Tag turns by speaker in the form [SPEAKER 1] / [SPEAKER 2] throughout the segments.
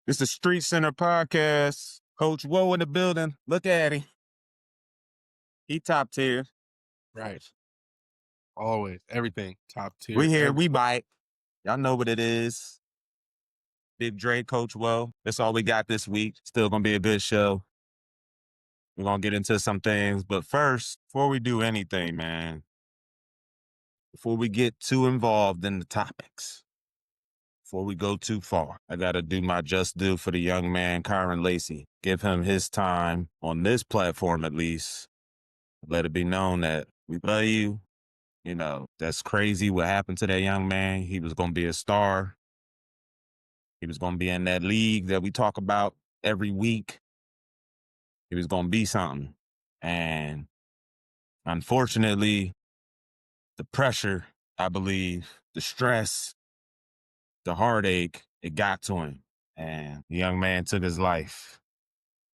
[SPEAKER 1] It's the StreetsCenter podcast. Coach Whoa in the building. Look at him. He top tier.
[SPEAKER 2] Right. Always. Everything. Top
[SPEAKER 1] We
[SPEAKER 2] tier.
[SPEAKER 1] here. We bite. Y'all know what it is. Big Dre, Coach Whoa. That's all we got this week. Still gonna be a good show. We're gonna get into some things. But first, before we do anything, man, before we get too involved in the topics, before we go too far, I gotta do my just due for the young man, Kyron Lacey. Give him his time on this platform at least. Let it be known that we love you. You know, that's crazy what happened to that young man. He was going to be a star. He was going to be in that league that we talk about every week. He was going to be something. And unfortunately, the pressure, I believe, the stress, the heartache, it got to him. And the young man took his life.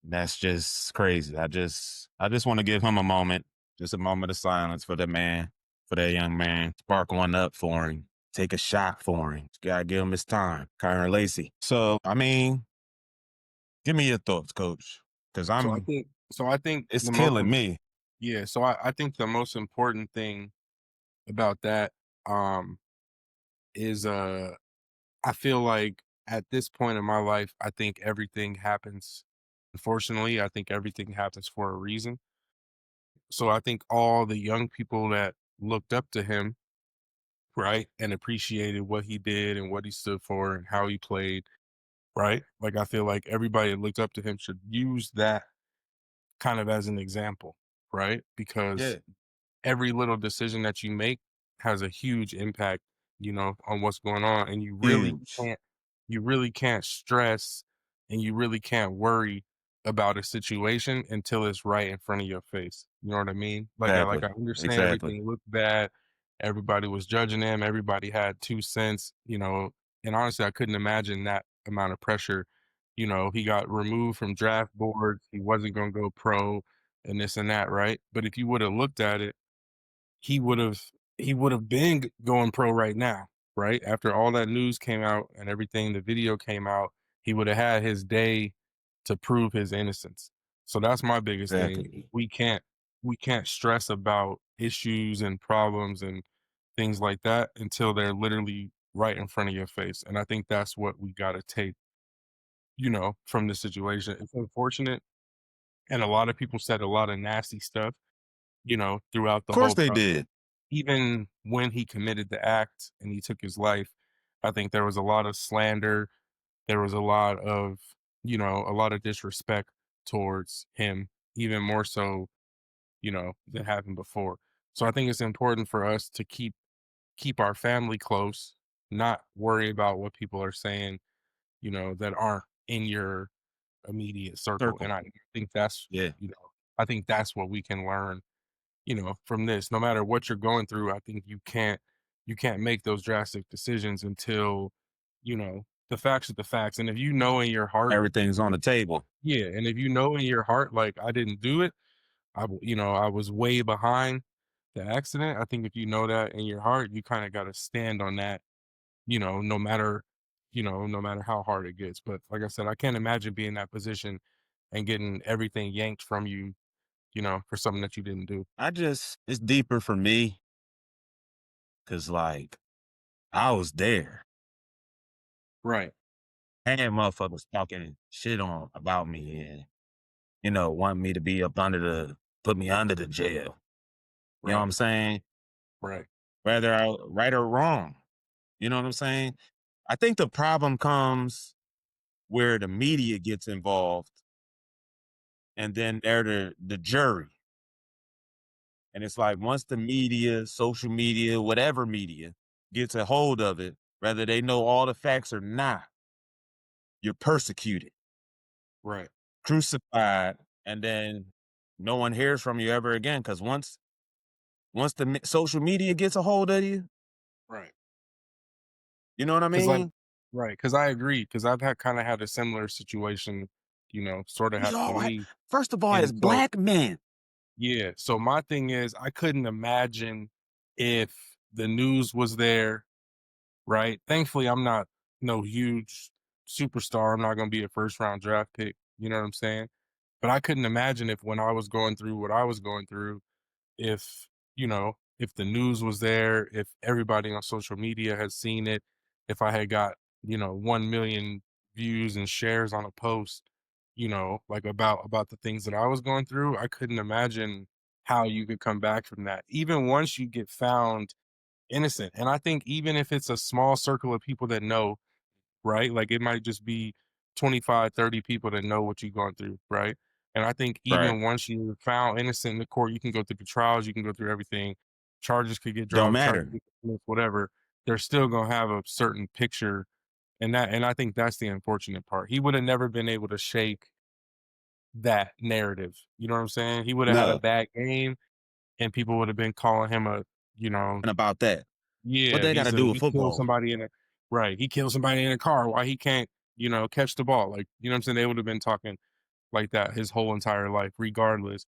[SPEAKER 1] That's just crazy. I just want to give him a moment, just a moment of silence for that man, for that young man. Spark one up for him. Take a shot for him. Gotta give him his time. Kyron Lacey. So, I mean, give me your thoughts, Coach. Because
[SPEAKER 2] So I think
[SPEAKER 1] it's
[SPEAKER 2] the most
[SPEAKER 1] killing me.
[SPEAKER 2] yeah, so I think the most important thing about that um is I feel like at this point in my life, I think everything happens. Unfortunately, I think everything happens for a reason. So I think all the young people that looked up to him, right, and appreciated what he did and what he stood for and how he played, right? Like I feel like everybody that looked up to him should use that kind of as an example, right? Because
[SPEAKER 1] Yeah.
[SPEAKER 2] every little decision that you make has a huge impact, on what's going on. And
[SPEAKER 1] Huge.
[SPEAKER 2] you really can't stress and you really can't worry about a situation until it's right in front of your face. You know what I mean? Like
[SPEAKER 1] Exactly.
[SPEAKER 2] I understand
[SPEAKER 1] Exactly.
[SPEAKER 2] everything looked bad. Everybody was judging him. Everybody had 2 cents, and honestly, I couldn't imagine that amount of pressure. He got removed from draft boards. He wasn't going to go pro and this and that, right? But if you would have looked at it, he would have he would have been going pro right now, right? After all that news came out and everything, the video came out, he would have had his day to prove his innocence. So that's my biggest thing.
[SPEAKER 1] Exactly.
[SPEAKER 2] We can't stress about issues and problems and things like that until they're literally right in front of your face. And I think that's what we got to take, from the situation. It's unfortunate, and a lot of people said a lot of nasty stuff, throughout
[SPEAKER 1] Of
[SPEAKER 2] the
[SPEAKER 1] course
[SPEAKER 2] whole
[SPEAKER 1] they
[SPEAKER 2] process.
[SPEAKER 1] did.
[SPEAKER 2] Even when he committed the act and he took his life, I think there was a lot of slander. There was a lot of disrespect towards him, even more so, than happened before. So I think it's important for us to keep our family close, not worry about what people are saying, that aren't in your immediate circle.
[SPEAKER 1] Circle.
[SPEAKER 2] And think that's,
[SPEAKER 1] Yeah.
[SPEAKER 2] you know, I think that's what we can learn, from this. No matter what you're going through, I think you can't make those drastic decisions until, the facts are the facts. And if you know in your heart,
[SPEAKER 1] Everything's on the table.
[SPEAKER 2] yeah, and if you know in your heart, like I didn't do it, I was way behind the accident. I think if you know that in your heart, you kind of got to stand on that, no matter, no matter how hard it gets. But like I said, I can't imagine being in that position and getting everything yanked from you, for something that you didn't do.
[SPEAKER 1] It's deeper for me because, like, I was there.
[SPEAKER 2] Right.
[SPEAKER 1] And motherfuckers talking shit on about me and, want me to be put me under the jail. You know what
[SPEAKER 2] Right.
[SPEAKER 1] I'm saying?
[SPEAKER 2] Right.
[SPEAKER 1] Whether I right or wrong. You know what I'm saying? I think the problem comes where the media gets involved and then they're the jury. And it's like once the media, social media, whatever media gets a hold of it, whether they know all the facts or not, you're persecuted,
[SPEAKER 2] Right.
[SPEAKER 1] crucified, and then no one hears from you ever again. Because once the social media gets a hold of you,
[SPEAKER 2] Right.
[SPEAKER 1] you know what I
[SPEAKER 2] 'Cause, like
[SPEAKER 1] mean?
[SPEAKER 2] right, because I agree, because 'cause I've had a similar situation, sorta
[SPEAKER 1] We
[SPEAKER 2] happen to
[SPEAKER 1] all
[SPEAKER 2] me,
[SPEAKER 1] first of all,
[SPEAKER 2] and
[SPEAKER 1] as
[SPEAKER 2] so
[SPEAKER 1] black men,
[SPEAKER 2] yeah, so my thing is I couldn't imagine if the news was there, right? Thankfully, I'm not no huge superstar. I'm not gonna be a first round draft pick. You know what I'm saying? But I couldn't imagine if when I was going through what I was going through, if, if the news was there, if everybody on social media had seen it, if I had got, 1 million views and shares on a post, like about the things that I was going through, I couldn't imagine how you could come back from that. Even once you get found innocent. And I think even if it's a small circle of people that know, right? Like it might just be 25, 30 people that know what you're going through, right? And I think
[SPEAKER 1] Right.
[SPEAKER 2] even once you're found innocent in the court, you can go through the trials, you can go through everything. Charges could get
[SPEAKER 1] Don't
[SPEAKER 2] dropped, charges
[SPEAKER 1] matter.
[SPEAKER 2] get dismissed, whatever. They're still gonna have a certain picture. And I think that's the unfortunate part. He would have never been able to shake that narrative. You know what I'm saying? He would have had a
[SPEAKER 1] No.
[SPEAKER 2] bad game and people would have been calling him you know,
[SPEAKER 1] And about that. What
[SPEAKER 2] yeah,
[SPEAKER 1] they got to do with
[SPEAKER 2] he killed
[SPEAKER 1] football?
[SPEAKER 2] somebody in a right, he killed somebody in a car, why he can't, catch the ball, like, you know what I'm saying? They would have been talking like that his whole entire life, regardless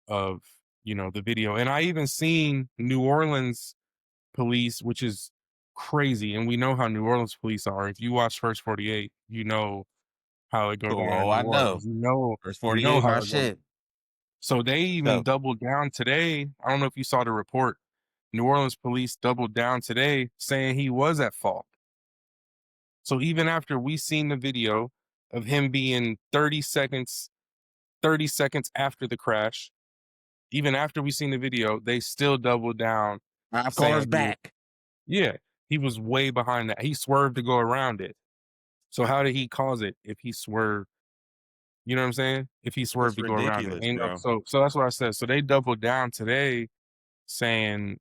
[SPEAKER 2] of, the video, and I even seen New Orleans police, which is crazy, and we know how New Orleans police are. If you watch First 48, you know how it go down
[SPEAKER 1] Oh,
[SPEAKER 2] in New
[SPEAKER 1] I know.
[SPEAKER 2] Orleans.
[SPEAKER 1] First
[SPEAKER 2] You know
[SPEAKER 1] 48,
[SPEAKER 2] how
[SPEAKER 1] my
[SPEAKER 2] it goes.
[SPEAKER 1] shit.
[SPEAKER 2] So they even
[SPEAKER 1] So
[SPEAKER 2] doubled down today. I don't know if you saw the report. New Orleans police doubled down today saying he was at fault. So even after we seen the video of him being 30 seconds after the crash, even after we seen the video, they still doubled down
[SPEAKER 1] 5 cars
[SPEAKER 2] saying
[SPEAKER 1] back.
[SPEAKER 2] yeah, he was way behind that. He swerved to go around it. So how did he cause it if he swerved? You know what I'm saying? If he
[SPEAKER 1] It's
[SPEAKER 2] swerved to go around it.
[SPEAKER 1] ridiculous,
[SPEAKER 2] And
[SPEAKER 1] bro.
[SPEAKER 2] so that's what I said. So they doubled down today saying,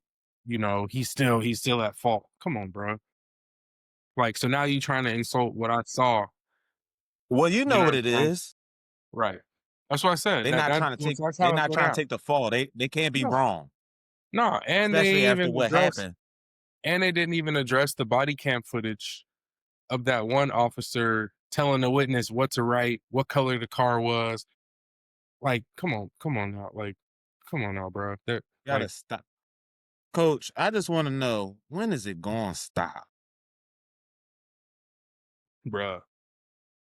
[SPEAKER 2] he's still at fault. Come on, bro. Like, so now you trying to insult what I saw.
[SPEAKER 1] Well, you
[SPEAKER 2] You
[SPEAKER 1] know
[SPEAKER 2] know
[SPEAKER 1] what
[SPEAKER 2] what
[SPEAKER 1] it
[SPEAKER 2] I'm saying?
[SPEAKER 1] is.
[SPEAKER 2] That's what I said.
[SPEAKER 1] They not trying to take.
[SPEAKER 2] That's
[SPEAKER 1] They're
[SPEAKER 2] how it
[SPEAKER 1] not
[SPEAKER 2] go
[SPEAKER 1] trying to
[SPEAKER 2] down.
[SPEAKER 1] take the fall. They can't be
[SPEAKER 2] No,
[SPEAKER 1] wrong,
[SPEAKER 2] no,
[SPEAKER 1] especially after what happened.
[SPEAKER 2] and they didn't even address the body cam footage of that one officer telling the witness what to write, what color the car was. Like, come on now, like, come on now, bro. They're
[SPEAKER 1] Gotta
[SPEAKER 2] like,
[SPEAKER 1] stop, Coach. I just want to know, when is it going to stop?
[SPEAKER 2] bruh,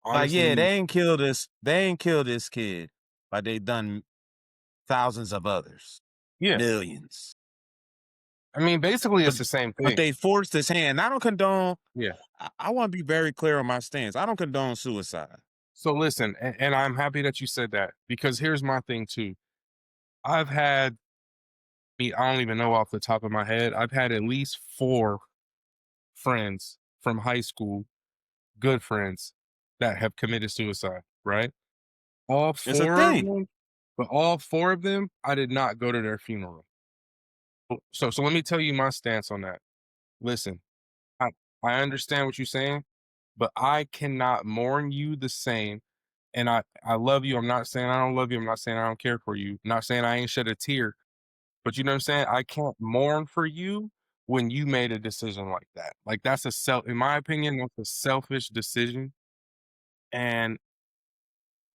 [SPEAKER 1] Like, yeah,
[SPEAKER 2] honestly,
[SPEAKER 1] They ain't killed this kid, but they done thousands of others,
[SPEAKER 2] yeah.
[SPEAKER 1] millions.
[SPEAKER 2] I mean, basically,
[SPEAKER 1] But
[SPEAKER 2] it's the same
[SPEAKER 1] but
[SPEAKER 2] thing.
[SPEAKER 1] they forced his hand. I don't condone.
[SPEAKER 2] Yeah.
[SPEAKER 1] I want to be very clear on my stance. I don't condone suicide.
[SPEAKER 2] So listen, and I'm happy that you said that because here's my thing too. I've had, I don't even know off the top of my head, I've had at least 4 friends from high school, good friends, that have committed suicide, right? All
[SPEAKER 1] It's a
[SPEAKER 2] 4 of
[SPEAKER 1] thing.
[SPEAKER 2] them, but all 4 of them, I did not go to their funeral. So let me tell you my stance on that. Listen, I I understand what you're saying, but I cannot mourn you the same. And I love you. I'm not saying I don't love you. I'm not saying I don't care for you. I'm not saying I ain't shed a tear. But you know what I'm saying? I can't mourn for you when you made a decision like that. Like that's in my opinion, that's a selfish decision. And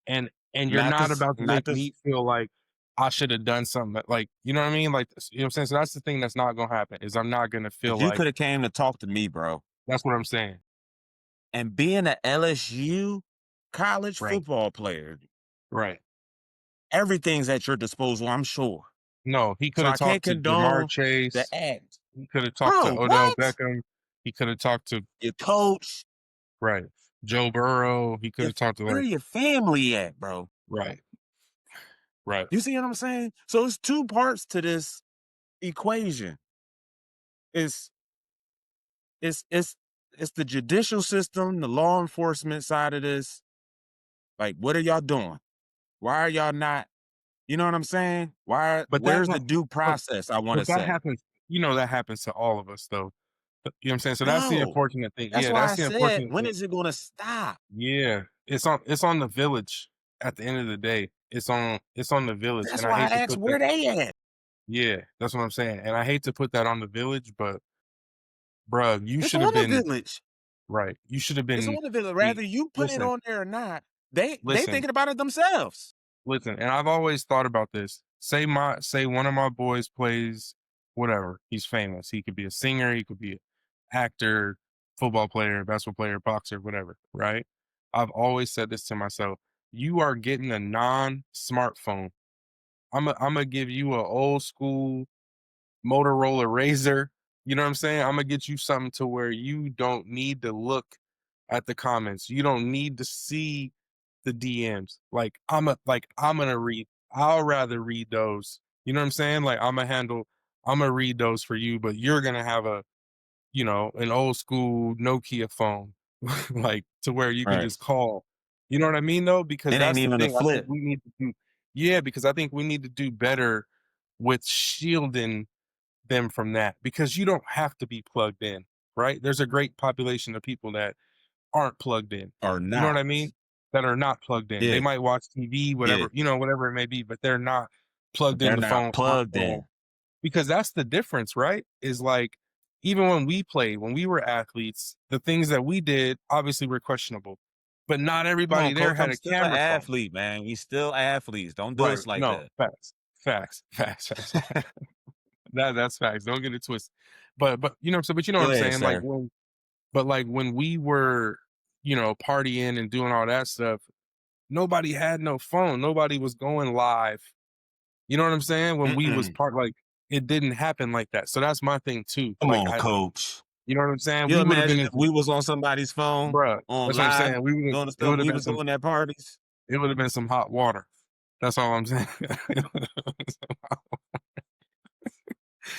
[SPEAKER 2] and you're
[SPEAKER 1] Not
[SPEAKER 2] not
[SPEAKER 1] this.
[SPEAKER 2] about to
[SPEAKER 1] Not
[SPEAKER 2] make
[SPEAKER 1] this.
[SPEAKER 2] me feel like I should have done something like, you know what I mean? Like, you know what I'm saying? So that's the thing that's not gonna happen is I'm not gonna feel
[SPEAKER 1] You
[SPEAKER 2] like
[SPEAKER 1] could have came to talk to me, bro.
[SPEAKER 2] that's what I'm saying.
[SPEAKER 1] And being an LSU college
[SPEAKER 2] Right.
[SPEAKER 1] football player,
[SPEAKER 2] Right.
[SPEAKER 1] everything's at your disposal, I'm sure.
[SPEAKER 2] No, he could
[SPEAKER 1] So
[SPEAKER 2] have
[SPEAKER 1] I can't
[SPEAKER 2] talked to Jamar
[SPEAKER 1] condone the
[SPEAKER 2] Chase.
[SPEAKER 1] act.
[SPEAKER 2] He could have talked to
[SPEAKER 1] Bro,
[SPEAKER 2] Odell
[SPEAKER 1] what?
[SPEAKER 2] Beckham. He could have talked to
[SPEAKER 1] Your coach,
[SPEAKER 2] right. Joe Burrow. He could
[SPEAKER 1] your,
[SPEAKER 2] have talked to
[SPEAKER 1] where
[SPEAKER 2] like
[SPEAKER 1] your family at, bro?
[SPEAKER 2] right. Right.
[SPEAKER 1] You see what I'm saying? So it's two parts to this equation. It's it's it's it's the judicial system, the law enforcement side of this. Like, what are y'all doing? Why are y'all not? You know what I'm saying?
[SPEAKER 2] But that
[SPEAKER 1] Where's the
[SPEAKER 2] ha-
[SPEAKER 1] due
[SPEAKER 2] but
[SPEAKER 1] process? I want to
[SPEAKER 2] but that
[SPEAKER 1] say.
[SPEAKER 2] happens, that happens to all of us though. You know what I'm saying? So that's the
[SPEAKER 1] No.
[SPEAKER 2] unfortunate thing.
[SPEAKER 1] That's
[SPEAKER 2] Yeah,
[SPEAKER 1] why
[SPEAKER 2] that's
[SPEAKER 1] I
[SPEAKER 2] the
[SPEAKER 1] said,
[SPEAKER 2] unfortunate
[SPEAKER 1] when
[SPEAKER 2] thing.
[SPEAKER 1] is it gonna stop?
[SPEAKER 2] Yeah. It's on the village at the end of the day. It's on the village.
[SPEAKER 1] That's
[SPEAKER 2] And I
[SPEAKER 1] why
[SPEAKER 2] hate to
[SPEAKER 1] I asked
[SPEAKER 2] put that
[SPEAKER 1] where they at.
[SPEAKER 2] yeah, that's what I'm saying. And I hate to put that on the village, but bruh, you
[SPEAKER 1] It's
[SPEAKER 2] should have
[SPEAKER 1] on the
[SPEAKER 2] been
[SPEAKER 1] village.
[SPEAKER 2] right. You should have
[SPEAKER 1] It's
[SPEAKER 2] been
[SPEAKER 1] on the village.
[SPEAKER 2] the
[SPEAKER 1] Rather you put it
[SPEAKER 2] listen,
[SPEAKER 1] on there or not, they
[SPEAKER 2] listen.
[SPEAKER 1] thinking about it themselves.
[SPEAKER 2] Listen, and I've always thought about this. Say one of my boys plays whatever. He's famous. He could be a singer, he could be an actor, football player, basketball player, boxer, whatever, right? I've always said this to myself. You are getting a non-smartphone. Imma give you a old school Motorola Razor. You know what I'm saying? Imma get you something to where you don't need to look at the comments. You don't need to see the DMs. I'm gonna read. I'll rather read those. You know what I'm saying? Like Imma read those for you, but you're gonna have an old school Nokia phone, like to where you can
[SPEAKER 1] Right.
[SPEAKER 2] just call. You know what I mean though? Because
[SPEAKER 1] It ain't
[SPEAKER 2] that's the
[SPEAKER 1] even a
[SPEAKER 2] thing. I think
[SPEAKER 1] flip.
[SPEAKER 2] we need to do Yeah, because I think we need to do better with shielding them from that because you don't have to be plugged in, right? There's a great population of people that aren't plugged in.
[SPEAKER 1] Or
[SPEAKER 2] You know what
[SPEAKER 1] not.
[SPEAKER 2] I mean? That are not plugged in. They
[SPEAKER 1] Yeah.
[SPEAKER 2] might watch TV,
[SPEAKER 1] Yeah.
[SPEAKER 2] whatever it may be, but they're not plugged
[SPEAKER 1] But they're
[SPEAKER 2] in the
[SPEAKER 1] not
[SPEAKER 2] phone,
[SPEAKER 1] plugged
[SPEAKER 2] smartphone.
[SPEAKER 1] in.
[SPEAKER 2] Because that's the difference, right? Is like even when we played, when we were athletes, the things that we did obviously were questionable. But not
[SPEAKER 1] Come
[SPEAKER 2] everybody
[SPEAKER 1] on,
[SPEAKER 2] there
[SPEAKER 1] coach.
[SPEAKER 2] had
[SPEAKER 1] I'm
[SPEAKER 2] a
[SPEAKER 1] still an
[SPEAKER 2] camera phone.
[SPEAKER 1] athlete, man. We still athletes. Don't do
[SPEAKER 2] Right.
[SPEAKER 1] us like
[SPEAKER 2] No,
[SPEAKER 1] that.
[SPEAKER 2] facts. That's facts. Don't get it twisted. But you know what
[SPEAKER 1] Go
[SPEAKER 2] I'm
[SPEAKER 1] ahead,
[SPEAKER 2] saying?
[SPEAKER 1] sir.
[SPEAKER 2] Like when we were, partying and doing all that stuff, nobody had no phone. Nobody was going live. You know what I'm saying? When we was
[SPEAKER 1] Mm-mm.
[SPEAKER 2] part like it didn't happen like that. So that's my thing too.
[SPEAKER 1] Come on, coach.
[SPEAKER 2] You know what I'm saying?
[SPEAKER 1] You
[SPEAKER 2] We would have been
[SPEAKER 1] imagine
[SPEAKER 2] in
[SPEAKER 1] if we was on somebody's phone
[SPEAKER 2] bruh,
[SPEAKER 1] on
[SPEAKER 2] that's what I'm
[SPEAKER 1] live
[SPEAKER 2] saying.
[SPEAKER 1] doing the
[SPEAKER 2] It
[SPEAKER 1] stuff
[SPEAKER 2] would have
[SPEAKER 1] we
[SPEAKER 2] been
[SPEAKER 1] was
[SPEAKER 2] some
[SPEAKER 1] doing at parties?
[SPEAKER 2] it would have been some hot water. That's all I'm saying.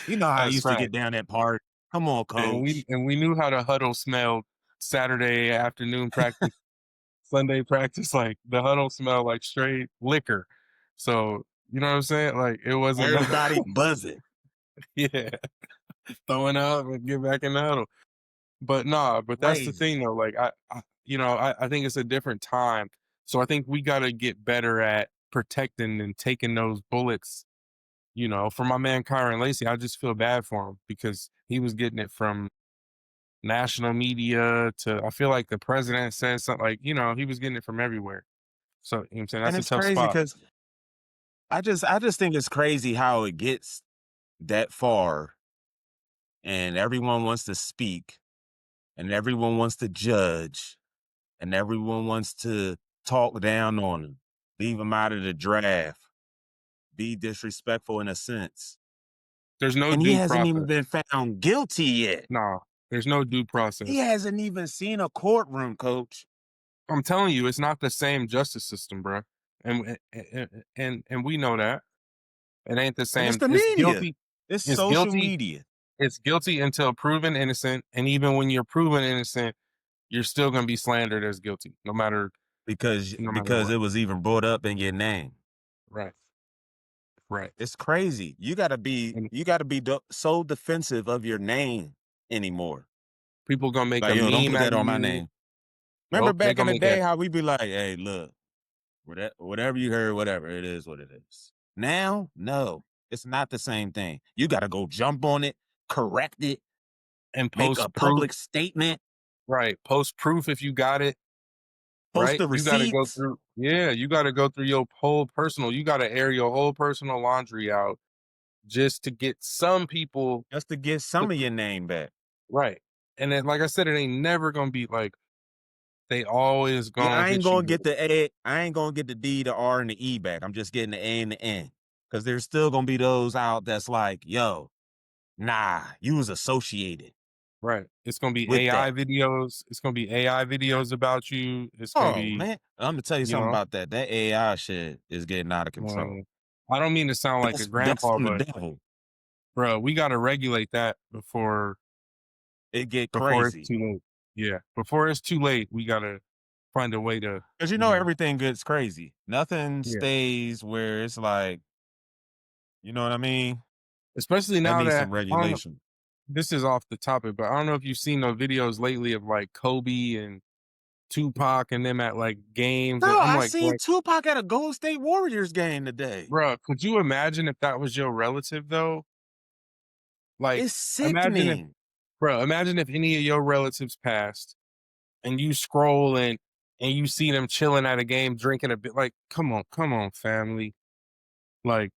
[SPEAKER 1] You know how I
[SPEAKER 2] That's
[SPEAKER 1] used to
[SPEAKER 2] right.
[SPEAKER 1] get down at party. Come on, coach.
[SPEAKER 2] And we knew how the huddle smelled Saturday afternoon practice, Sunday practice, like the huddle smelled like straight liquor. So, you know what I'm saying? Like it wasn't
[SPEAKER 1] Everybody buzzing.
[SPEAKER 2] yeah, throwing up and get back in the huddle. But nah, but that's the
[SPEAKER 1] Crazy.
[SPEAKER 2] thing though. Like I think it's a different time. So I think we gotta get better at protecting and taking those bullets. For my man Kyron Lacey, I just feel bad for him because he was getting it from national media to I feel like the president said something like, he was getting it from everywhere. So you know what I'm saying
[SPEAKER 1] And
[SPEAKER 2] that's a
[SPEAKER 1] it's
[SPEAKER 2] tough
[SPEAKER 1] crazy
[SPEAKER 2] spot.
[SPEAKER 1] because I just think it's crazy how it gets that far and everyone wants to speak and everyone wants to judge and everyone wants to talk down on him, leave him out of the draft, be disrespectful in a sense.
[SPEAKER 2] There's no
[SPEAKER 1] And he
[SPEAKER 2] due
[SPEAKER 1] hasn't even
[SPEAKER 2] process.
[SPEAKER 1] been found guilty yet.
[SPEAKER 2] Nah, there's no due
[SPEAKER 1] He
[SPEAKER 2] process.
[SPEAKER 1] hasn't even seen a courtroom, coach.
[SPEAKER 2] I'm telling you, it's not the same justice system, bro. And we know that. It ain't the
[SPEAKER 1] And it's
[SPEAKER 2] same.
[SPEAKER 1] the
[SPEAKER 2] It's
[SPEAKER 1] media.
[SPEAKER 2] guilty.
[SPEAKER 1] It's
[SPEAKER 2] It's
[SPEAKER 1] social
[SPEAKER 2] guilty.
[SPEAKER 1] media.
[SPEAKER 2] It's guilty until proven innocent. And even when you're proven innocent, you're still gonna be slandered as guilty,
[SPEAKER 1] because
[SPEAKER 2] no matter
[SPEAKER 1] because
[SPEAKER 2] what.
[SPEAKER 1] it was even brought up in your name.
[SPEAKER 2] Right. Right.
[SPEAKER 1] It's crazy. You gotta be
[SPEAKER 2] And
[SPEAKER 1] so defensive of your name anymore.
[SPEAKER 2] people gonna make
[SPEAKER 1] Like,
[SPEAKER 2] a
[SPEAKER 1] don't
[SPEAKER 2] meme
[SPEAKER 1] put
[SPEAKER 2] out
[SPEAKER 1] that
[SPEAKER 2] of
[SPEAKER 1] on my
[SPEAKER 2] you.
[SPEAKER 1] name. Remember
[SPEAKER 2] Nope, they
[SPEAKER 1] back in
[SPEAKER 2] gonna
[SPEAKER 1] the
[SPEAKER 2] make
[SPEAKER 1] day
[SPEAKER 2] it.
[SPEAKER 1] how we be like, hey, look, whatever you heard, whatever it is, what it is. Now, no, it's not the same thing. You gotta go jump on it, correct it,
[SPEAKER 2] And
[SPEAKER 1] make a
[SPEAKER 2] post proof.
[SPEAKER 1] public statement,
[SPEAKER 2] Right. Post proof if you got it.
[SPEAKER 1] post
[SPEAKER 2] Right.
[SPEAKER 1] the
[SPEAKER 2] You gotta go
[SPEAKER 1] receipts
[SPEAKER 2] through. Yeah, you gotta go through your whole personal. You gotta air your whole personal laundry out just to get some people
[SPEAKER 1] just to get
[SPEAKER 2] to
[SPEAKER 1] some of your name back.
[SPEAKER 2] right. And then, like I said, it ain't never gonna be like they always
[SPEAKER 1] Yeah,
[SPEAKER 2] gonna hit you with it.
[SPEAKER 1] I ain't gonna get the D, the R, and the E back. I'm just getting the A and the N. Cause there's still gonna be those out that's like, yo, nah, you was associated
[SPEAKER 2] Right. It's gonna be
[SPEAKER 1] with
[SPEAKER 2] AI
[SPEAKER 1] that.
[SPEAKER 2] videos. It's gonna be AI videos about you. It's gonna
[SPEAKER 1] Oh
[SPEAKER 2] be,
[SPEAKER 1] man, I'm gonna tell you
[SPEAKER 2] you
[SPEAKER 1] something
[SPEAKER 2] know,
[SPEAKER 1] about that. That AI shit is getting out of control.
[SPEAKER 2] uh, I don't mean to sound like a
[SPEAKER 1] That's
[SPEAKER 2] grandpa,
[SPEAKER 1] from the
[SPEAKER 2] but
[SPEAKER 1] devil.
[SPEAKER 2] bro, we gotta regulate that
[SPEAKER 1] It get
[SPEAKER 2] before it's
[SPEAKER 1] crazy.
[SPEAKER 2] too late. Yeah. Before it's too late, we gotta find a way to,
[SPEAKER 1] Cause you know everything gets crazy. Nothing
[SPEAKER 2] yeah.
[SPEAKER 1] stays where it's like, you know what I mean?
[SPEAKER 2] Especially
[SPEAKER 1] That
[SPEAKER 2] now
[SPEAKER 1] needs
[SPEAKER 2] that
[SPEAKER 1] some
[SPEAKER 2] I don't know,
[SPEAKER 1] regulation.
[SPEAKER 2] this is off the topic, but I don't know if you've seen those videos lately of like Kobe and Tupac and them at like games, and
[SPEAKER 1] Bro,
[SPEAKER 2] I'm
[SPEAKER 1] I
[SPEAKER 2] like,
[SPEAKER 1] seen Tupac at a Golden State Warriors game today.
[SPEAKER 2] bro, could you imagine if that was your relative though? Like,
[SPEAKER 1] It's
[SPEAKER 2] imagine if,
[SPEAKER 1] sickening.
[SPEAKER 2] bro, imagine if any of your relatives passed and you scroll and you see them chilling at a game, drinking a bit. Like, come on, family. Like,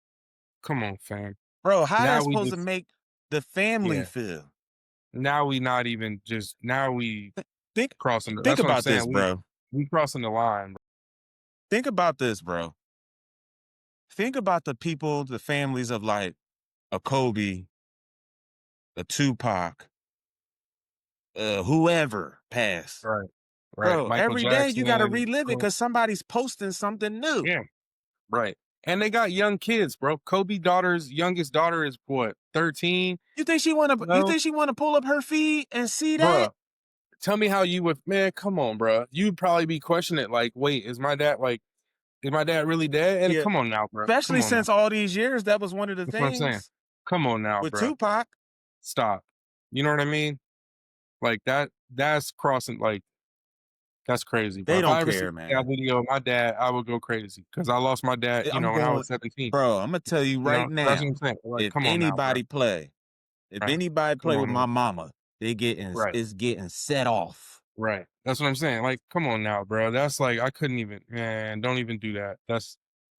[SPEAKER 2] come on, fam.
[SPEAKER 1] Bro, how
[SPEAKER 2] Now
[SPEAKER 1] that's
[SPEAKER 2] we
[SPEAKER 1] supposed to
[SPEAKER 2] just,
[SPEAKER 1] make the family
[SPEAKER 2] yeah.
[SPEAKER 1] feel?
[SPEAKER 2] Now we not even just now we
[SPEAKER 1] Think
[SPEAKER 2] crossing.
[SPEAKER 1] think
[SPEAKER 2] That's what I'm
[SPEAKER 1] about this,
[SPEAKER 2] saying.
[SPEAKER 1] bro.
[SPEAKER 2] we crossing the line.
[SPEAKER 1] Think about this, bro. Think about the people, the families of like a Kobe, a Tupac, whoever passed.
[SPEAKER 2] Right. Right.
[SPEAKER 1] Bro,
[SPEAKER 2] Michael
[SPEAKER 1] every day you gotta
[SPEAKER 2] Jackson.
[SPEAKER 1] relive it because somebody's posting something new.
[SPEAKER 2] Yeah. Right. And they got young kids, bro. Kobe daughter's youngest daughter is what, 13?
[SPEAKER 1] You
[SPEAKER 2] No,
[SPEAKER 1] think she wanna pull up her feed and see that?
[SPEAKER 2] bruh. Tell me how you would, man. Come on, bruh. You'd probably be questioning it. Like, wait, is my dad really dead? And
[SPEAKER 1] Yeah.
[SPEAKER 2] come on now, bro. Come
[SPEAKER 1] Especially
[SPEAKER 2] on now.
[SPEAKER 1] since all these years, that was one of the
[SPEAKER 2] That's what I'm saying.
[SPEAKER 1] things
[SPEAKER 2] Come on now,
[SPEAKER 1] with
[SPEAKER 2] bruh.
[SPEAKER 1] Tupac.
[SPEAKER 2] Stop. You know what I mean? Like that's crossing. Like that's crazy, bro.
[SPEAKER 1] They
[SPEAKER 2] If
[SPEAKER 1] don't
[SPEAKER 2] I ever see
[SPEAKER 1] care,
[SPEAKER 2] that
[SPEAKER 1] man.
[SPEAKER 2] video of my dad, I would go crazy because I lost my dad. You
[SPEAKER 1] I'm
[SPEAKER 2] know, when I
[SPEAKER 1] going
[SPEAKER 2] was 17.
[SPEAKER 1] bro, Imma tell you
[SPEAKER 2] You
[SPEAKER 1] right
[SPEAKER 2] know, that's what
[SPEAKER 1] now,
[SPEAKER 2] I'm saying. Like,
[SPEAKER 1] if
[SPEAKER 2] come on now, bro.
[SPEAKER 1] anybody play if
[SPEAKER 2] Right.
[SPEAKER 1] anybody
[SPEAKER 2] Come
[SPEAKER 1] play with
[SPEAKER 2] on now.
[SPEAKER 1] my mama, they getting
[SPEAKER 2] Right.
[SPEAKER 1] it's getting set off.
[SPEAKER 2] Right. That's what I'm saying. Like, come on now, bro. That's like I couldn't even, man, don't even do that.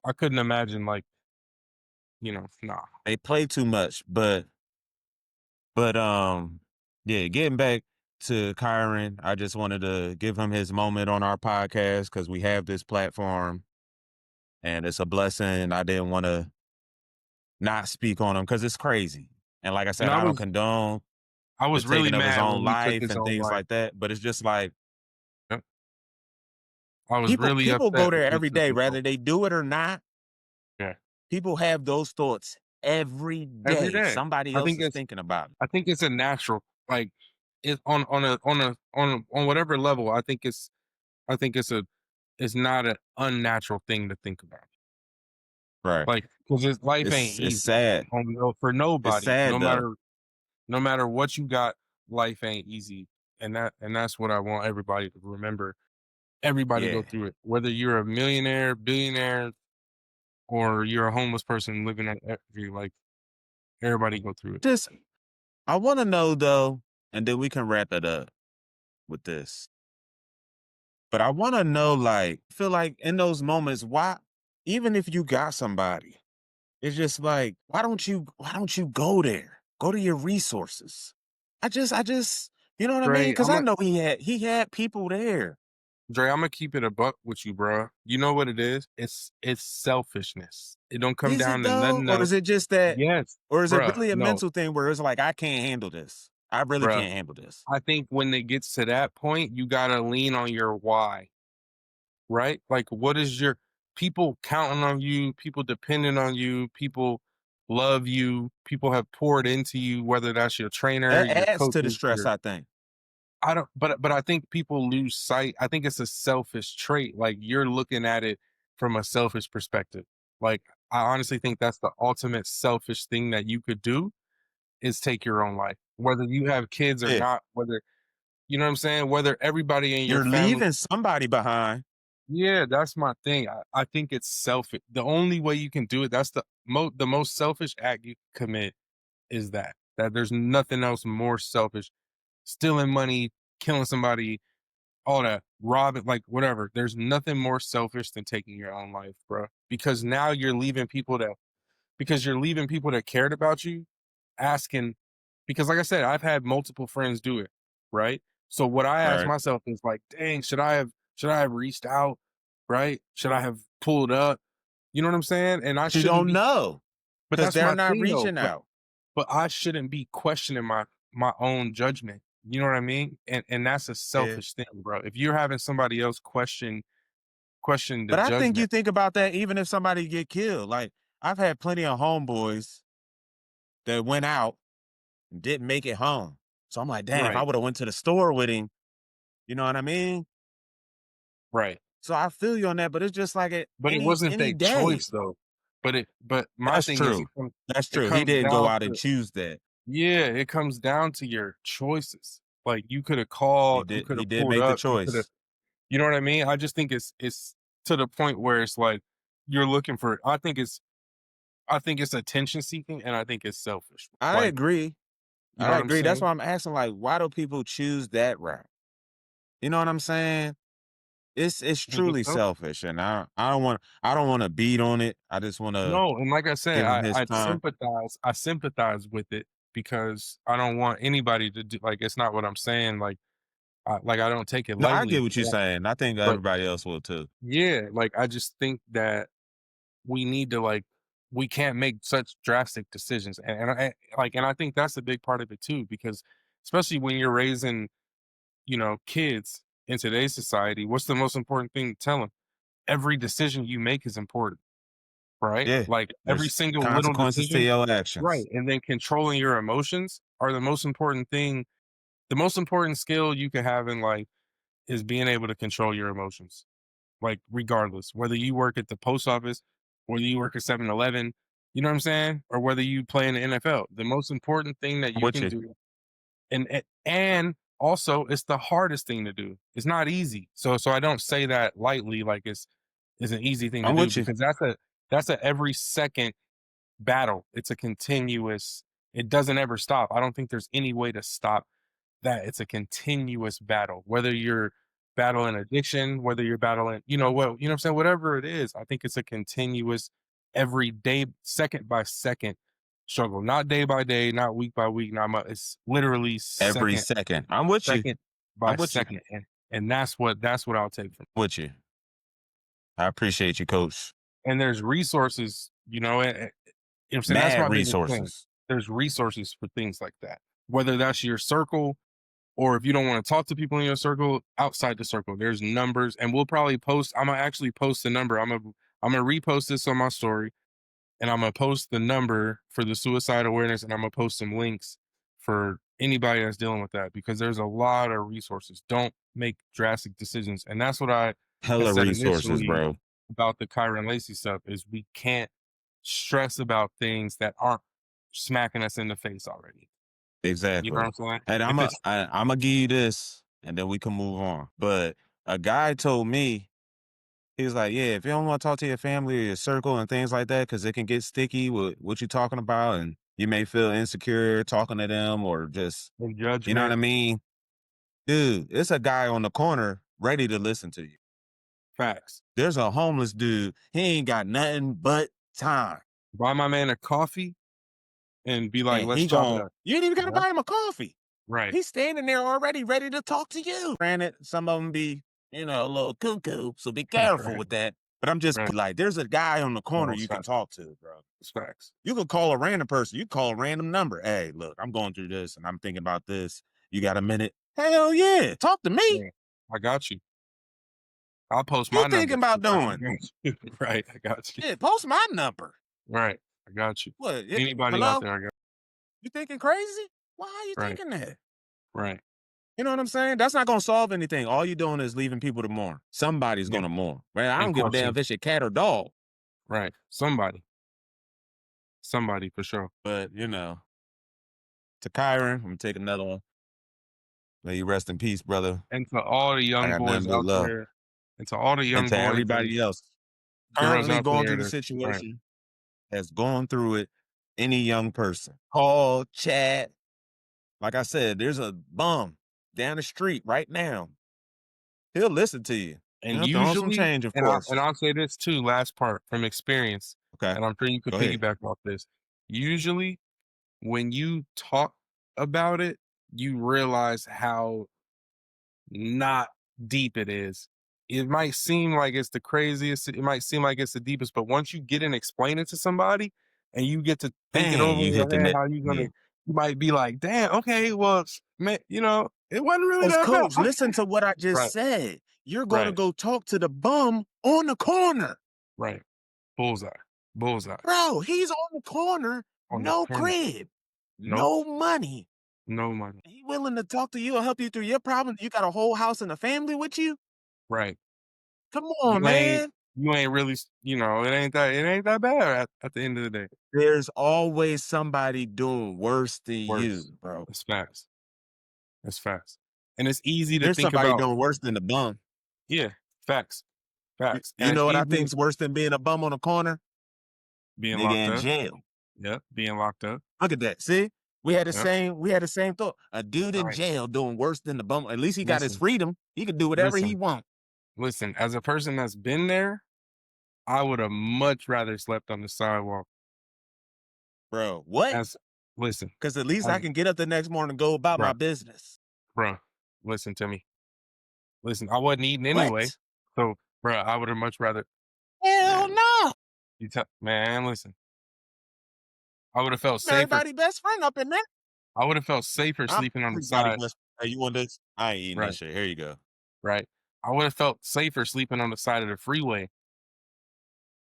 [SPEAKER 2] I couldn't imagine like, nah.
[SPEAKER 1] They play too much, but yeah, getting back to Kyron, I just wanted to give him his moment on our podcast because we have this platform and it's a blessing. I didn't want to not speak on him because it's crazy. And like I
[SPEAKER 2] And
[SPEAKER 1] said,
[SPEAKER 2] I
[SPEAKER 1] I don't
[SPEAKER 2] was
[SPEAKER 1] condone
[SPEAKER 2] I
[SPEAKER 1] the
[SPEAKER 2] was really
[SPEAKER 1] taking of his
[SPEAKER 2] mad
[SPEAKER 1] own
[SPEAKER 2] when he took
[SPEAKER 1] life
[SPEAKER 2] his
[SPEAKER 1] and
[SPEAKER 2] own
[SPEAKER 1] things
[SPEAKER 2] life.
[SPEAKER 1] like that. But it's just like
[SPEAKER 2] Yep. I was
[SPEAKER 1] people
[SPEAKER 2] really
[SPEAKER 1] people go
[SPEAKER 2] upset
[SPEAKER 1] there
[SPEAKER 2] when he
[SPEAKER 1] every
[SPEAKER 2] took
[SPEAKER 1] day,
[SPEAKER 2] his own.
[SPEAKER 1] whether they do it or not.
[SPEAKER 2] Yeah.
[SPEAKER 1] People have those thoughts every
[SPEAKER 2] Every
[SPEAKER 1] day.
[SPEAKER 2] day.
[SPEAKER 1] Somebody
[SPEAKER 2] I
[SPEAKER 1] else
[SPEAKER 2] think
[SPEAKER 1] is
[SPEAKER 2] it's
[SPEAKER 1] thinking about it.
[SPEAKER 2] I think it's a natural like it on whatever level. I think it's not an unnatural thing to think about.
[SPEAKER 1] Right.
[SPEAKER 2] Like, because life ain't
[SPEAKER 1] It's
[SPEAKER 2] easy
[SPEAKER 1] sad.
[SPEAKER 2] for
[SPEAKER 1] It's
[SPEAKER 2] nobody.
[SPEAKER 1] sad though.
[SPEAKER 2] No matter what you got, life ain't easy. And that's what I want everybody to remember. Everybody go
[SPEAKER 1] Yeah.
[SPEAKER 2] through it. Whether you're a millionaire, billionaire, or you're a homeless person living on like everybody go through it.
[SPEAKER 1] Just I want to know though, and then we can wrap it up with this. But I want to know, like, feel like in those moments, why, even if you got somebody, it's just like, why don't you go there? Go to your resources. You know what I mean?
[SPEAKER 2] Dre,
[SPEAKER 1] Because I know he had people there.
[SPEAKER 2] I'm gonna keep it a buck with you, bro. You know what it is? It's selfishness. It don't come
[SPEAKER 1] Is
[SPEAKER 2] down
[SPEAKER 1] it
[SPEAKER 2] to
[SPEAKER 1] though,
[SPEAKER 2] nothing
[SPEAKER 1] or is
[SPEAKER 2] else.
[SPEAKER 1] it just that,
[SPEAKER 2] Yes,
[SPEAKER 1] or is it
[SPEAKER 2] bruh.
[SPEAKER 1] really a
[SPEAKER 2] No,
[SPEAKER 1] mental thing where it's like I can't handle this? I really
[SPEAKER 2] bruh.
[SPEAKER 1] can't handle this.
[SPEAKER 2] I think when it gets to that point, you gotta lean on your why, right? Like, what is your people counting on you, people depending on you, people love you, people have poured into you, whether that's your trainer,
[SPEAKER 1] That
[SPEAKER 2] your
[SPEAKER 1] adds to the
[SPEAKER 2] coaches,
[SPEAKER 1] stress, I think.
[SPEAKER 2] I don't, but I think people lose sight. I think it's a selfish trait. Like you're looking at it from a selfish perspective. Like I honestly think that's the ultimate selfish thing that you could do is take your own life. Whether you have kids or
[SPEAKER 1] Yeah,
[SPEAKER 2] not, whether you know what I'm saying, whether everybody in your
[SPEAKER 1] you're
[SPEAKER 2] family.
[SPEAKER 1] leaving somebody behind.
[SPEAKER 2] Yeah, that's my thing. I think it's selfish. The only way you can do it, that's the most selfish act you commit is that there's nothing else more selfish. Stealing money, killing somebody, all that, robbing, like whatever. There's nothing more selfish than taking your own life, bro. Because now you're leaving people that cared about you, asking. Because, like I said, I've had multiple friends do it, right? So what I ask
[SPEAKER 1] Right.
[SPEAKER 2] myself is like, dang, should I have reached out, right? Should I have pulled up? You know what I'm saying? And I
[SPEAKER 1] But you
[SPEAKER 2] shouldn't
[SPEAKER 1] don't
[SPEAKER 2] be.
[SPEAKER 1] know
[SPEAKER 2] But
[SPEAKER 1] because
[SPEAKER 2] that's
[SPEAKER 1] they're
[SPEAKER 2] my
[SPEAKER 1] not
[SPEAKER 2] thing, though.
[SPEAKER 1] reaching
[SPEAKER 2] But
[SPEAKER 1] out.
[SPEAKER 2] but I shouldn't be questioning my own judgment. You know what I mean? And that's a
[SPEAKER 1] Yeah.
[SPEAKER 2] selfish thing, bro. If you're having somebody else question the
[SPEAKER 1] But I think you
[SPEAKER 2] judgment,
[SPEAKER 1] think about that even if somebody get killed. Like I've had plenty of homeboys that went out and didn't make it home. So I'm like, dang, if I
[SPEAKER 2] right,
[SPEAKER 1] would have went to the store with him, you know what I mean?
[SPEAKER 2] right.
[SPEAKER 1] So I feel you on that, but it's just like
[SPEAKER 2] But it wasn't
[SPEAKER 1] any
[SPEAKER 2] their
[SPEAKER 1] day.
[SPEAKER 2] choice though. But my
[SPEAKER 1] That's
[SPEAKER 2] thing is
[SPEAKER 1] true. That's
[SPEAKER 2] it
[SPEAKER 1] true. He
[SPEAKER 2] comes
[SPEAKER 1] didn't go
[SPEAKER 2] down
[SPEAKER 1] out and
[SPEAKER 2] to
[SPEAKER 1] choose that.
[SPEAKER 2] yeah, it comes down to your choices. Like you could have called, you could
[SPEAKER 1] He
[SPEAKER 2] have
[SPEAKER 1] did
[SPEAKER 2] pulled
[SPEAKER 1] make the
[SPEAKER 2] up, you could have
[SPEAKER 1] choice.
[SPEAKER 2] you know what I mean? I just think it's to the point where it's like you're looking for I think it's attention seeking and I think it's selfish.
[SPEAKER 1] I
[SPEAKER 2] Like,
[SPEAKER 1] agree.
[SPEAKER 2] you know
[SPEAKER 1] I
[SPEAKER 2] what I'm
[SPEAKER 1] agree. That's
[SPEAKER 2] saying?
[SPEAKER 1] why I'm asking, like, why do people choose that route? You know what I'm saying? It's
[SPEAKER 2] I think it's
[SPEAKER 1] truly
[SPEAKER 2] selfish.
[SPEAKER 1] selfish, and I don't want to beat on it. I just want to
[SPEAKER 2] No, and like I said,
[SPEAKER 1] give him his
[SPEAKER 2] I
[SPEAKER 1] time.
[SPEAKER 2] sympathize with it because I don't want anybody to do like it's not what I'm saying. Like Like, I don't take it
[SPEAKER 1] No, I get
[SPEAKER 2] lightly,
[SPEAKER 1] what you're saying. I think
[SPEAKER 2] but
[SPEAKER 1] everybody else will too.
[SPEAKER 2] yeah, like, I just think that we need to, like, we can't make such drastic decisions, and I think that's a big part of it too, because especially when you're raising, kids in today's society, what's the most important thing to tell them? Every decision you make is important, right?
[SPEAKER 1] Yeah.
[SPEAKER 2] Like, every
[SPEAKER 1] There's
[SPEAKER 2] single little
[SPEAKER 1] consequences to
[SPEAKER 2] decision.
[SPEAKER 1] your
[SPEAKER 2] Right,
[SPEAKER 1] actions.
[SPEAKER 2] and then controlling your emotions are the most important thing. The most important skill you can have in life is being able to control your emotions, like, regardless, whether you work at the post office, whether you work at 7-Eleven, you know what I'm saying? Or whether you play in the NFL. The most important thing that
[SPEAKER 1] I'm
[SPEAKER 2] you
[SPEAKER 1] with
[SPEAKER 2] can
[SPEAKER 1] you.
[SPEAKER 2] do, and also it's the hardest thing to do. It's not easy. So I don't say that lightly, like it's an easy thing to
[SPEAKER 1] I'm
[SPEAKER 2] do,
[SPEAKER 1] with you.
[SPEAKER 2] because that's a every second battle. It's a continuous, it doesn't ever stop. I don't think there's any way to stop that. It's a continuous battle, whether you're battling addiction, whether you're battling, what I'm saying, whatever it is. I think it's a continuous, every day, second by second struggle, not day by day, not week by week, not month. It's literally
[SPEAKER 1] Every second. I'm with you.
[SPEAKER 2] second
[SPEAKER 1] I'm
[SPEAKER 2] by
[SPEAKER 1] with you.
[SPEAKER 2] second, and that's what I'll take from.
[SPEAKER 1] With you. I appreciate you, coach.
[SPEAKER 2] And there's resources, what I'm saying, that's
[SPEAKER 1] Mad
[SPEAKER 2] my biggest thing.
[SPEAKER 1] resources.
[SPEAKER 2] There's resources for things like that, whether that's your circle, or if you don't want to talk to people in your circle, outside the circle, there's numbers, and we'll probably post. I'm gonna actually post the number. I'm gonna repost this on my story, and I'm gonna post the number for the suicide awareness, and I'm gonna post some links for anybody that's dealing with that, because there's a lot of resources. Don't make drastic decisions, and that's what I had
[SPEAKER 1] Hella
[SPEAKER 2] said
[SPEAKER 1] resources,
[SPEAKER 2] initially
[SPEAKER 1] bro.
[SPEAKER 2] about the Kyron Lacey stuff, is we can't stress about things that aren't smacking us in the face already. You know what
[SPEAKER 1] Exactly.
[SPEAKER 2] I'm saying?
[SPEAKER 1] And
[SPEAKER 2] If it's
[SPEAKER 1] I'm gonna give you this, and then we can move on. But a guy told me, he was like, "Yeah, if you don't want to talk to your family or your circle and things like that, because it can get sticky with what you're talking about, and you may feel insecure talking to them, or just,
[SPEAKER 2] in
[SPEAKER 1] you know what
[SPEAKER 2] judgment,
[SPEAKER 1] I mean, dude. It's a guy on the corner ready to listen to you.
[SPEAKER 2] facts.
[SPEAKER 1] There's a homeless dude. He ain't got nothing but time,
[SPEAKER 2] Buy my man a coffee and be like,
[SPEAKER 1] and
[SPEAKER 2] "Let's
[SPEAKER 1] he
[SPEAKER 2] chop it
[SPEAKER 1] gon'
[SPEAKER 2] up."
[SPEAKER 1] you ain't even gotta
[SPEAKER 2] Yeah,
[SPEAKER 1] buy him a coffee.
[SPEAKER 2] right,
[SPEAKER 1] He's standing there already ready to talk to you. Granted, some of them be, a little cuckoo, so be careful
[SPEAKER 2] right,
[SPEAKER 1] with that. But I'm just
[SPEAKER 2] right.
[SPEAKER 1] like, there's a guy on the corner
[SPEAKER 2] No, it's
[SPEAKER 1] you can
[SPEAKER 2] facts.
[SPEAKER 1] talk to, bro.
[SPEAKER 2] It's facts.
[SPEAKER 1] You could call a random person. You call a random number. Hey, look, I'm going through this and I'm thinking about this. You got a minute? Hell yeah. Talk to me.
[SPEAKER 2] Yeah, I got you. I'll post
[SPEAKER 1] You
[SPEAKER 2] my
[SPEAKER 1] thinking
[SPEAKER 2] number.
[SPEAKER 1] about
[SPEAKER 2] I
[SPEAKER 1] doing?
[SPEAKER 2] got you. Right, I got you.
[SPEAKER 1] Yeah, post my number.
[SPEAKER 2] Right, I got you.
[SPEAKER 1] What?
[SPEAKER 2] Anybody out
[SPEAKER 1] Hello?
[SPEAKER 2] there, I got.
[SPEAKER 1] You thinking crazy? Why are you
[SPEAKER 2] Right,
[SPEAKER 1] thinking that?
[SPEAKER 2] right.
[SPEAKER 1] You know what I'm saying? That's not gonna solve anything. All you're doing is leaving people to mourn. Somebody's
[SPEAKER 2] Yeah,
[SPEAKER 1] gonna mourn. Right? I
[SPEAKER 2] and
[SPEAKER 1] don't give a damn
[SPEAKER 2] question.
[SPEAKER 1] if it's your cat or dog.
[SPEAKER 2] Right, somebody for sure.
[SPEAKER 1] But to Kyron, I'm gonna take another one. May you rest in peace, brother.
[SPEAKER 2] And to all the
[SPEAKER 1] I
[SPEAKER 2] young
[SPEAKER 1] got
[SPEAKER 2] boys
[SPEAKER 1] nothing but
[SPEAKER 2] out
[SPEAKER 1] love.
[SPEAKER 2] there, and to all the
[SPEAKER 1] And
[SPEAKER 2] young
[SPEAKER 1] to
[SPEAKER 2] boys and
[SPEAKER 1] everybody else
[SPEAKER 2] girls
[SPEAKER 1] currently
[SPEAKER 2] out
[SPEAKER 1] going
[SPEAKER 2] there
[SPEAKER 1] through the
[SPEAKER 2] that, right,
[SPEAKER 1] situation, has gone through it, any young person. Call, chat. Like I said, there's a bum down the street right now. He'll listen to you.
[SPEAKER 2] and
[SPEAKER 1] Throw him some
[SPEAKER 2] usually,
[SPEAKER 1] change, of
[SPEAKER 2] and
[SPEAKER 1] course.
[SPEAKER 2] I'll say this too, last part from experience,
[SPEAKER 1] Okay.
[SPEAKER 2] and I'm sure you could
[SPEAKER 1] Go ahead.
[SPEAKER 2] piggyback off this. Usually, when you talk about it, you realize how not deep it is. It might seem like it's the craziest, it might seem like it's the deepest, but once you get and explain it to somebody and you get to think it
[SPEAKER 1] Dang,
[SPEAKER 2] over
[SPEAKER 1] you
[SPEAKER 2] in
[SPEAKER 1] hit
[SPEAKER 2] your
[SPEAKER 1] the
[SPEAKER 2] head,
[SPEAKER 1] net.
[SPEAKER 2] how you gonna,
[SPEAKER 1] Yeah.
[SPEAKER 2] you might be like, damn, okay, well, man, it wasn't really
[SPEAKER 1] Because,
[SPEAKER 2] that bad.
[SPEAKER 1] coach, listen to what I just
[SPEAKER 2] Right,
[SPEAKER 1] said. You're going to
[SPEAKER 2] right,
[SPEAKER 1] go talk to the bum on the corner.
[SPEAKER 2] right. Bullseye. Bullseye.
[SPEAKER 1] Bro, he's on the corner,
[SPEAKER 2] On the
[SPEAKER 1] no
[SPEAKER 2] corner.
[SPEAKER 1] crib,
[SPEAKER 2] Nope.
[SPEAKER 1] no money.
[SPEAKER 2] No money.
[SPEAKER 1] He willing to talk to you and help you through your problem. You got a whole house and a family with you?
[SPEAKER 2] Right.
[SPEAKER 1] Come on,
[SPEAKER 2] You ain't
[SPEAKER 1] man.
[SPEAKER 2] you ain't really, it ain't that bad at the end of the day.
[SPEAKER 1] There's always somebody doing worse than
[SPEAKER 2] Worse.
[SPEAKER 1] you, bro.
[SPEAKER 2] It's facts. It's facts. And it's easy to
[SPEAKER 1] There's
[SPEAKER 2] think
[SPEAKER 1] somebody
[SPEAKER 2] about.
[SPEAKER 1] doing worse than the bum.
[SPEAKER 2] Yeah, facts,
[SPEAKER 1] You,
[SPEAKER 2] facts,
[SPEAKER 1] you
[SPEAKER 2] and it's
[SPEAKER 1] know what I
[SPEAKER 2] easy
[SPEAKER 1] think's worse than being a bum on the corner?
[SPEAKER 2] being
[SPEAKER 1] Nigga
[SPEAKER 2] locked
[SPEAKER 1] in
[SPEAKER 2] up.
[SPEAKER 1] jail.
[SPEAKER 2] Yep, being locked up.
[SPEAKER 1] Look at that. See? We had the
[SPEAKER 2] Yep,
[SPEAKER 1] same thought. A dude in
[SPEAKER 2] right.
[SPEAKER 1] jail doing worse than the bum. At least he got his
[SPEAKER 2] Listen,
[SPEAKER 1] freedom. He can do whatever he
[SPEAKER 2] listen,
[SPEAKER 1] wants.
[SPEAKER 2] listen. As a person that's been there, I would have much rather slept on the sidewalk.
[SPEAKER 1] Bro, what?
[SPEAKER 2] As listen,
[SPEAKER 1] Because at least I
[SPEAKER 2] as
[SPEAKER 1] can get up the next morning and go about my
[SPEAKER 2] bro,
[SPEAKER 1] business.
[SPEAKER 2] bro, listen to me. Listen, I wasn't eating anyway,
[SPEAKER 1] What?
[SPEAKER 2] so, bro, I would have much rather
[SPEAKER 1] Hell
[SPEAKER 2] man,
[SPEAKER 1] no.
[SPEAKER 2] man, listen, I would have felt
[SPEAKER 1] I'm
[SPEAKER 2] safer.
[SPEAKER 1] everybody best friend up in there.
[SPEAKER 2] I would have felt safer
[SPEAKER 1] I'm
[SPEAKER 2] sleeping on the
[SPEAKER 1] everybody
[SPEAKER 2] side.
[SPEAKER 1] best. Hey, you want this? I ain't eating
[SPEAKER 2] Right,
[SPEAKER 1] this shit. Here you go.
[SPEAKER 2] right. I would have felt safer sleeping on the side of the freeway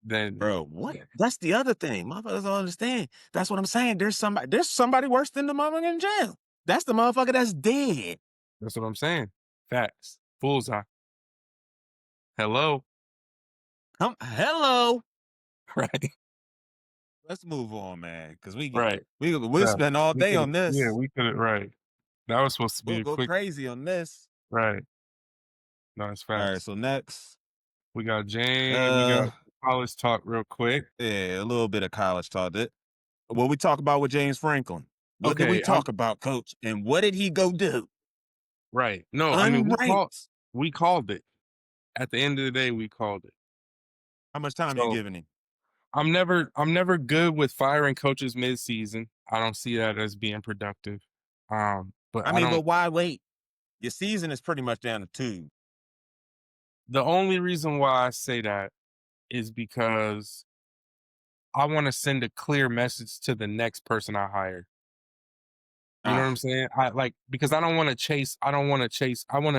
[SPEAKER 2] than
[SPEAKER 1] Bro, what? That's the other thing. Motherfuckers don't understand. That's what I'm saying. There's somebody worse than the motherfucker in jail. That's the motherfucker that's dead.
[SPEAKER 2] that's what I'm saying. Facts. Bullseye. Hello.
[SPEAKER 1] Hello.
[SPEAKER 2] Right,
[SPEAKER 1] Let's move on, man. Cause
[SPEAKER 2] right.
[SPEAKER 1] we'll
[SPEAKER 2] Yeah,
[SPEAKER 1] spend all
[SPEAKER 2] we
[SPEAKER 1] day
[SPEAKER 2] could
[SPEAKER 1] on this.
[SPEAKER 2] we could right. That was supposed to be
[SPEAKER 1] We'll
[SPEAKER 2] a
[SPEAKER 1] go
[SPEAKER 2] quick
[SPEAKER 1] crazy on this.
[SPEAKER 2] right. No, it's
[SPEAKER 1] All right,
[SPEAKER 2] facts.
[SPEAKER 1] so next,
[SPEAKER 2] We got Jane, we
[SPEAKER 1] uh
[SPEAKER 2] got college talk real quick.
[SPEAKER 1] yeah, a little bit of college talk. What we talk about with James Franklin. What did we
[SPEAKER 2] Okay, I'm
[SPEAKER 1] talk about, coach? And what did he go do?
[SPEAKER 2] right. No, I mean
[SPEAKER 1] Unranked.
[SPEAKER 2] we called it. At the end of the day, we called it.
[SPEAKER 1] How much time you
[SPEAKER 2] So
[SPEAKER 1] giving him?
[SPEAKER 2] I'm never good with firing coaches mid-season. I don't see that as being productive. But
[SPEAKER 1] I
[SPEAKER 2] I
[SPEAKER 1] mean,
[SPEAKER 2] don't
[SPEAKER 1] but why wait? Your season is pretty much down to two.
[SPEAKER 2] the only reason why I say that is because I want to send a clear message to the next person I hire. You know what I'm
[SPEAKER 1] Ah,
[SPEAKER 2] saying? I like because I don't want to chase. I don't want to chase. I want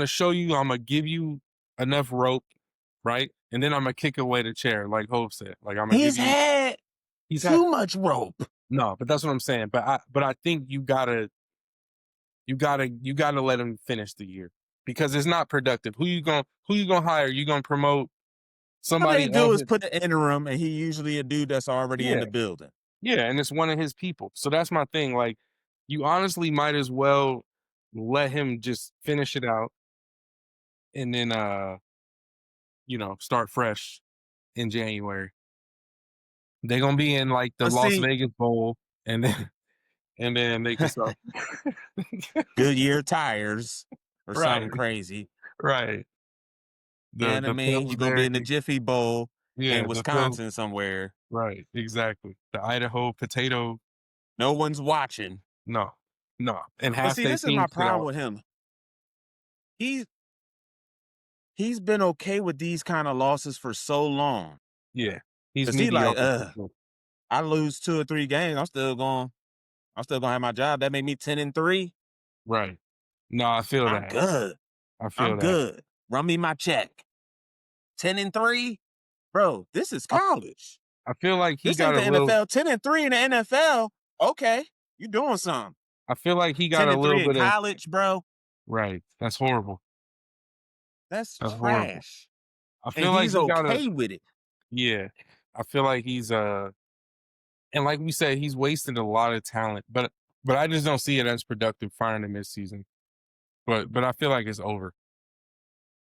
[SPEAKER 2] to show you. I'm gonna give you enough rope, right? And then I'm gonna kick away the chair, like Hope said. Like I'm gonna give
[SPEAKER 1] he's
[SPEAKER 2] you.
[SPEAKER 1] had
[SPEAKER 2] He's had
[SPEAKER 1] too much rope.
[SPEAKER 2] no, but that's what I'm saying. But I think you gotta let him finish the year because it's not productive. Who you gonna hire? You gonna promote
[SPEAKER 1] All they
[SPEAKER 2] somebody
[SPEAKER 1] do
[SPEAKER 2] of
[SPEAKER 1] is
[SPEAKER 2] it?
[SPEAKER 1] put an interim, and he usually a dude that's already in
[SPEAKER 2] Yeah,
[SPEAKER 1] the building.
[SPEAKER 2] yeah, and it's one of his people. So that's my thing. Like you honestly might as well let him just finish it out and then start fresh in January. They're gonna be in like the
[SPEAKER 1] But
[SPEAKER 2] Las
[SPEAKER 1] see,
[SPEAKER 2] Vegas Bowl, and then and then they can start.
[SPEAKER 1] Goodyear tires or
[SPEAKER 2] Right,
[SPEAKER 1] something crazy.
[SPEAKER 2] right.
[SPEAKER 1] You know
[SPEAKER 2] The
[SPEAKER 1] what I
[SPEAKER 2] the
[SPEAKER 1] mean? You're gonna be in the
[SPEAKER 2] Pillsbury,
[SPEAKER 1] Jiffy Bowl
[SPEAKER 2] yeah,
[SPEAKER 1] in
[SPEAKER 2] the Pill,
[SPEAKER 1] Wisconsin somewhere.
[SPEAKER 2] right, exactly. The Idaho potato,
[SPEAKER 1] No one's watching.
[SPEAKER 2] no, no, and
[SPEAKER 1] But
[SPEAKER 2] half
[SPEAKER 1] see,
[SPEAKER 2] their
[SPEAKER 1] this is
[SPEAKER 2] team
[SPEAKER 1] my
[SPEAKER 2] sit
[SPEAKER 1] problem
[SPEAKER 2] out.
[SPEAKER 1] with him. He's he's been okay with these kind of losses for so long.
[SPEAKER 2] Yeah, he's
[SPEAKER 1] Cause he like,
[SPEAKER 2] mediocre for sure.
[SPEAKER 1] I lose 2 or 3 games, I'm still gonna have my job. That made me 10-3.
[SPEAKER 2] Right. No, I feel
[SPEAKER 1] I'm
[SPEAKER 2] that.
[SPEAKER 1] good.
[SPEAKER 2] I
[SPEAKER 1] I'm
[SPEAKER 2] feel that.
[SPEAKER 1] good. Run me my check. 10-3, bro. This is
[SPEAKER 2] I,
[SPEAKER 1] college.
[SPEAKER 2] I feel like he
[SPEAKER 1] This
[SPEAKER 2] got
[SPEAKER 1] ain't
[SPEAKER 2] a
[SPEAKER 1] the
[SPEAKER 2] little.
[SPEAKER 1] NFL. 10-3 in the NFL. Okay, you doing something.
[SPEAKER 2] I feel like he got
[SPEAKER 1] Ten
[SPEAKER 2] a
[SPEAKER 1] and
[SPEAKER 2] little
[SPEAKER 1] three in
[SPEAKER 2] bit of.
[SPEAKER 1] college, bro.
[SPEAKER 2] Right. That's horrible.
[SPEAKER 1] That's
[SPEAKER 2] That's horrible.
[SPEAKER 1] trash.
[SPEAKER 2] I
[SPEAKER 1] And
[SPEAKER 2] feel like
[SPEAKER 1] he's
[SPEAKER 2] he got a.
[SPEAKER 1] okay with it.
[SPEAKER 2] Yeah. I feel like he's and like we said, he's wasted a lot of talent, but I just don't see it as productive firing him this season. But I feel like it's over.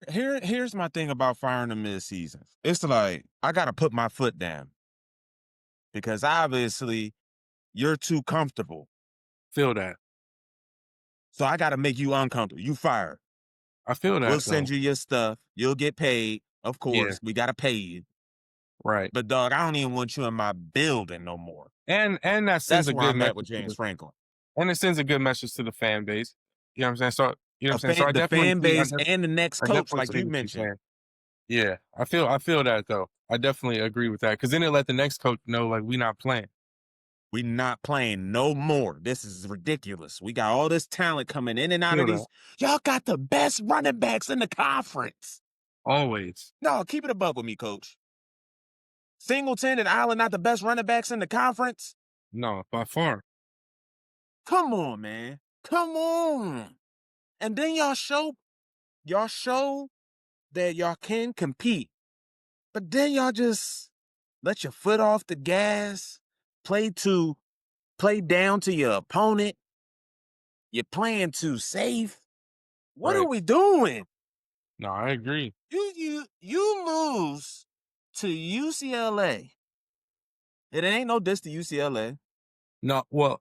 [SPEAKER 1] Here's my thing about firing him mid-season. It's like I gotta put my foot down because obviously you're too comfortable.
[SPEAKER 2] Feel that.
[SPEAKER 1] So I gotta make you uncomfortable. You fired.
[SPEAKER 2] I feel
[SPEAKER 1] We'll
[SPEAKER 2] that
[SPEAKER 1] send
[SPEAKER 2] though.
[SPEAKER 1] you your stuff. You'll get paid. Of
[SPEAKER 2] Yeah.
[SPEAKER 1] course, we gotta pay you.
[SPEAKER 2] Right.
[SPEAKER 1] But dog, I don't even want you in my building no more.
[SPEAKER 2] And that sends
[SPEAKER 1] That's
[SPEAKER 2] a
[SPEAKER 1] where
[SPEAKER 2] good
[SPEAKER 1] I'm at with
[SPEAKER 2] message to
[SPEAKER 1] James
[SPEAKER 2] the
[SPEAKER 1] Franklin.
[SPEAKER 2] and it sends a good message to the fan base. You know what I'm saying? So you know what I'm saying? So I
[SPEAKER 1] The
[SPEAKER 2] definitely
[SPEAKER 1] fan
[SPEAKER 2] see
[SPEAKER 1] base and the next
[SPEAKER 2] I
[SPEAKER 1] coach,
[SPEAKER 2] definitely
[SPEAKER 1] like
[SPEAKER 2] see
[SPEAKER 1] you
[SPEAKER 2] what you're
[SPEAKER 1] mentioned.
[SPEAKER 2] saying. Yeah. I feel that though. I definitely agree with that. Cause then it let the next coach know like we not playing.
[SPEAKER 1] We not playing no more. This is ridiculous. We got all this talent coming in and out
[SPEAKER 2] Feel
[SPEAKER 1] of
[SPEAKER 2] that.
[SPEAKER 1] these. Y'all got the best running backs in the conference.
[SPEAKER 2] Always.
[SPEAKER 1] No, keep it above with me, coach. Singleton and Allen not the best running backs in the conference.
[SPEAKER 2] No, by far.
[SPEAKER 1] Come on, man. Come on. And then y'all show that y'all can compete. But then y'all just let your foot off the gas, play down to your opponent. You're playing too safe. What are
[SPEAKER 2] Right.
[SPEAKER 1] we doing?
[SPEAKER 2] No, I agree.
[SPEAKER 1] You lose to UCLA. It ain't no diss to UCLA,
[SPEAKER 2] No, well,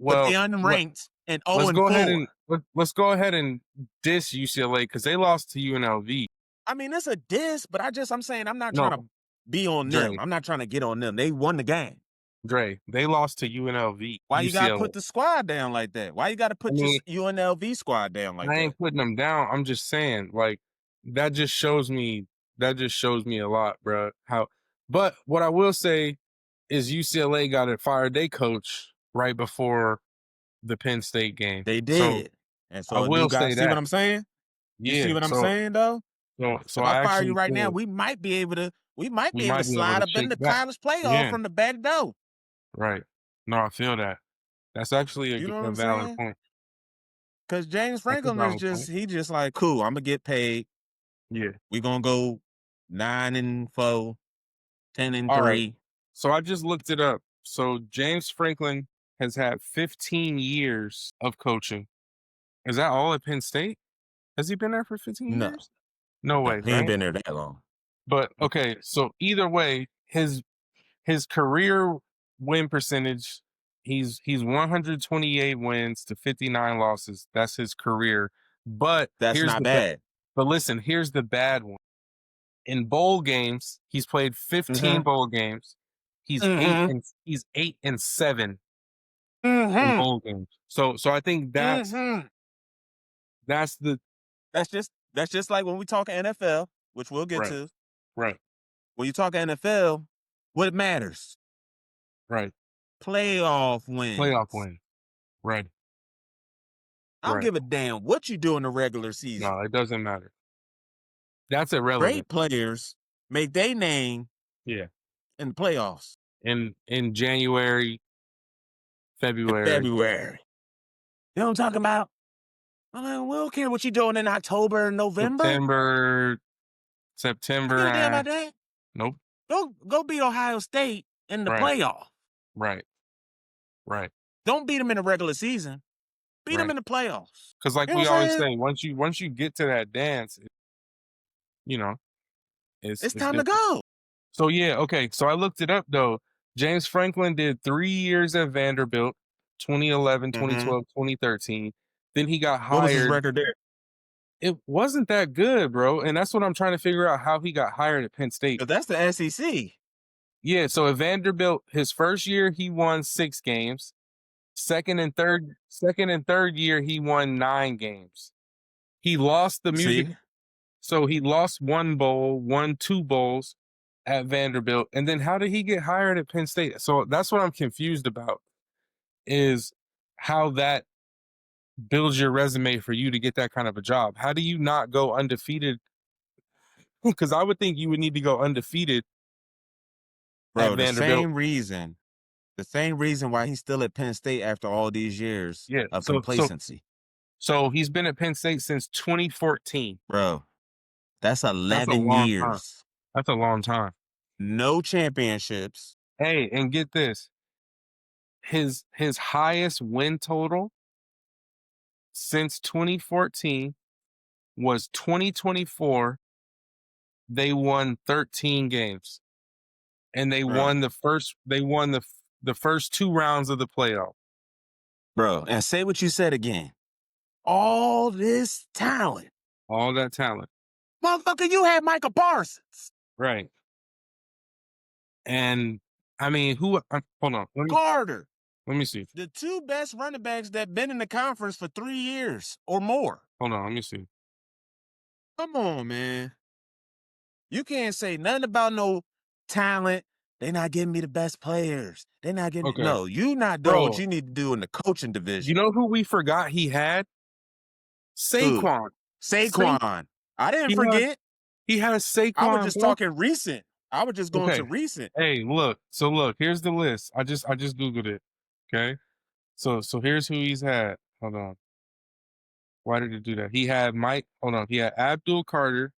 [SPEAKER 1] but they
[SPEAKER 2] well, let,
[SPEAKER 1] unranked and 0
[SPEAKER 2] let's
[SPEAKER 1] and
[SPEAKER 2] go ahead and
[SPEAKER 1] 4.
[SPEAKER 2] let's go ahead and diss UCLA because they lost to UNLV.
[SPEAKER 1] I mean, it's a diss, but I'm saying I'm not trying
[SPEAKER 2] No,
[SPEAKER 1] to be on them.
[SPEAKER 2] Dre,
[SPEAKER 1] I'm not trying to get on them. They won the game.
[SPEAKER 2] Dre, they lost to UNLV,
[SPEAKER 1] Why you gotta
[SPEAKER 2] UCLA.
[SPEAKER 1] put the squad down like that? Why you gotta
[SPEAKER 2] I
[SPEAKER 1] put your
[SPEAKER 2] mean,
[SPEAKER 1] UNLV squad down like
[SPEAKER 2] I
[SPEAKER 1] that?
[SPEAKER 2] ain't putting them down. I'm just saying, like, that just shows me a lot, bro. But what I will say is UCLA got to fire their coach right before the Penn State game.
[SPEAKER 1] They
[SPEAKER 2] So
[SPEAKER 1] did. And
[SPEAKER 2] I
[SPEAKER 1] so a new
[SPEAKER 2] will
[SPEAKER 1] guy,
[SPEAKER 2] say
[SPEAKER 1] see what
[SPEAKER 2] that.
[SPEAKER 1] I'm saying? You see
[SPEAKER 2] Yeah.
[SPEAKER 1] what I'm
[SPEAKER 2] So
[SPEAKER 1] saying though?
[SPEAKER 2] so so
[SPEAKER 1] If I
[SPEAKER 2] I
[SPEAKER 1] fire you
[SPEAKER 2] actually
[SPEAKER 1] right now,
[SPEAKER 2] feel we
[SPEAKER 1] we might be able to
[SPEAKER 2] might be able
[SPEAKER 1] slide
[SPEAKER 2] to
[SPEAKER 1] up in
[SPEAKER 2] shake
[SPEAKER 1] the
[SPEAKER 2] back.
[SPEAKER 1] college playoff
[SPEAKER 2] Yeah.
[SPEAKER 1] from the back door.
[SPEAKER 2] Right. No, I feel that. That's actually
[SPEAKER 1] You know what
[SPEAKER 2] a
[SPEAKER 1] I'm
[SPEAKER 2] valid
[SPEAKER 1] saying?
[SPEAKER 2] point.
[SPEAKER 1] Because James
[SPEAKER 2] That's a
[SPEAKER 1] Franklin is
[SPEAKER 2] valid point.
[SPEAKER 1] just he just like, cool, I'm gonna get paid.
[SPEAKER 2] Yeah.
[SPEAKER 1] We're gonna go 9-4, 10 and
[SPEAKER 2] All right.
[SPEAKER 1] 3.
[SPEAKER 2] So I just looked it up. So James Franklin has had 15 years of coaching. Is that all at Penn State? Has he been there for 15
[SPEAKER 1] No,
[SPEAKER 2] years? No
[SPEAKER 1] no,
[SPEAKER 2] way,
[SPEAKER 1] he ain't
[SPEAKER 2] right?
[SPEAKER 1] been there that long.
[SPEAKER 2] But okay, so either way, his career win percentage, he's 128 wins to 59 losses. That's his career. But
[SPEAKER 1] That's
[SPEAKER 2] here's
[SPEAKER 1] not
[SPEAKER 2] the bad.
[SPEAKER 1] bad.
[SPEAKER 2] But listen, here's the bad one. In bowl games, he's played 15
[SPEAKER 1] Mm-hmm.
[SPEAKER 2] bowl games.
[SPEAKER 1] Mm-hmm.
[SPEAKER 2] He's 8-7 in
[SPEAKER 1] Mm-hmm.
[SPEAKER 2] bowl games. So I think
[SPEAKER 1] Mm-hmm.
[SPEAKER 2] that's the
[SPEAKER 1] That's just like when we talk NFL, which we'll get
[SPEAKER 2] right,
[SPEAKER 1] to.
[SPEAKER 2] right,
[SPEAKER 1] When you talk NFL, what matters?
[SPEAKER 2] right.
[SPEAKER 1] Playoff
[SPEAKER 2] Playoff
[SPEAKER 1] wins.
[SPEAKER 2] win. Right,
[SPEAKER 1] I don't
[SPEAKER 2] right.
[SPEAKER 1] give a damn what you do in the regular season.
[SPEAKER 2] No, it doesn't matter. That's
[SPEAKER 1] Great
[SPEAKER 2] irrelevant.
[SPEAKER 1] players make their name
[SPEAKER 2] Yeah.
[SPEAKER 1] in the playoffs
[SPEAKER 2] In January,
[SPEAKER 1] in
[SPEAKER 2] February,
[SPEAKER 1] February. You know what I'm talking about? I mean, we don't care what you're doing in October and November.
[SPEAKER 2] September,
[SPEAKER 1] I give
[SPEAKER 2] September.
[SPEAKER 1] a damn about that.
[SPEAKER 2] Nope.
[SPEAKER 1] Go beat Ohio State in the
[SPEAKER 2] Right,
[SPEAKER 1] playoff.
[SPEAKER 2] right, right,
[SPEAKER 1] Don't beat them in the regular season. Beat them
[SPEAKER 2] right.
[SPEAKER 1] in the playoffs.
[SPEAKER 2] Because like
[SPEAKER 1] You know
[SPEAKER 2] we
[SPEAKER 1] what I'm
[SPEAKER 2] always
[SPEAKER 1] saying?
[SPEAKER 2] say, once you get to that dance, you know,
[SPEAKER 1] It's
[SPEAKER 2] it's
[SPEAKER 1] time to
[SPEAKER 2] different.
[SPEAKER 1] go.
[SPEAKER 2] So yeah, okay. So I looked it up though. James Franklin did 3 years at Vanderbilt, 2011,
[SPEAKER 1] Mm-hmm.
[SPEAKER 2] 2012, 2013. Then he got
[SPEAKER 1] What was his
[SPEAKER 2] hired.
[SPEAKER 1] record there?
[SPEAKER 2] It wasn't that good, bro. And that's what I'm trying to figure out how he got hired at Penn State.
[SPEAKER 1] Because that's the SEC.
[SPEAKER 2] Yeah, so at Vanderbilt, his first year he won 6 games. Second and third year he won 9 games. He lost the music,
[SPEAKER 1] See?
[SPEAKER 2] so he lost one bowl, won 2 bowls at Vanderbilt. And then how did he get hired at Penn State? So that's what I'm confused about is how that builds your resume for you to get that kind of a job. How do you not go undefeated? Because I would think you would need to go undefeated at
[SPEAKER 1] Bro,
[SPEAKER 2] Vanderbilt.
[SPEAKER 1] the same reason why he's still at Penn State after all these years
[SPEAKER 2] Yeah.
[SPEAKER 1] of
[SPEAKER 2] So
[SPEAKER 1] complacency.
[SPEAKER 2] so he's been at Penn State since 2014.
[SPEAKER 1] Bro, that's
[SPEAKER 2] That's a
[SPEAKER 1] 11
[SPEAKER 2] long time.
[SPEAKER 1] years.
[SPEAKER 2] That's a long time.
[SPEAKER 1] No championships.
[SPEAKER 2] Hey, and get this. His highest win total since 2014 was 2024. They won 13 games. And
[SPEAKER 1] Bro,
[SPEAKER 2] they won the first 2 rounds of the playoff.
[SPEAKER 1] bro, and say what you said again. All this talent.
[SPEAKER 2] All that talent.
[SPEAKER 1] Motherfucker, you had Micah Parsons,
[SPEAKER 2] Right. And I mean, hold on.
[SPEAKER 1] Carter,
[SPEAKER 2] Let me see.
[SPEAKER 1] the two best running backs that been in the conference for 3 years or more.
[SPEAKER 2] Hold on, let me see.
[SPEAKER 1] Come on, man. You can't say nothing about no talent. They not giving me the best players. They not getting
[SPEAKER 2] Okay.
[SPEAKER 1] no. You not doing what
[SPEAKER 2] Bro,
[SPEAKER 1] you need to do in the coaching division.
[SPEAKER 2] you know who we forgot he had?
[SPEAKER 1] Who?
[SPEAKER 2] Saquon.
[SPEAKER 1] Saquon. I didn't
[SPEAKER 2] He had
[SPEAKER 1] forget.
[SPEAKER 2] he has
[SPEAKER 1] I was
[SPEAKER 2] Saquon,
[SPEAKER 1] just
[SPEAKER 2] bro.
[SPEAKER 1] talking recent. I was just going to
[SPEAKER 2] Okay.
[SPEAKER 1] recent.
[SPEAKER 2] Hey, look. So look, here's the list. I just Googled it. Okay. So here's who he's had. Hold on. Why did it do that? He had hold on. He had Abdul Carter,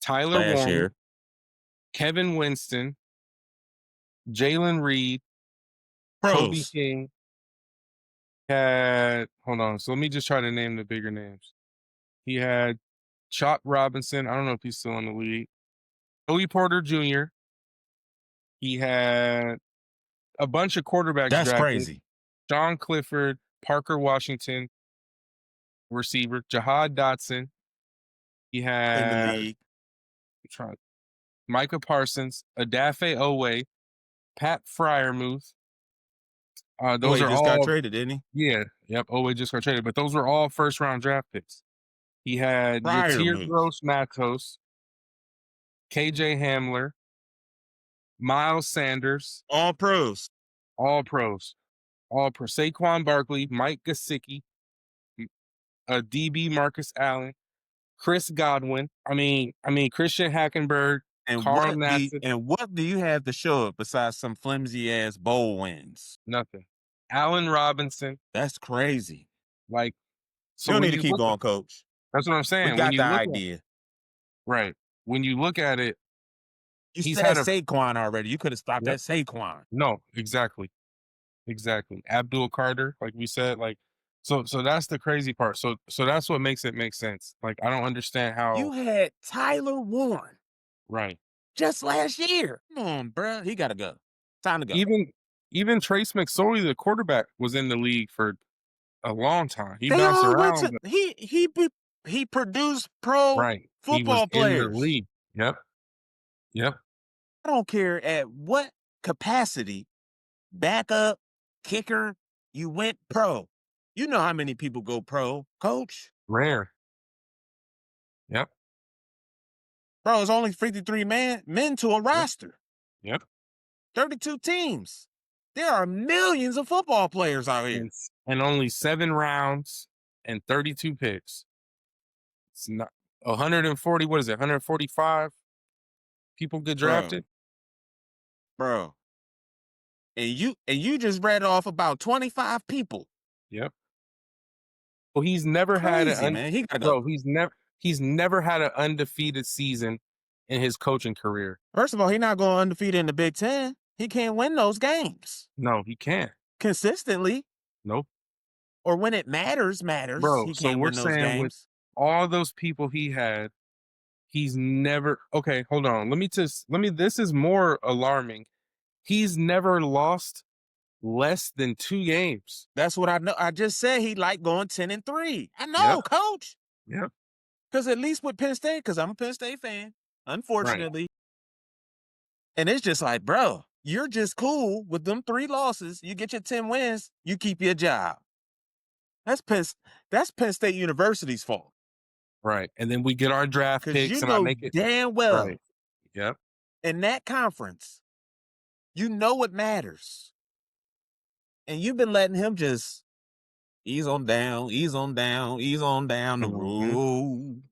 [SPEAKER 2] Tyler
[SPEAKER 1] Last
[SPEAKER 2] Warren,
[SPEAKER 1] year.
[SPEAKER 2] Kevin Winston, Jalen Reed, Kobe
[SPEAKER 1] Pros.
[SPEAKER 2] King. Hold on. So let me just try to name the bigger names. He had Chop Robinson. I don't know if he's still in the league. Joey Porter Jr. He had a bunch of quarterbacks
[SPEAKER 1] That's
[SPEAKER 2] drafted.
[SPEAKER 1] crazy.
[SPEAKER 2] John Clifford, Parker Washington, receiver, Jahad Dotson. He
[SPEAKER 1] In the
[SPEAKER 2] had
[SPEAKER 1] league.
[SPEAKER 2] Micah Parsons, Adafe Owe, Pat Fryermuth.
[SPEAKER 1] Oh,
[SPEAKER 2] Those
[SPEAKER 1] he
[SPEAKER 2] are
[SPEAKER 1] just got
[SPEAKER 2] all
[SPEAKER 1] traded, didn't he?
[SPEAKER 2] yeah, yep. Oh, we just got traded, but those were all first round draft picks. He had
[SPEAKER 1] Prior
[SPEAKER 2] Yatir
[SPEAKER 1] moves.
[SPEAKER 2] Gross Matos, KJ Hamler, Miles Sanders,
[SPEAKER 1] All pros.
[SPEAKER 2] all pros, all pro. Saquon Barkley, Mike Gesicki, DB Marcus Allen, Chris Godwin. I mean Christian Hackenberg, Carl Nassib.
[SPEAKER 1] And what do you have to show it besides some flimsy ass bowl wins?
[SPEAKER 2] Nothing. Allen Robinson.
[SPEAKER 1] That's crazy.
[SPEAKER 2] Like,
[SPEAKER 1] You
[SPEAKER 2] so
[SPEAKER 1] don't
[SPEAKER 2] when
[SPEAKER 1] need to
[SPEAKER 2] you
[SPEAKER 1] keep
[SPEAKER 2] look at,
[SPEAKER 1] going, coach.
[SPEAKER 2] that's what I'm
[SPEAKER 1] We
[SPEAKER 2] saying. When
[SPEAKER 1] got
[SPEAKER 2] you
[SPEAKER 1] the
[SPEAKER 2] look at
[SPEAKER 1] idea.
[SPEAKER 2] right, when you look at it,
[SPEAKER 1] You
[SPEAKER 2] he's
[SPEAKER 1] said
[SPEAKER 2] had a
[SPEAKER 1] Saquon already. You could have stopped
[SPEAKER 2] yep.
[SPEAKER 1] at Saquon.
[SPEAKER 2] No, exactly. Exactly. Abdul Carter, like we said, like so that's the crazy part. So that's what makes it make sense. Like I don't understand
[SPEAKER 1] You
[SPEAKER 2] how
[SPEAKER 1] had Tyler Warren
[SPEAKER 2] right.
[SPEAKER 1] just last year. Come on, bruh. He got to go. Time to go.
[SPEAKER 2] Even Trace McSorley, the quarterback, was in the league for a long time. He
[SPEAKER 1] They
[SPEAKER 2] bounced
[SPEAKER 1] all went
[SPEAKER 2] around,
[SPEAKER 1] to
[SPEAKER 2] but
[SPEAKER 1] he produced pro
[SPEAKER 2] right. He was
[SPEAKER 1] football
[SPEAKER 2] in the
[SPEAKER 1] players.
[SPEAKER 2] league. Yep. Yep.
[SPEAKER 1] I don't care at what capacity, backup, kicker, you went pro. You know how many people go pro, coach?
[SPEAKER 2] Rare. Yep.
[SPEAKER 1] Bro, it's only 53 men to a
[SPEAKER 2] Yep.
[SPEAKER 1] roster.
[SPEAKER 2] Yep.
[SPEAKER 1] 32 teams. There are millions of football players out here.
[SPEAKER 2] And only 7 rounds and 32 picks. It's not 140, what is it? 145 people get drafted?
[SPEAKER 1] Bro. And you just read off about 25 people.
[SPEAKER 2] Yep. Well, he's never had
[SPEAKER 1] Crazy,
[SPEAKER 2] an
[SPEAKER 1] man. He gotta go.
[SPEAKER 2] bro. He's never had an undefeated season in his coaching career.
[SPEAKER 1] First of all, he's not going undefeated in the Big Ten. He can't win those games
[SPEAKER 2] No, he can't.
[SPEAKER 1] consistently,
[SPEAKER 2] Nope,
[SPEAKER 1] or when it matters.
[SPEAKER 2] bro.
[SPEAKER 1] He
[SPEAKER 2] So
[SPEAKER 1] can't
[SPEAKER 2] we're
[SPEAKER 1] win those
[SPEAKER 2] saying with
[SPEAKER 1] games.
[SPEAKER 2] all those people he had, he's never. Okay, hold on. This is more alarming. He's never lost less than 2 games.
[SPEAKER 1] That's what I know. I just said he liked going 10-3. I know,
[SPEAKER 2] Yep.
[SPEAKER 1] coach.
[SPEAKER 2] Yep.
[SPEAKER 1] Because at least with Penn State, because I'm a Penn State fan,
[SPEAKER 2] Right.
[SPEAKER 1] unfortunately. And it's just like, bro, you're just cool with them 3 losses. You get your 10 wins, you keep your job. That's Penn State University's fault.
[SPEAKER 2] Right. And then we get our draft
[SPEAKER 1] Because
[SPEAKER 2] picks,
[SPEAKER 1] you
[SPEAKER 2] and I
[SPEAKER 1] know
[SPEAKER 2] make it
[SPEAKER 1] damn well
[SPEAKER 2] right. Yep.
[SPEAKER 1] in that conference, you know what matters. And you've been letting him just ease on down the
[SPEAKER 2] Mhm.
[SPEAKER 1] road.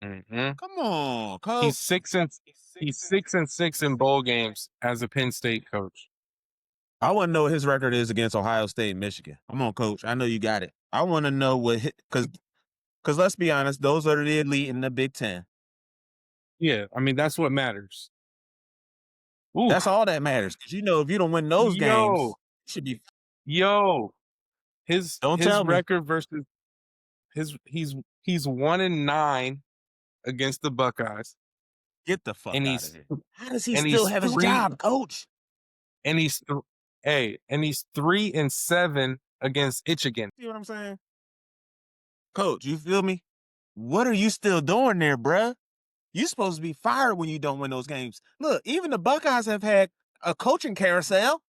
[SPEAKER 2] Mhm.
[SPEAKER 1] Come on, coach.
[SPEAKER 2] He's 6-6 in bowl games as a Penn State coach.
[SPEAKER 1] I want to know what his record is against Ohio State and Michigan. Come on, coach. I know you got it. I want to know what because let's be honest, those are the elite in the Big Ten.
[SPEAKER 2] Yeah, I mean that's what matters. Ooh,
[SPEAKER 1] That's all that matters. Because you know, if you don't win those games,
[SPEAKER 2] yo,
[SPEAKER 1] you should be.
[SPEAKER 2] his
[SPEAKER 1] Don't tell me.
[SPEAKER 2] record versus he's 1-9 against the Buckeyes,
[SPEAKER 1] Get the fuck
[SPEAKER 2] and
[SPEAKER 1] out of here. How does he
[SPEAKER 2] and
[SPEAKER 1] still
[SPEAKER 2] he's
[SPEAKER 1] have his
[SPEAKER 2] 3
[SPEAKER 1] job, coach?
[SPEAKER 2] and he's 3-7 against Michigan.
[SPEAKER 1] See what I'm saying? Coach, you feel me? What are you still doing there, bruh? You're supposed to be fired when you don't win those games. Look, even the Buckeyes have had a coaching carousel.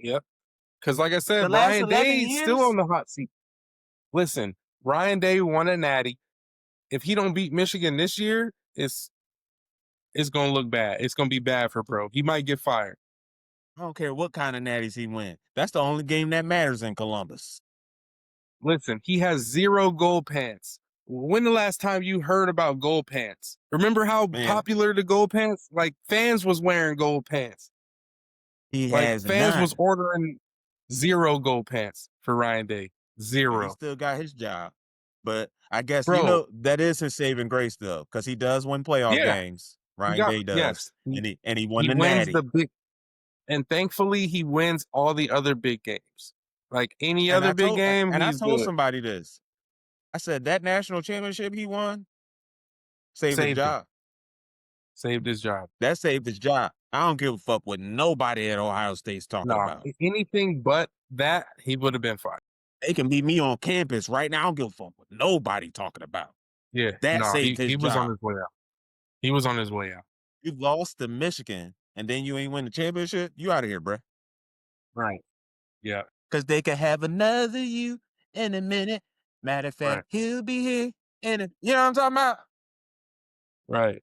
[SPEAKER 2] Yep. Because like I said,
[SPEAKER 1] The last
[SPEAKER 2] Ryan
[SPEAKER 1] 11
[SPEAKER 2] Day's still
[SPEAKER 1] years?
[SPEAKER 2] on the hot seat. Listen, Ryan Day won a natty. If he don't beat Michigan this year, it's gonna look bad. It's gonna be bad for bro. He might get fired.
[SPEAKER 1] I don't care what kind of natties he win. That's the only game that matters in Columbus.
[SPEAKER 2] Listen, he has 0 gold pants. When the last time you heard about gold pants? Remember how popular the gold pants? Like fans was wearing gold pants.
[SPEAKER 1] He
[SPEAKER 2] Like
[SPEAKER 1] has
[SPEAKER 2] fans
[SPEAKER 1] none.
[SPEAKER 2] was ordering 0 gold pants for Ryan Day.
[SPEAKER 1] He
[SPEAKER 2] 0.
[SPEAKER 1] still got his job. But I guess,
[SPEAKER 2] Bro,
[SPEAKER 1] that is his saving grace, though, because he does win playoff
[SPEAKER 2] yeah,
[SPEAKER 1] games. Ryan Day does.
[SPEAKER 2] yes.
[SPEAKER 1] And he won
[SPEAKER 2] He
[SPEAKER 1] the
[SPEAKER 2] wins
[SPEAKER 1] natty.
[SPEAKER 2] the big, and thankfully he wins all the other big games. Like any
[SPEAKER 1] And
[SPEAKER 2] other big game,
[SPEAKER 1] I
[SPEAKER 2] he's
[SPEAKER 1] told
[SPEAKER 2] good.
[SPEAKER 1] somebody this. I said that national championship he won saved his
[SPEAKER 2] Saved him.
[SPEAKER 1] job.
[SPEAKER 2] Saved his job.
[SPEAKER 1] That saved his job. I don't give a fuck what nobody at Ohio State's talking about.
[SPEAKER 2] Anything but that, he would have been fired.
[SPEAKER 1] They can beat me on campus right now. I don't give a fuck what nobody talking about.
[SPEAKER 2] Yeah,
[SPEAKER 1] That saved his
[SPEAKER 2] he was on
[SPEAKER 1] job.
[SPEAKER 2] his way out. He was on his way out.
[SPEAKER 1] You lost to Michigan and then you ain't win the championship, you out of here, bruh.
[SPEAKER 2] Right. Yeah.
[SPEAKER 1] Because they could have another you in a minute. Matter of
[SPEAKER 2] Right.
[SPEAKER 1] fact, he'll be here in a, you know what I'm talking about?
[SPEAKER 2] Right.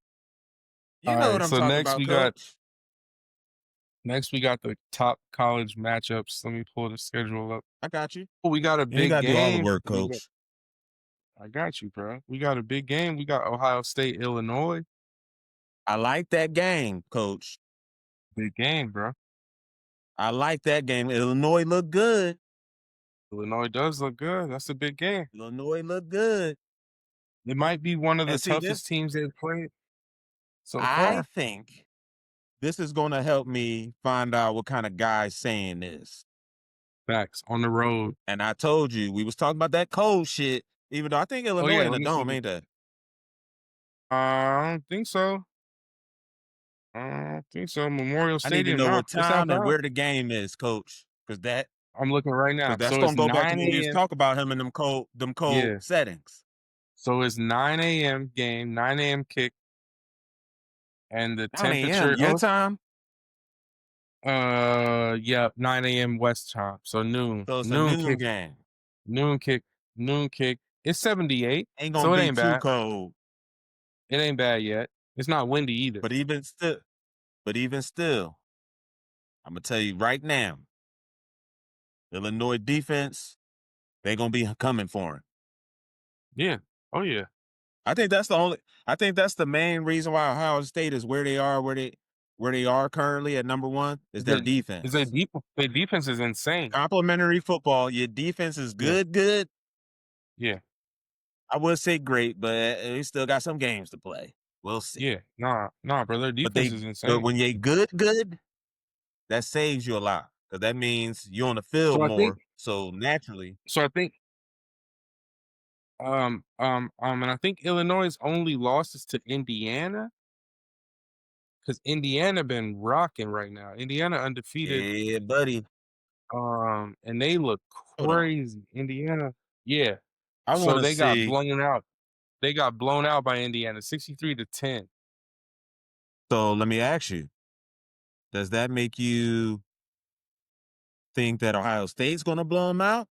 [SPEAKER 1] You
[SPEAKER 2] All
[SPEAKER 1] know what
[SPEAKER 2] right.
[SPEAKER 1] I'm
[SPEAKER 2] So
[SPEAKER 1] talking about, coach.
[SPEAKER 2] next we got the top college matchups. Let me pull the schedule up.
[SPEAKER 1] I got you.
[SPEAKER 2] Oh, we got a
[SPEAKER 1] You ain't
[SPEAKER 2] big
[SPEAKER 1] got to do all the
[SPEAKER 2] game.
[SPEAKER 1] work, coach.
[SPEAKER 2] I got you, bro. We got a big game. We got Ohio State, Illinois.
[SPEAKER 1] I like that game, coach.
[SPEAKER 2] Big game, bro.
[SPEAKER 1] I like that game. Illinois look good.
[SPEAKER 2] Illinois does look good. That's a big game.
[SPEAKER 1] Illinois look good.
[SPEAKER 2] It might be one of the
[SPEAKER 1] And see this,
[SPEAKER 2] toughest teams they've played so
[SPEAKER 1] I
[SPEAKER 2] far.
[SPEAKER 1] think this is going to help me find out what kind of guy saying this.
[SPEAKER 2] Facts on the road.
[SPEAKER 1] And I told you, we was talking about that cold shit, even though I think
[SPEAKER 2] Oh
[SPEAKER 1] Illinois
[SPEAKER 2] yeah,
[SPEAKER 1] in the
[SPEAKER 2] let me see.
[SPEAKER 1] dome, ain't that?
[SPEAKER 2] I don't think so. I don't think so. Memorial
[SPEAKER 1] I need to
[SPEAKER 2] Stadium.
[SPEAKER 1] know
[SPEAKER 2] Nah,
[SPEAKER 1] what
[SPEAKER 2] it's
[SPEAKER 1] time and
[SPEAKER 2] outside.
[SPEAKER 1] where the game is, coach.
[SPEAKER 2] I'm looking right
[SPEAKER 1] Cause
[SPEAKER 2] now.
[SPEAKER 1] that's
[SPEAKER 2] So
[SPEAKER 1] gonna
[SPEAKER 2] it's
[SPEAKER 1] go back to
[SPEAKER 2] 9
[SPEAKER 1] what we was
[SPEAKER 2] a.m.
[SPEAKER 1] talking about him in them cold
[SPEAKER 2] Yeah.
[SPEAKER 1] settings.
[SPEAKER 2] So it's 9 a.m. game, 9 a.m. kick, and the
[SPEAKER 1] 9 a.m.
[SPEAKER 2] temperature.
[SPEAKER 1] your time.
[SPEAKER 2] Yeah, 9 a.m. West time. So noon.
[SPEAKER 1] So it's a
[SPEAKER 2] Noon
[SPEAKER 1] noon
[SPEAKER 2] kick.
[SPEAKER 1] game.
[SPEAKER 2] Noon kick. Noon kick. It's 78.
[SPEAKER 1] Ain't gonna
[SPEAKER 2] So it
[SPEAKER 1] be
[SPEAKER 2] ain't
[SPEAKER 1] too
[SPEAKER 2] bad.
[SPEAKER 1] cold.
[SPEAKER 2] It ain't bad yet. It's not windy either.
[SPEAKER 1] But even still, I'm gonna tell you right now, Illinois defense, they gonna be coming for him.
[SPEAKER 2] Yeah. Oh yeah.
[SPEAKER 1] I think that's the main reason why Ohio State is where they are, where they are currently at number one is their
[SPEAKER 2] Is a
[SPEAKER 1] defense.
[SPEAKER 2] deep their defense is insane.
[SPEAKER 1] Complimentary football, your defense is
[SPEAKER 2] Yeah.
[SPEAKER 1] good.
[SPEAKER 2] Yeah.
[SPEAKER 1] I would say great, but we still got some games to play. We'll see.
[SPEAKER 2] Yeah. Nah, bro. Their defense is
[SPEAKER 1] But
[SPEAKER 2] insane.
[SPEAKER 1] when you good, that saves you a lot because that means you're on the field
[SPEAKER 2] So I think
[SPEAKER 1] more. So naturally,
[SPEAKER 2] so I think and I think Illinois' only loss is to Indiana. Because Indiana been rocking right now. Indiana undefeated.
[SPEAKER 1] yeah, buddy.
[SPEAKER 2] And they look
[SPEAKER 1] Hold on.
[SPEAKER 2] crazy. Indiana, yeah.
[SPEAKER 1] I want
[SPEAKER 2] So
[SPEAKER 1] to
[SPEAKER 2] they got
[SPEAKER 1] see.
[SPEAKER 2] blown out. They got blown out by Indiana, 63-10.
[SPEAKER 1] So let me ask you: does that make you think that Ohio State's going to blow them out?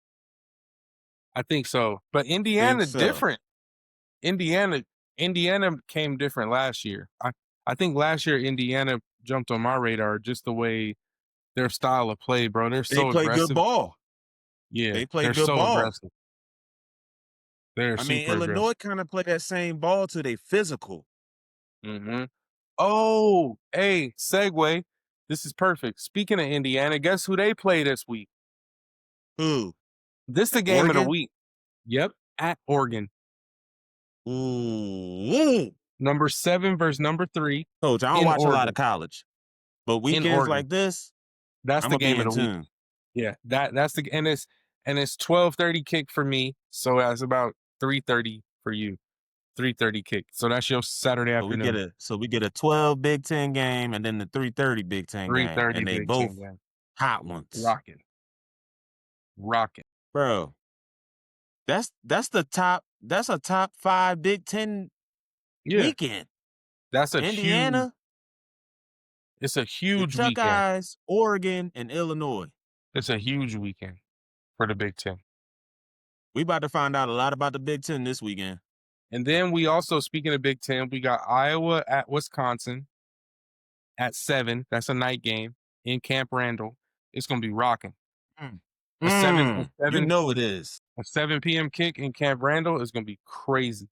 [SPEAKER 2] I think so. But
[SPEAKER 1] Think
[SPEAKER 2] Indiana
[SPEAKER 1] so.
[SPEAKER 2] different. Indiana, Indiana came different last year. I think last year Indiana jumped on my radar just the way their style of play, bro. They're
[SPEAKER 1] They
[SPEAKER 2] so
[SPEAKER 1] play good
[SPEAKER 2] aggressive.
[SPEAKER 1] ball.
[SPEAKER 2] Yeah,
[SPEAKER 1] They play
[SPEAKER 2] they're
[SPEAKER 1] good
[SPEAKER 2] so
[SPEAKER 1] ball.
[SPEAKER 2] aggressive. They're
[SPEAKER 1] I mean,
[SPEAKER 2] super
[SPEAKER 1] Illinois
[SPEAKER 2] aggressive.
[SPEAKER 1] kind of play that same ball to they physical.
[SPEAKER 2] Hmm. Oh, hey, segue. This is perfect. Speaking of Indiana, guess who they play this week?
[SPEAKER 1] Who?
[SPEAKER 2] This the game of the
[SPEAKER 1] Oregon?
[SPEAKER 2] week. Yep, at Oregon.
[SPEAKER 1] Ooh.
[SPEAKER 2] Number 7 versus number 3
[SPEAKER 1] Coach, I don't
[SPEAKER 2] in
[SPEAKER 1] watch a lot of
[SPEAKER 2] Oregon.
[SPEAKER 1] college, but
[SPEAKER 2] In
[SPEAKER 1] weekends
[SPEAKER 2] Oregon.
[SPEAKER 1] like this,
[SPEAKER 2] That's
[SPEAKER 1] I'm
[SPEAKER 2] the
[SPEAKER 1] going to be
[SPEAKER 2] game of
[SPEAKER 1] in
[SPEAKER 2] the week.
[SPEAKER 1] tune.
[SPEAKER 2] Yeah, that's the and it's 12:30 kick for me, so that's about 3:30 for you. 3:30 kick. So that's your Saturday afternoon.
[SPEAKER 1] So we get a 12 Big Ten game and then the 3:30 Big Ten game,
[SPEAKER 2] 3:30
[SPEAKER 1] and they
[SPEAKER 2] Big
[SPEAKER 1] both
[SPEAKER 2] Ten game.
[SPEAKER 1] hot ones.
[SPEAKER 2] Rocking. Rocking.
[SPEAKER 1] Bro, that's a top 5 Big Ten
[SPEAKER 2] Yeah.
[SPEAKER 1] weekend.
[SPEAKER 2] That's a huge
[SPEAKER 1] Indiana,
[SPEAKER 2] it's a
[SPEAKER 1] the
[SPEAKER 2] huge
[SPEAKER 1] Chuck
[SPEAKER 2] weekend.
[SPEAKER 1] Eyes, Oregon, and Illinois.
[SPEAKER 2] It's a huge weekend for the Big Ten.
[SPEAKER 1] We about to find out a lot about the Big Ten this weekend.
[SPEAKER 2] And then we also, speaking of Big Ten, we got Iowa at Wisconsin at 7. That's a night game in Camp Randall. It's gonna be rocking. A 7 a
[SPEAKER 1] You
[SPEAKER 2] 7
[SPEAKER 1] know it is.
[SPEAKER 2] a 7 p.m. kick in Camp Randall is gonna be crazy.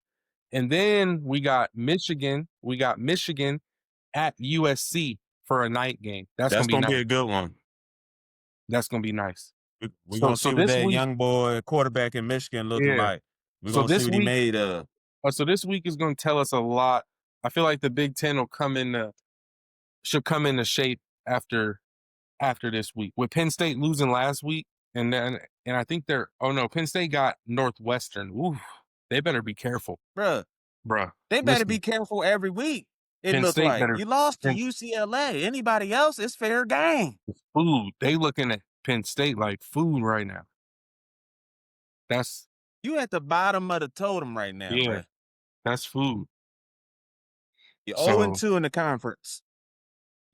[SPEAKER 2] And then we got Michigan. We got Michigan at USC for a night game. That's
[SPEAKER 1] That's
[SPEAKER 2] gonna be
[SPEAKER 1] gonna be
[SPEAKER 2] nice.
[SPEAKER 1] a good one.
[SPEAKER 2] That's gonna be nice.
[SPEAKER 1] We're gonna
[SPEAKER 2] So
[SPEAKER 1] see what
[SPEAKER 2] this
[SPEAKER 1] that
[SPEAKER 2] week,
[SPEAKER 1] young boy quarterback in Michigan looking
[SPEAKER 2] yeah.
[SPEAKER 1] like. We're
[SPEAKER 2] So
[SPEAKER 1] gonna see
[SPEAKER 2] this
[SPEAKER 1] what he
[SPEAKER 2] week,
[SPEAKER 1] made of.
[SPEAKER 2] so this week is gonna tell us a lot. I feel like the Big Ten will should come into shape after this week. With Penn State losing last week, and I think Penn State got Northwestern. Ooh, they better be careful,
[SPEAKER 1] Bruh,
[SPEAKER 2] bruh.
[SPEAKER 1] they better be
[SPEAKER 2] Listen,
[SPEAKER 1] careful every week. It
[SPEAKER 2] Penn
[SPEAKER 1] looked
[SPEAKER 2] State
[SPEAKER 1] like
[SPEAKER 2] better.
[SPEAKER 1] you lost to
[SPEAKER 2] Penn
[SPEAKER 1] UCLA. Anybody else, it's fair game.
[SPEAKER 2] food. They looking at Penn State like food right now. That's
[SPEAKER 1] You at the bottom of the totem right now,
[SPEAKER 2] yeah,
[SPEAKER 1] bruh.
[SPEAKER 2] that's food.
[SPEAKER 1] You're
[SPEAKER 2] So
[SPEAKER 1] 0-2 in the conference.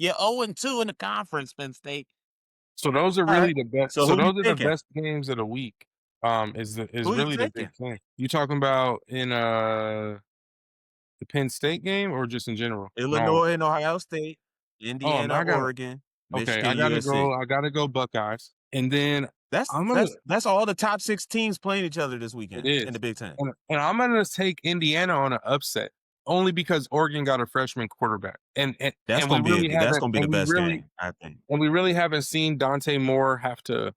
[SPEAKER 1] You're 0-2 in the conference, Penn State.
[SPEAKER 2] So those are
[SPEAKER 1] All
[SPEAKER 2] really
[SPEAKER 1] right.
[SPEAKER 2] the best.
[SPEAKER 1] So
[SPEAKER 2] So
[SPEAKER 1] who you
[SPEAKER 2] those are the
[SPEAKER 1] taking?
[SPEAKER 2] best games of the week. Is
[SPEAKER 1] Who you
[SPEAKER 2] really the Big
[SPEAKER 1] taking?
[SPEAKER 2] Ten. You talking about in the Penn State game or just in general? No.
[SPEAKER 1] Illinois and Ohio State,
[SPEAKER 2] Oh, no,
[SPEAKER 1] Indiana,
[SPEAKER 2] I got
[SPEAKER 1] Oregon,
[SPEAKER 2] okay.
[SPEAKER 1] Michigan, USC.
[SPEAKER 2] I gotta go Buckeyes, and then
[SPEAKER 1] That's
[SPEAKER 2] I'm gonna.
[SPEAKER 1] that's that's all the top 6 teams playing each other this
[SPEAKER 2] It
[SPEAKER 1] weekend in
[SPEAKER 2] is,
[SPEAKER 1] the Big Ten.
[SPEAKER 2] and I'm gonna take Indiana on an upset only because Oregon got a freshman quarterback,
[SPEAKER 1] That's
[SPEAKER 2] we
[SPEAKER 1] gonna be
[SPEAKER 2] really
[SPEAKER 1] that's
[SPEAKER 2] haven't,
[SPEAKER 1] gonna be the best game, I think.
[SPEAKER 2] and we really haven't seen Dante Moore have to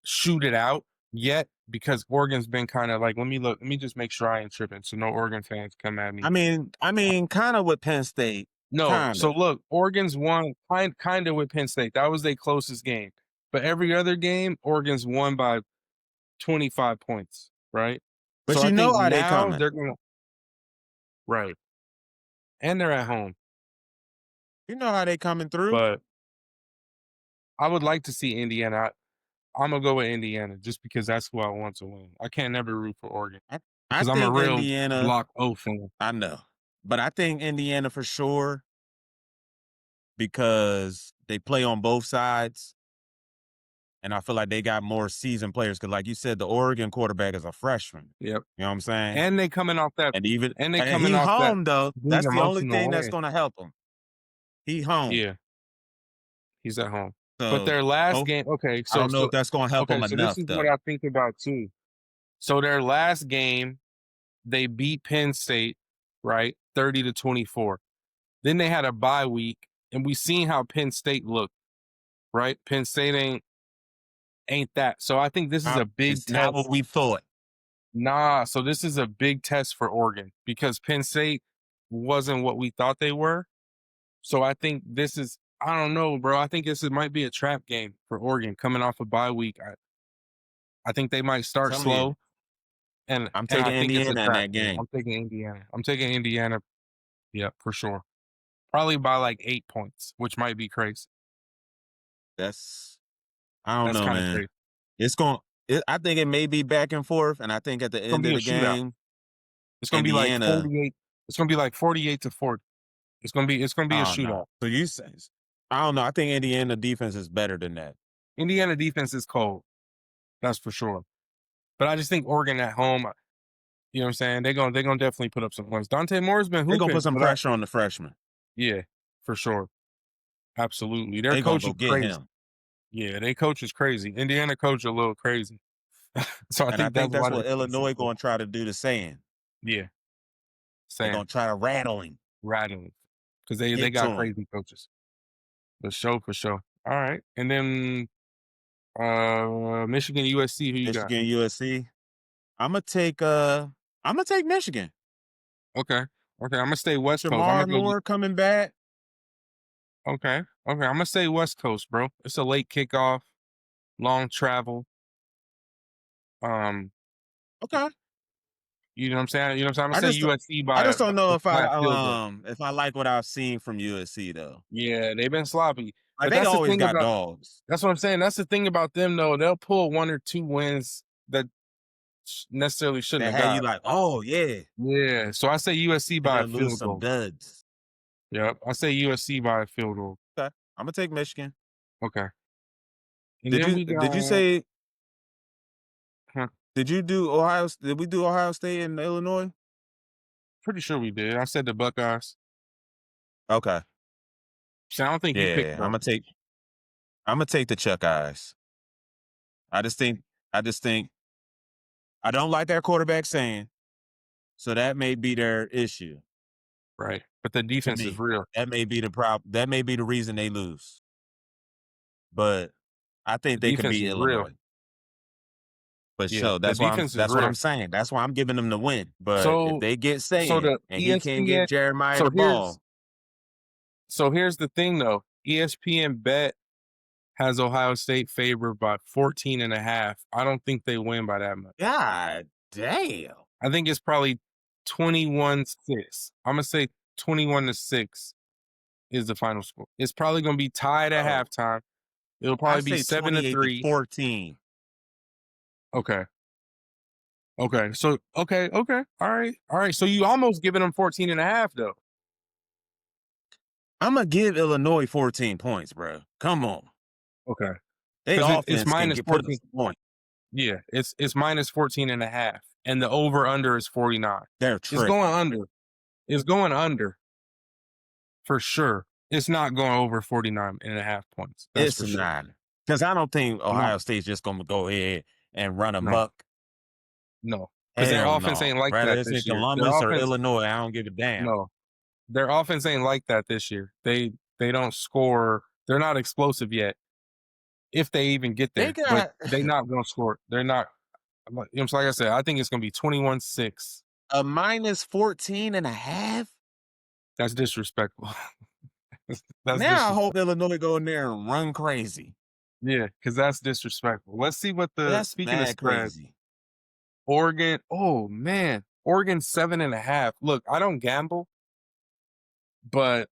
[SPEAKER 2] shoot it out yet because Oregon's been kind of like, let me look, let me just make sure I ain't tripping, so no Oregon fans come at me.
[SPEAKER 1] I mean, kind of with Penn State,
[SPEAKER 2] No,
[SPEAKER 1] kind
[SPEAKER 2] so
[SPEAKER 1] of.
[SPEAKER 2] look, Oregon's won kind of with Penn State. That was their closest game, but every other game, Oregon's won by 25 points, right?
[SPEAKER 1] But
[SPEAKER 2] So I
[SPEAKER 1] you
[SPEAKER 2] think
[SPEAKER 1] know how they
[SPEAKER 2] now
[SPEAKER 1] coming.
[SPEAKER 2] they're gonna right, and they're at home,
[SPEAKER 1] You know how they coming through.
[SPEAKER 2] but I would like to see Indiana. I'm gonna go with Indiana just because that's who I want to win. I can't never root for Oregon
[SPEAKER 1] I, I
[SPEAKER 2] because I'm a
[SPEAKER 1] think
[SPEAKER 2] real
[SPEAKER 1] Indiana.
[SPEAKER 2] Block O fan.
[SPEAKER 1] I know, but I think Indiana for sure because they play on both sides, and I feel like they got more seasoned players. Because, like you said, the Oregon quarterback is a freshman.
[SPEAKER 2] Yep.
[SPEAKER 1] You know what I'm saying?
[SPEAKER 2] And they coming off that and they
[SPEAKER 1] And
[SPEAKER 2] coming
[SPEAKER 1] he
[SPEAKER 2] off that
[SPEAKER 1] home though.
[SPEAKER 2] big
[SPEAKER 1] That's the only
[SPEAKER 2] emotional
[SPEAKER 1] thing that's
[SPEAKER 2] win.
[SPEAKER 1] going to help him. He home.
[SPEAKER 2] Yeah, he's at home. But
[SPEAKER 1] So
[SPEAKER 2] their last
[SPEAKER 1] oh,
[SPEAKER 2] game,
[SPEAKER 1] I don't know if that's going to help him
[SPEAKER 2] so this
[SPEAKER 1] enough
[SPEAKER 2] is what
[SPEAKER 1] though.
[SPEAKER 2] I think about too. So their last game, they beat Penn State, right? 30-24. Then they had a bye week, and we seen how Penn State looked, right? Penn State ain't that. So I think this is a big
[SPEAKER 1] It's not what
[SPEAKER 2] test.
[SPEAKER 1] we thought.
[SPEAKER 2] Nah, so this is a big test for Oregon because Penn State wasn't what we thought they were. So I think this is, I don't know, bro. I think might be a trap game for Oregon coming off a bye week. I think they might start
[SPEAKER 1] Telling you,
[SPEAKER 2] slow, and
[SPEAKER 1] I'm
[SPEAKER 2] I
[SPEAKER 1] taking
[SPEAKER 2] think it's a
[SPEAKER 1] Indiana in
[SPEAKER 2] trap
[SPEAKER 1] that
[SPEAKER 2] game.
[SPEAKER 1] game.
[SPEAKER 2] I'm taking Indiana. I'm taking Indiana. Yeah, for sure. Probably by like 8 points, which might be crazy.
[SPEAKER 1] That's I don't
[SPEAKER 2] That's
[SPEAKER 1] know,
[SPEAKER 2] kind of
[SPEAKER 1] man.
[SPEAKER 2] crazy.
[SPEAKER 1] It's going. I think it may be back and forth, and I think at the
[SPEAKER 2] It's gonna
[SPEAKER 1] end
[SPEAKER 2] be
[SPEAKER 1] of
[SPEAKER 2] a
[SPEAKER 1] the
[SPEAKER 2] shootout.
[SPEAKER 1] game,
[SPEAKER 2] It's gonna be like
[SPEAKER 1] Indiana.
[SPEAKER 2] 48. It's gonna be like 48-40. It's gonna be a
[SPEAKER 1] Oh
[SPEAKER 2] shootout.
[SPEAKER 1] no. So you say? I don't know. I think Indiana defense is better than that.
[SPEAKER 2] Indiana defense is cold. That's for sure. But I just think Oregon at home, you know what I'm saying? They're gonna definitely put up some points. Dante Moore's been
[SPEAKER 1] They're gonna put
[SPEAKER 2] hooping,
[SPEAKER 1] some
[SPEAKER 2] but
[SPEAKER 1] pressure on the freshman.
[SPEAKER 2] yeah, for sure. Absolutely. Their
[SPEAKER 1] They're gonna
[SPEAKER 2] coach
[SPEAKER 1] go
[SPEAKER 2] is
[SPEAKER 1] get
[SPEAKER 2] crazy.
[SPEAKER 1] him,
[SPEAKER 2] Yeah, their coach is crazy. Indiana coach a little crazy. So I
[SPEAKER 1] and I
[SPEAKER 2] think
[SPEAKER 1] think
[SPEAKER 2] that's
[SPEAKER 1] that's
[SPEAKER 2] why they're
[SPEAKER 1] what
[SPEAKER 2] putting some
[SPEAKER 1] Illinois
[SPEAKER 2] points.
[SPEAKER 1] gonna try to do the same.
[SPEAKER 2] Yeah,
[SPEAKER 1] They're
[SPEAKER 2] same.
[SPEAKER 1] gonna try to rattle him,
[SPEAKER 2] Rattling. Because they
[SPEAKER 1] get to
[SPEAKER 2] got
[SPEAKER 1] him.
[SPEAKER 2] crazy coaches. For sure. All right. And then Michigan USC, who you got?
[SPEAKER 1] Michigan, USC. I'm gonna take Michigan.
[SPEAKER 2] Okay. Okay. I'm gonna stay West Coast. I'm
[SPEAKER 1] Shamar
[SPEAKER 2] gonna go
[SPEAKER 1] Moore coming back.
[SPEAKER 2] okay. Okay. I'm gonna stay West Coast, bro. It's a late kickoff, long travel. Um,
[SPEAKER 1] Okay.
[SPEAKER 2] you know what I'm saying? You know what I'm saying? I'm
[SPEAKER 1] I
[SPEAKER 2] gonna say
[SPEAKER 1] just
[SPEAKER 2] USC
[SPEAKER 1] I
[SPEAKER 2] by
[SPEAKER 1] just don't know
[SPEAKER 2] by a field goal.
[SPEAKER 1] if I like what I've seen from USC though.
[SPEAKER 2] Yeah, they've been sloppy.
[SPEAKER 1] Like
[SPEAKER 2] But
[SPEAKER 1] they
[SPEAKER 2] that's the
[SPEAKER 1] always
[SPEAKER 2] thing
[SPEAKER 1] got
[SPEAKER 2] about
[SPEAKER 1] dogs
[SPEAKER 2] that's what I'm saying. That's the thing about them though. They'll pull one or two wins that necessarily shouldn't
[SPEAKER 1] that
[SPEAKER 2] have
[SPEAKER 1] had you
[SPEAKER 2] got.
[SPEAKER 1] like, oh yeah,
[SPEAKER 2] Yeah. So I say USC
[SPEAKER 1] and
[SPEAKER 2] by a
[SPEAKER 1] they'll lose
[SPEAKER 2] field
[SPEAKER 1] some
[SPEAKER 2] goal.
[SPEAKER 1] duds.
[SPEAKER 2] Yep. I say USC by a field goal.
[SPEAKER 1] Okay, I'm gonna take Michigan.
[SPEAKER 2] Okay. And
[SPEAKER 1] Did
[SPEAKER 2] then
[SPEAKER 1] you
[SPEAKER 2] we
[SPEAKER 1] did you
[SPEAKER 2] got
[SPEAKER 1] say
[SPEAKER 2] huh,
[SPEAKER 1] did you do Ohio? Did we do Ohio State and Illinois?
[SPEAKER 2] pretty sure we did. I said the Buckeyes.
[SPEAKER 1] Okay,
[SPEAKER 2] So I don't think you picked
[SPEAKER 1] yeah,
[SPEAKER 2] them.
[SPEAKER 1] I'm gonna take the Chuck Eyes. I just think I just think I don't like their quarterback saying, so that may be their issue
[SPEAKER 2] Right. But the
[SPEAKER 1] to
[SPEAKER 2] defense is
[SPEAKER 1] me.
[SPEAKER 2] real.
[SPEAKER 1] That may be the problem. That may be the reason they lose. But I
[SPEAKER 2] The
[SPEAKER 1] think they could
[SPEAKER 2] defense
[SPEAKER 1] beat
[SPEAKER 2] is real.
[SPEAKER 1] Illinois. But
[SPEAKER 2] Yeah.
[SPEAKER 1] sure,
[SPEAKER 2] The defense is
[SPEAKER 1] that's what
[SPEAKER 2] real.
[SPEAKER 1] I'm saying. That's why I'm giving them the win. But if
[SPEAKER 2] So
[SPEAKER 1] they get
[SPEAKER 2] so
[SPEAKER 1] saying
[SPEAKER 2] the
[SPEAKER 1] and he can't get
[SPEAKER 2] ESPN
[SPEAKER 1] Jeremiah
[SPEAKER 2] so
[SPEAKER 1] the
[SPEAKER 2] here's
[SPEAKER 1] ball,
[SPEAKER 2] so here's the thing though. ESPN bet has Ohio State favored by 14.5. I don't think they win by that much.
[SPEAKER 1] God damn.
[SPEAKER 2] I think it's probably 21-6. I'm gonna say 21-6 is the final score. It's probably gonna be tied at
[SPEAKER 1] Oh,
[SPEAKER 2] halftime. It'll
[SPEAKER 1] I
[SPEAKER 2] probably be
[SPEAKER 1] say 28 to
[SPEAKER 2] 7-3.
[SPEAKER 1] 14.
[SPEAKER 2] Okay. Okay. So okay. All right. So you almost giving them 14.5 though.
[SPEAKER 1] I'm going to give Illinois 14 points, bro. Come on.
[SPEAKER 2] Okay.
[SPEAKER 1] They
[SPEAKER 2] 'Cause it's
[SPEAKER 1] offense can
[SPEAKER 2] minus
[SPEAKER 1] get put up
[SPEAKER 2] 14.
[SPEAKER 1] some points.
[SPEAKER 2] Yeah, it's minus 14.5, and the over-under is 49.
[SPEAKER 1] They're
[SPEAKER 2] It's going
[SPEAKER 1] tripping.
[SPEAKER 2] under. It's going under for sure. It's not going over 49.5 points. That's
[SPEAKER 1] It's
[SPEAKER 2] for sure.
[SPEAKER 1] not. Because I don't think
[SPEAKER 2] No,
[SPEAKER 1] Ohio State's just going to go ahead and run
[SPEAKER 2] no,
[SPEAKER 1] amok.
[SPEAKER 2] no, because their
[SPEAKER 1] Hell
[SPEAKER 2] offense ain't
[SPEAKER 1] no.
[SPEAKER 2] like
[SPEAKER 1] Whether
[SPEAKER 2] that
[SPEAKER 1] it's in
[SPEAKER 2] this year. Their
[SPEAKER 1] Columbus or
[SPEAKER 2] offense
[SPEAKER 1] Illinois, I don't give a damn.
[SPEAKER 2] no, their offense ain't like that this year. They don't score. They're not explosive yet, if they even get
[SPEAKER 1] They
[SPEAKER 2] there, but
[SPEAKER 1] got
[SPEAKER 2] they not gonna score. They're not like I said, I think it's gonna be 21-6.
[SPEAKER 1] a minus 14.5.
[SPEAKER 2] That's disrespectful. That's
[SPEAKER 1] Now I hope
[SPEAKER 2] disrespectful.
[SPEAKER 1] Illinois go in there and run crazy.
[SPEAKER 2] Yeah, because that's disrespectful. Let's see what the
[SPEAKER 1] That's
[SPEAKER 2] speaking of
[SPEAKER 1] mad
[SPEAKER 2] spread,
[SPEAKER 1] crazy.
[SPEAKER 2] Oregon. Oh man, Oregon 7.5. Look, I don't gamble, but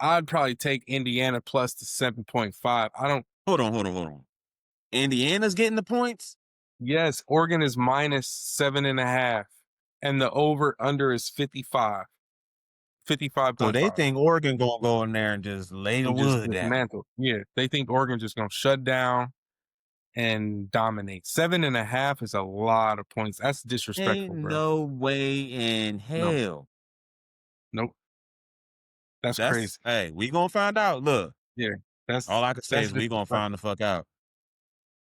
[SPEAKER 2] I'd probably take Indiana plus the 7.5. I don't.
[SPEAKER 1] Hold on. Indiana's getting the points?
[SPEAKER 2] Yes, Oregon is minus 7.5, and the over under is 55.
[SPEAKER 1] So they
[SPEAKER 2] 55.5.
[SPEAKER 1] think Oregon going to go in there and just lay the
[SPEAKER 2] And just
[SPEAKER 1] wood down.
[SPEAKER 2] dismantle. Yeah, they think Oregon's just gonna shut down and dominate. 7.5 is a lot of points. That's
[SPEAKER 1] Ain't
[SPEAKER 2] disrespectful, bro.
[SPEAKER 1] no way in
[SPEAKER 2] No,
[SPEAKER 1] hell.
[SPEAKER 2] nope. That's crazy.
[SPEAKER 1] Hey, we going to find out. Look,
[SPEAKER 2] Yeah,
[SPEAKER 1] all I can say
[SPEAKER 2] that's
[SPEAKER 1] is we going to find the
[SPEAKER 2] disrespectful.
[SPEAKER 1] fuck out.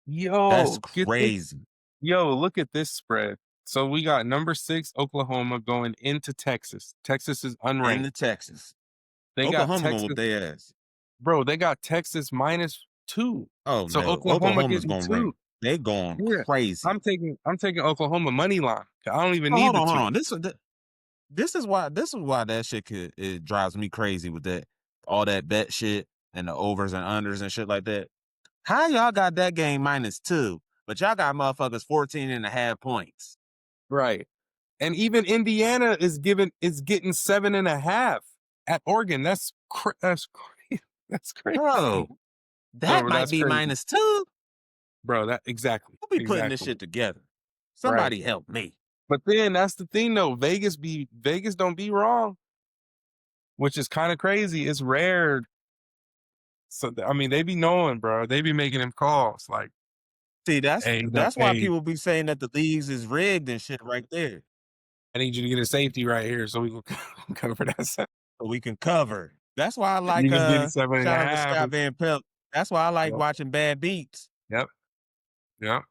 [SPEAKER 1] That's
[SPEAKER 2] Yo, get this.
[SPEAKER 1] crazy.
[SPEAKER 2] Yo, look at this spread. So we got number 6 Oklahoma going into Texas. Texas is unranked.
[SPEAKER 1] Into Texas.
[SPEAKER 2] They got
[SPEAKER 1] Oklahoma going to
[SPEAKER 2] Texas,
[SPEAKER 1] whoop their ass.
[SPEAKER 2] bro. They got Texas -2.
[SPEAKER 1] Oh,
[SPEAKER 2] So
[SPEAKER 1] no.
[SPEAKER 2] Oklahoma
[SPEAKER 1] Oklahoma's
[SPEAKER 2] getting
[SPEAKER 1] going to rank.
[SPEAKER 2] 2.
[SPEAKER 1] They going
[SPEAKER 2] Yeah,
[SPEAKER 1] crazy.
[SPEAKER 2] I'm taking Oklahoma money line. I don't even
[SPEAKER 1] Oh,
[SPEAKER 2] need
[SPEAKER 1] hold
[SPEAKER 2] the
[SPEAKER 1] on, hold
[SPEAKER 2] 2.
[SPEAKER 1] on. This is why that shit it drives me crazy with that all that bet shit and the overs and unders and shit like that. How y'all got that game -2, but y'all got motherfuckers 14.5 points?
[SPEAKER 2] Right. And even Indiana is getting 7.5 at Oregon. That's crazy. That's crazy.
[SPEAKER 1] Bro, that
[SPEAKER 2] Bro,
[SPEAKER 1] might
[SPEAKER 2] that's
[SPEAKER 1] be
[SPEAKER 2] crazy.
[SPEAKER 1] -2.
[SPEAKER 2] Bro, that exactly.
[SPEAKER 1] Who be putting this
[SPEAKER 2] Exactly.
[SPEAKER 1] shit together?
[SPEAKER 2] Right.
[SPEAKER 1] Somebody help me.
[SPEAKER 2] But then that's the thing though. Vegas don't be wrong, which is kind of crazy. It's rare. So I mean, they be knowing, bro. They be making them calls like,
[SPEAKER 1] See,
[SPEAKER 2] "Hey,
[SPEAKER 1] that's why
[SPEAKER 2] hey,
[SPEAKER 1] people be saying that the leagues is rigged and shit right there.
[SPEAKER 2] I need you to get a safety right here so we can cover that."
[SPEAKER 1] So we can cover. That's why I like
[SPEAKER 2] Even getting seven and a
[SPEAKER 1] shout out to
[SPEAKER 2] half.
[SPEAKER 1] Scott Van Pelt. That's why I like
[SPEAKER 2] Yep.
[SPEAKER 1] watching Bad Beats.
[SPEAKER 2] Yep. Yep.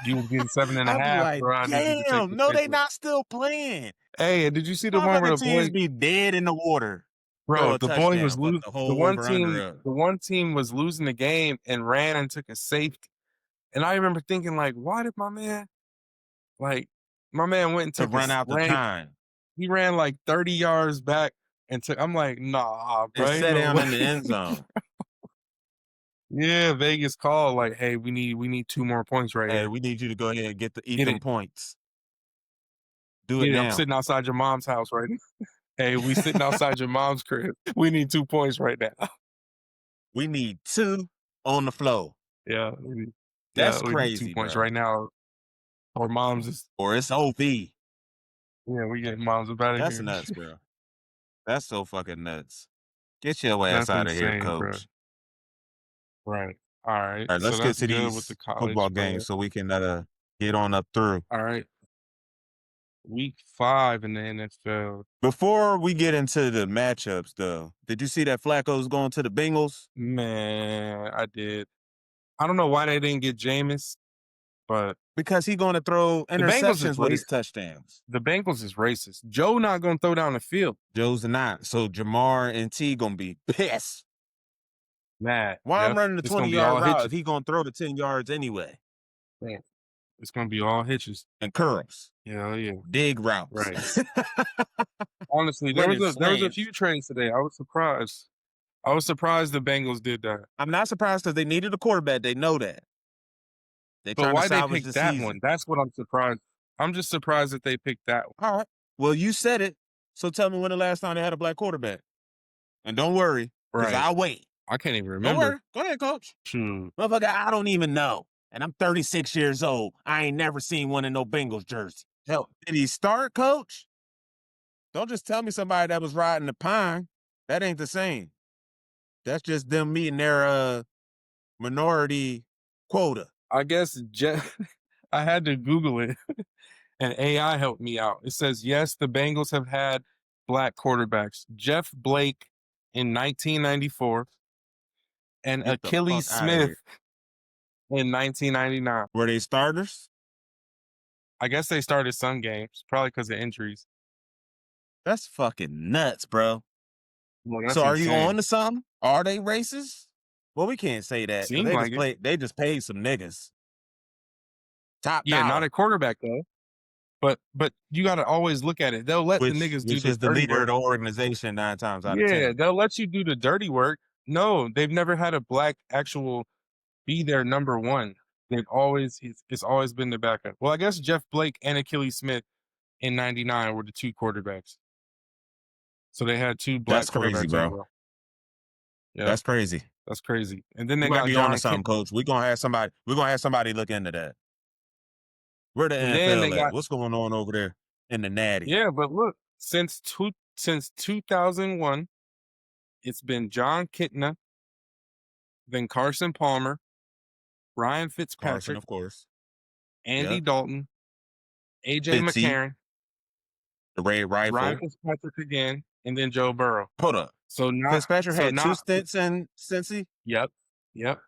[SPEAKER 2] You was getting seven and a
[SPEAKER 1] I'll be
[SPEAKER 2] half,
[SPEAKER 1] like,
[SPEAKER 2] bro. I need you to take
[SPEAKER 1] damn,
[SPEAKER 2] the
[SPEAKER 1] no, they
[SPEAKER 2] safety.
[SPEAKER 1] not still playing.
[SPEAKER 2] Hey, did you see the one where
[SPEAKER 1] Motherfucking
[SPEAKER 2] the boy,
[SPEAKER 1] teams be dead in the water. Throw
[SPEAKER 2] bro?
[SPEAKER 1] a
[SPEAKER 2] The boy was
[SPEAKER 1] touchdown. Fuck
[SPEAKER 2] losing.
[SPEAKER 1] the whole over under up.
[SPEAKER 2] The one team was losing the game and ran and took a safety. And I remember thinking, like, why did like, my man went and
[SPEAKER 1] To
[SPEAKER 2] took a
[SPEAKER 1] run out the
[SPEAKER 2] ran.
[SPEAKER 1] time
[SPEAKER 2] He ran like 30 yards back and took. I'm like, nah, bro,
[SPEAKER 1] and
[SPEAKER 2] ain't
[SPEAKER 1] set
[SPEAKER 2] no
[SPEAKER 1] down
[SPEAKER 2] way.
[SPEAKER 1] in the end zone.
[SPEAKER 2] Yeah, Vegas called like, hey, we need 2 more points right
[SPEAKER 1] Hey,
[SPEAKER 2] here.
[SPEAKER 1] we need you to go ahead and eat
[SPEAKER 2] Get
[SPEAKER 1] them
[SPEAKER 2] it,
[SPEAKER 1] points. Do it
[SPEAKER 2] get it. I'm
[SPEAKER 1] now.
[SPEAKER 2] sitting outside your mom's house right now. Hey, we sitting outside your mom's crib. We need 2 points right now.
[SPEAKER 1] We need 2 on the floor.
[SPEAKER 2] Yeah,
[SPEAKER 1] That's
[SPEAKER 2] we need 2
[SPEAKER 1] crazy,
[SPEAKER 2] points
[SPEAKER 1] bro.
[SPEAKER 2] right now. Or mom's is
[SPEAKER 1] Or it's OV.
[SPEAKER 2] yeah, we getting mom's up out of
[SPEAKER 1] That's
[SPEAKER 2] here.
[SPEAKER 1] nuts, bro. That's so fucking nuts. Get your ass
[SPEAKER 2] That's
[SPEAKER 1] out of here,
[SPEAKER 2] insane, bro.
[SPEAKER 1] coach.
[SPEAKER 2] Right. All right.
[SPEAKER 1] All right,
[SPEAKER 2] So
[SPEAKER 1] let's get
[SPEAKER 2] that's
[SPEAKER 1] to
[SPEAKER 2] good with the
[SPEAKER 1] these
[SPEAKER 2] college
[SPEAKER 1] football games
[SPEAKER 2] spread.
[SPEAKER 1] so we can get on up through.
[SPEAKER 2] All right. Week 5 in the NFL.
[SPEAKER 1] Before we get into the matchups, though, did you see that Flacco's going to the Bengals?
[SPEAKER 2] Man, I did. I don't know why they didn't get Jameis, but
[SPEAKER 1] Because he's going to throw
[SPEAKER 2] the Bengals is
[SPEAKER 1] interceptions with his touchdowns.
[SPEAKER 2] the Bengals is racist. Joe not gonna throw down the field.
[SPEAKER 1] Joe's not. So Jamar and T going to be pissed.
[SPEAKER 2] Mad.
[SPEAKER 1] Why I'm
[SPEAKER 2] Yep.
[SPEAKER 1] running the
[SPEAKER 2] It's gonna
[SPEAKER 1] 20
[SPEAKER 2] be
[SPEAKER 1] yard
[SPEAKER 2] all
[SPEAKER 1] route
[SPEAKER 2] hitches.
[SPEAKER 1] if he going to throw the 10 yards anyway?
[SPEAKER 2] Man, it's gonna be all hitches.
[SPEAKER 1] And curls.
[SPEAKER 2] Yeah, yeah.
[SPEAKER 1] Dig routes.
[SPEAKER 2] Right. Honestly,
[SPEAKER 1] Winning
[SPEAKER 2] there was a
[SPEAKER 1] slants.
[SPEAKER 2] few trades today. I was surprised. I was surprised the Bengals did that.
[SPEAKER 1] I'm not surprised because they needed a quarterback. They know that. They're
[SPEAKER 2] But
[SPEAKER 1] trying to
[SPEAKER 2] why they
[SPEAKER 1] salvage
[SPEAKER 2] picked
[SPEAKER 1] the
[SPEAKER 2] that one?
[SPEAKER 1] season.
[SPEAKER 2] That's what I'm surprised. I'm just surprised that they picked that one.
[SPEAKER 1] All right. Well, you said it. So tell me when the last time they had a black quarterback. And don't worry, because
[SPEAKER 2] Right.
[SPEAKER 1] I'll wait.
[SPEAKER 2] I can't even
[SPEAKER 1] Don't
[SPEAKER 2] remember.
[SPEAKER 1] worry. Go ahead, coach.
[SPEAKER 2] Shoot.
[SPEAKER 1] Motherfucker, I don't even know. And I'm 36 years old. I ain't never seen one in no Bengals jersey. Hell, did he start, coach? Don't just tell me somebody that was riding the pine. That ain't the same. That's just them meeting their minority quota.
[SPEAKER 2] I guess I had to Google it, and AI helped me out. It says, yes, the Bengals have had black quarterbacks. Jeff Blake in 1994 and
[SPEAKER 1] Get the
[SPEAKER 2] Achilles
[SPEAKER 1] fuck out of here.
[SPEAKER 2] Smith in 1999.
[SPEAKER 1] Were they starters?
[SPEAKER 2] I guess they started some games, probably because of injuries.
[SPEAKER 1] That's fucking nuts, bro.
[SPEAKER 2] Well, that's
[SPEAKER 1] So are you on
[SPEAKER 2] insane.
[SPEAKER 1] to something? Are they racist? Well, we can't say that because
[SPEAKER 2] Seemed like it.
[SPEAKER 1] they just paid some niggas. Top
[SPEAKER 2] Yeah, not
[SPEAKER 1] dollar.
[SPEAKER 2] at quarterback though. But you got to always look at it. They'll let the niggas do
[SPEAKER 1] Which
[SPEAKER 2] the
[SPEAKER 1] is the
[SPEAKER 2] dirty
[SPEAKER 1] leader of
[SPEAKER 2] work.
[SPEAKER 1] the organization 9 times out of
[SPEAKER 2] Yeah,
[SPEAKER 1] 10.
[SPEAKER 2] they'll let you do the dirty work. No, they've never had a black actual be their number one. They've always it's always been the backup. Well, I guess Jeff Blake and Achilles Smith in '99 were the two quarterbacks. So they had two black
[SPEAKER 1] That's crazy,
[SPEAKER 2] quarterbacks as
[SPEAKER 1] bro.
[SPEAKER 2] well. Yep,
[SPEAKER 1] That's crazy.
[SPEAKER 2] that's crazy. And then
[SPEAKER 1] You
[SPEAKER 2] they
[SPEAKER 1] might
[SPEAKER 2] got
[SPEAKER 1] be on to
[SPEAKER 2] John
[SPEAKER 1] something,
[SPEAKER 2] Kent.
[SPEAKER 1] coach. We're gonna have somebody look into that. Where the
[SPEAKER 2] And then they
[SPEAKER 1] NFL at?
[SPEAKER 2] got
[SPEAKER 1] What's going on over there in the natty?
[SPEAKER 2] yeah, but look, since 2001, it's been John Kitna, then Carson Palmer, Ryan
[SPEAKER 1] Carson,
[SPEAKER 2] Fitzpatrick,
[SPEAKER 1] of course.
[SPEAKER 2] Andy
[SPEAKER 1] Yep.
[SPEAKER 2] Dalton, AJ
[SPEAKER 1] Fitzy,
[SPEAKER 2] McCarron,
[SPEAKER 1] the Red
[SPEAKER 2] Ryan
[SPEAKER 1] Rifle.
[SPEAKER 2] Fitzpatrick again, and then Joe Burrow.
[SPEAKER 1] Hold up.
[SPEAKER 2] So not
[SPEAKER 1] Fitzpatrick
[SPEAKER 2] so
[SPEAKER 1] had 2
[SPEAKER 2] not
[SPEAKER 1] stints in Cincy.
[SPEAKER 2] yep, yep,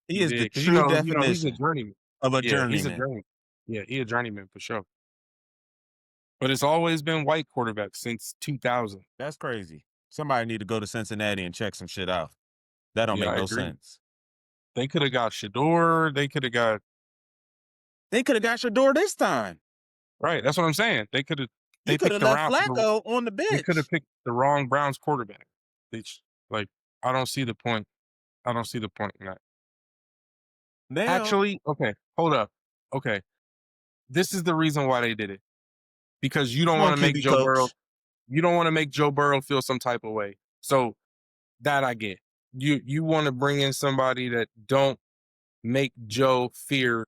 [SPEAKER 1] He
[SPEAKER 2] he
[SPEAKER 1] is the
[SPEAKER 2] did. Because
[SPEAKER 1] true
[SPEAKER 2] he's a
[SPEAKER 1] definition
[SPEAKER 2] journeyman.
[SPEAKER 1] of a
[SPEAKER 2] Yeah, he's a
[SPEAKER 1] journeyman.
[SPEAKER 2] journeyman. Yeah, he a journeyman for sure. But it's always been white quarterbacks since 2000.
[SPEAKER 1] That's crazy. Somebody need to go to Cincinnati and check some shit out. That don't
[SPEAKER 2] Yeah,
[SPEAKER 1] make
[SPEAKER 2] I
[SPEAKER 1] no
[SPEAKER 2] agree.
[SPEAKER 1] sense.
[SPEAKER 2] They could have got Shador. They could have got
[SPEAKER 1] They could have got Shador this time.
[SPEAKER 2] right. That's what I'm saying.
[SPEAKER 1] You
[SPEAKER 2] They
[SPEAKER 1] could
[SPEAKER 2] picked
[SPEAKER 1] have left
[SPEAKER 2] the
[SPEAKER 1] Flacco on the
[SPEAKER 2] they could have
[SPEAKER 1] bench.
[SPEAKER 2] picked the wrong Browns quarterback. Like I don't see the point. I don't see the point in that.
[SPEAKER 1] Now,
[SPEAKER 2] Actually, okay, hold up. Okay, this is the reason why they did it because you don't
[SPEAKER 1] come
[SPEAKER 2] want
[SPEAKER 1] on,
[SPEAKER 2] to make
[SPEAKER 1] QB
[SPEAKER 2] Joe Burrow.
[SPEAKER 1] coach.
[SPEAKER 2] You don't want to make Joe Burrow feel some type of way. So that I get. You want to bring in somebody that don't make Joe fear